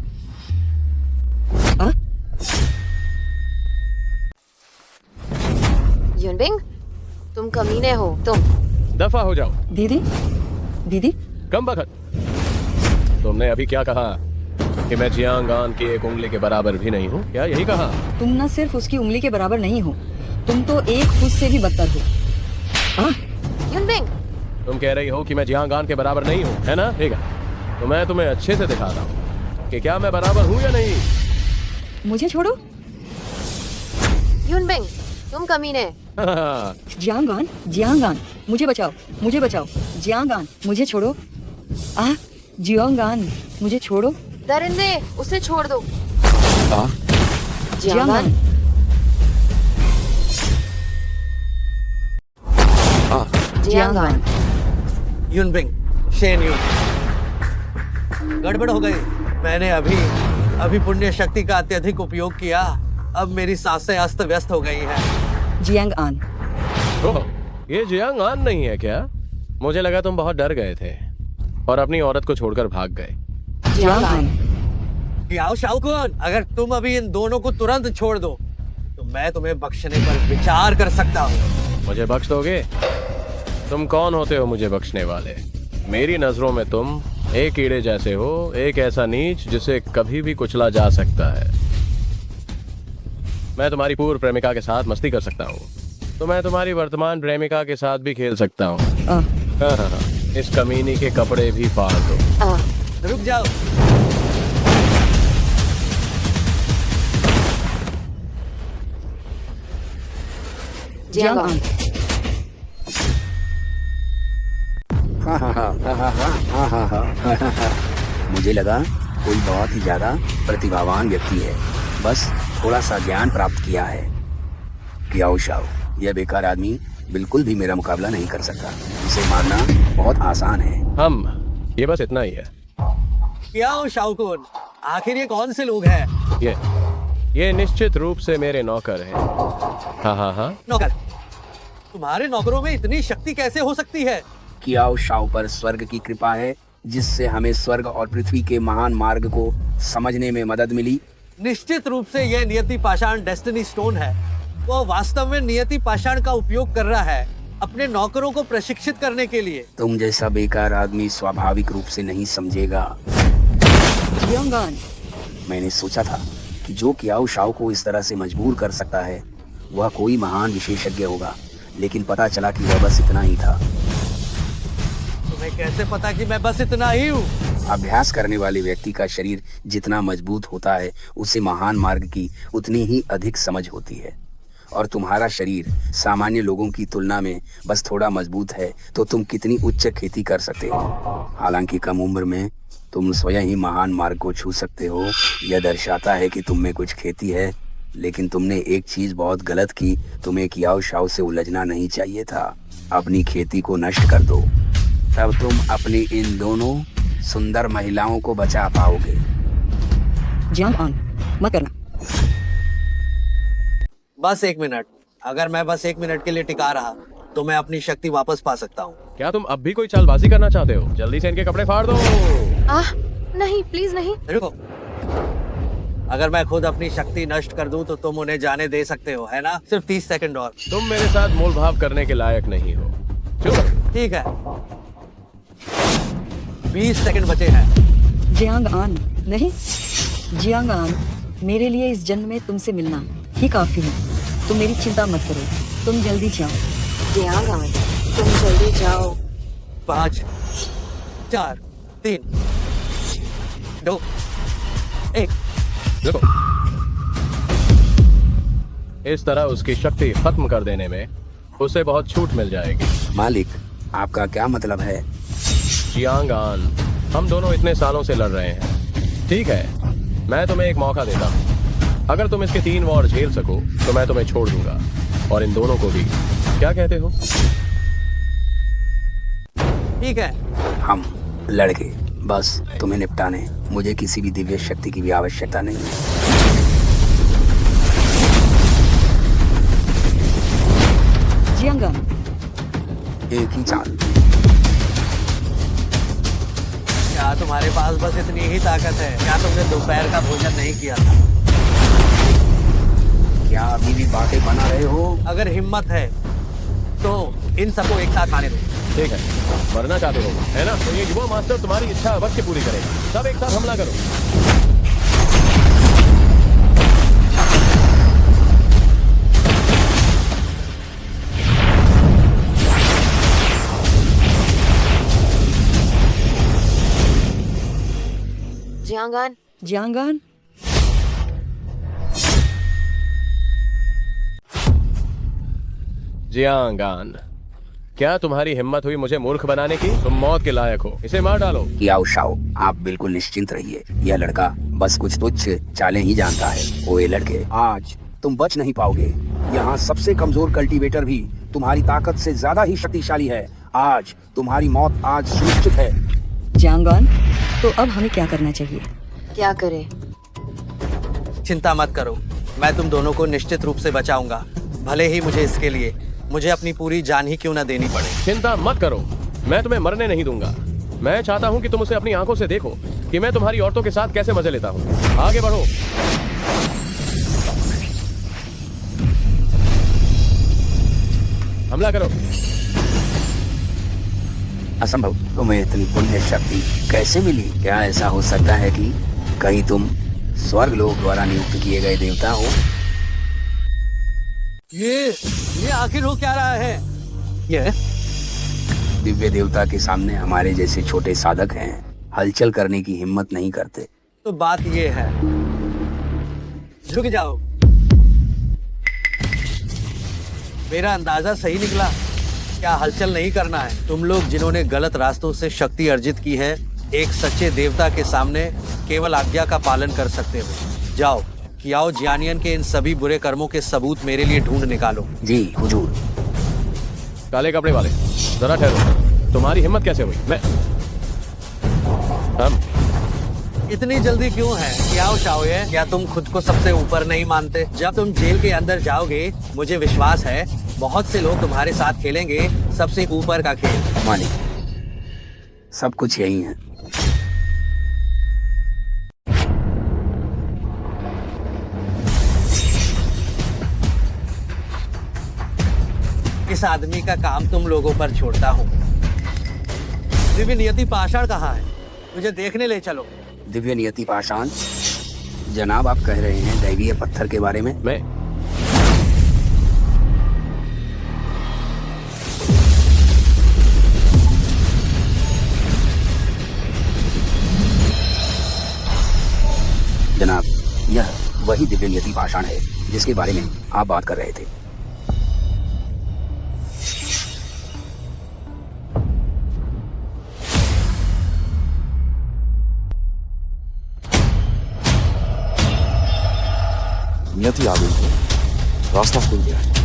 युनबिंग, तुम कमीने हो। तुम दफा हो जाओ। दीदी कम बखत। तुमने अभी क्या कहा कि मैं जियांगऑन की एक उंगली के बराबर भी नहीं हूँ? क्या यही कहा? तुम न सिर्फ उसकी उंगली के बराबर नहीं हो, तुम तो एक खुद से भी बदतर हो। हाँ? युनबिंग, तुम कह रही हो कि मैं जियांगऑन के बराबर नहीं हूँ, है ना? ठीक है, तो मैं तुम्हें अच्छे से दिखाता हूँ कि क्या मैं बराबर हूँ या नहीं। मुझे छोड़ो। युनबिंग, तुम कमीने। जियांगऑन, मुझे बचाओ। जियांगऑन, मुझे छोड़ो। जियांगऑन, मुझे छोड़ो। दरिंदे, उसे छोड़ दो। जियांगऑन। जियांगऑन। युनबिंग, शेन युन। गड़बड़ हो गई। मैंने अभी पुण्य शक्ति का अत्यधिक उपयोग किया। अब मेरी सांसें अस्त व्यस्त हो गई हैं। जियांगऑन। ओह, ये जियांगऑन नहीं है क्या? मुझे लगा तुम बहुत डर गए थे और अपनी औरत को छोड़कर भाग गए। कियाओ शाओकुन, अगर तुम अभी इन दोनों को तुरंत छोड़ दो तो मैं तुम्हें बख्शने पर विचार कर सकता हूँ। मुझे बख्श दोगे? तुम कौन होते हो मुझे बख्शने वाले? मेरी नजरों में तुम एक कीड़े जैसे हो, एक ऐसा नीच जिसे कभी भी कुचला जा सकता है। मैं तुम्हारी पूर्व प्रेमिका के साथ मस्ती कर सकता हूँ, तो मैं तुम्हारी वर्तमान प्रेमिका के साथ भी खेल सकता हूँ। हाँ, इस कमीनी के कपड़े भी फाड़ दो। रुक जाओ। जियांगऑन। मुझे लगा कोई बहुत ही ज्यादा प्रतिभावान व्यक्ति है, बस थोड़ा सा ज्ञान प्राप्त किया है। कियाओ शाओ, यह बेकार आदमी बिल्कुल भी मेरा मुकाबला नहीं कर सकता। इसे मारना बहुत आसान है। ये बस इतना ही है। कियाओ शाओकुन, आखिर ये कौन से लोग हैं? ये निश्चित रूप से मेरे नौकर हैं। हाँ। नौकर? तुम्हारे नौकरों में इतनी शक्ति कैसे हो सकती है? कियाओ शाओ पर स्वर्ग की कृपा है जिससे हमें स्वर्ग और पृथ्वी के महान मार्ग को समझने में मदद मिली? निश्चित रूप से यह नियति पाषाण डेस्टिनी स्टोन है। वो वास्तव में नियति पाषाण का उपयोग कर रहा है अपने नौकरों को प्रशिक्षित करने के लिए। तुम जैसा बेकार आदमी स्वाभाविक रूप से नहीं समझेगा। जियांगान, मैंने सोचा था कि जो कियाओ शाओ को इस तरह से मजबूर कर सकता है वह कोई महान विशेषज्ञ होगा, लेकिन पता चला कि वह बस इतना ही था। तुम्हें कैसे पता कि मैं बस इतना ही हूँ? अभ्यास करने वाले व्यक्ति का शरीर जितना मजबूत होता है उसे महान मार्ग की उतनी ही अधिक समझ होती है, और तुम्हारा शरीर सामान्य लोगों की तुलना में बस थोड़ा मजबूत है तो तुम कितनी उच्च खेती कर सकते हो। हालांकि कम उम्र में तुम स्वयं ही महान मार्ग को छू सकते हो। यह दर्शाता है कि तुम में कुछ खेती है, लेकिन तुमने एक चीज बहुत गलत की। तुम्हें कियाओ शाओ से उलझना नहीं चाहिए था। अपनी खेती को नष्ट कर दो, तब तुम अपनी इन दोनों सुंदर महिलाओं को बचा पाओगे। जियांगान, मत करना। बस 1 मिनट। अगर मैं बस 1 मिनट के लिए टिका रहा तो मैं अपनी शक्ति वापस पा सकता हूँ। क्या तुम अब भी कोई चालबाजी करना चाहते हो? जल्दी से इनके कपड़े फाड़ दो। नहीं, प्लीज नहीं। रुको, अगर मैं खुद अपनी शक्ति नष्ट कर दूं तो तुम उन्हें जाने दे सकते हो, है ना? सिर्फ 30 सेकंड और। तुम मेरे साथ मोल भाव करने के लायक नहीं हो। चुप। ठीक है, 20 सेकंड बचे हैं। जियांगान, नहीं जियांगान, मेरे लिए इस जन्म में तुमसे मिलना ही काफी है। तुम मेरी चिंता मत करो, तुम जल्दी जाओ। जियांगान, तुम जल्दी जाओ। 5 4 3 2 1। देखो, इस तरह उसकी शक्ति खत्म कर देने में उसे बहुत छूट मिल जाएगी। मालिक, आपका क्या मतलब है? जियांगान, हम दोनों इतने सालों से लड़ रहे हैं। ठीक है, मैं तुम्हें एक मौका देता हूँ। अगर तुम इसके 3 वॉर झेल सको तो मैं तुम्हें छोड़ दूंगा, और इन दोनों को भी। क्या कहते हो? ठीक है, हम लड़के बस तुम्हें निपटाने। मुझे किसी भी दिव्य शक्ति की भी आवश्यकता नहीं है। जियांगान, एक ही चाल। क्या तुम्हारे पास बस इतनी ही ताकत है? क्या तुमने दोपहर का भोजन नहीं किया था? क्या अभी भी बातें बना रहे हो? अगर हिम्मत है तो इन सबको एक साथ आने दो। ठीक है, मरना चाहते हो, है ना? तो ये युवा मास्टर तुम्हारी इच्छा अवश्य पूरी करेगा। सब एक साथ हमला करो। जियांगान, जियांगान, जियांगान, क्या तुम्हारी हिम्मत हुई मुझे मूर्ख बनाने की? तुम मौत के लायक हो। इसे मार डालो। कियाओ शाओ, आप बिल्कुल निश्चिंत रहिए। यह लड़का बस कुछ तुच्छ चालें ही जानता है। ओए लड़के, आज तुम बच नहीं पाओगे। यहाँ सबसे कमजोर कल्टीवेटर भी तुम्हारी ताकत से ज्यादा ही शक्तिशाली है। आज तुम्हारी मौत आज सुनिश्चित है। जियांगान, तो अब हमें क्या करना चाहिए? क्या करें? चिंता मत करो, मैं तुम दोनों को निश्चित रूप से बचाऊंगा, भले ही मुझे इसके लिए मुझे अपनी पूरी जान ही क्यों ना देनी पड़े। चिंता मत करो, मैं तुम्हें मरने नहीं दूंगा। मैं चाहता हूँ कि तुम उसे अपनी आंखों से देखो कि मैं तुम्हारी औरतों के साथ कैसे मजे लेता हूँ। आगे बढ़ो। हमला करो। असंभव, तुम्हें इतनी पुण्य शक्ति कैसे मिली? क्या ऐसा हो सकता है कि कहीं तुम स्वर्ग लोक द्वारा नियुक्त किए गए देवता हो? ये आखिर हो क्या रहा है? ये दिव्य देवता के सामने हमारे जैसे छोटे साधक हैं, हलचल करने की हिम्मत नहीं करते। तो बात ये है, रुक जाओ। मेरा अंदाजा सही निकला? क्या हलचल नहीं करना है? तुम लोग जिन्होंने गलत रास्तों से शक्ति अर्जित की है, एक सच्चे देवता के सामने केवल आज्ञा का पालन कर सकते हो। जाओ, कियाओ जियानियन के इन सभी बुरे कर्मों के सबूत मेरे लिए ढूंढ निकालो। जी हुजूर। काले कपड़े वाले, जरा ठहरो। तुम्हारी हिम्मत कैसे हुई? हम इतनी जल्दी क्यों है? कियाओ शाओये, क्या तुम खुद को सबसे ऊपर नहीं मानते? जब तुम जेल के अंदर जाओगे, मुझे विश्वास है बहुत से लोग तुम्हारे साथ खेलेंगे सबसे ऊपर का खेल। मालिक, सब कुछ यही है। इस आदमी का काम तुम लोगों पर छोड़ता हूँ। दिव्य नियति पाषाण कहाँ है? मुझे देखने ले चलो। दिव्य नियति पाषाण? जनाब, आप कह रहे हैं दैवीय पत्थर के बारे में? मैं जनाब, यह वही दिव्य नियति पाषाण है जिसके बारे में आप बात कर रहे थे। नियति आ गई है, रास्ता खुल गया है।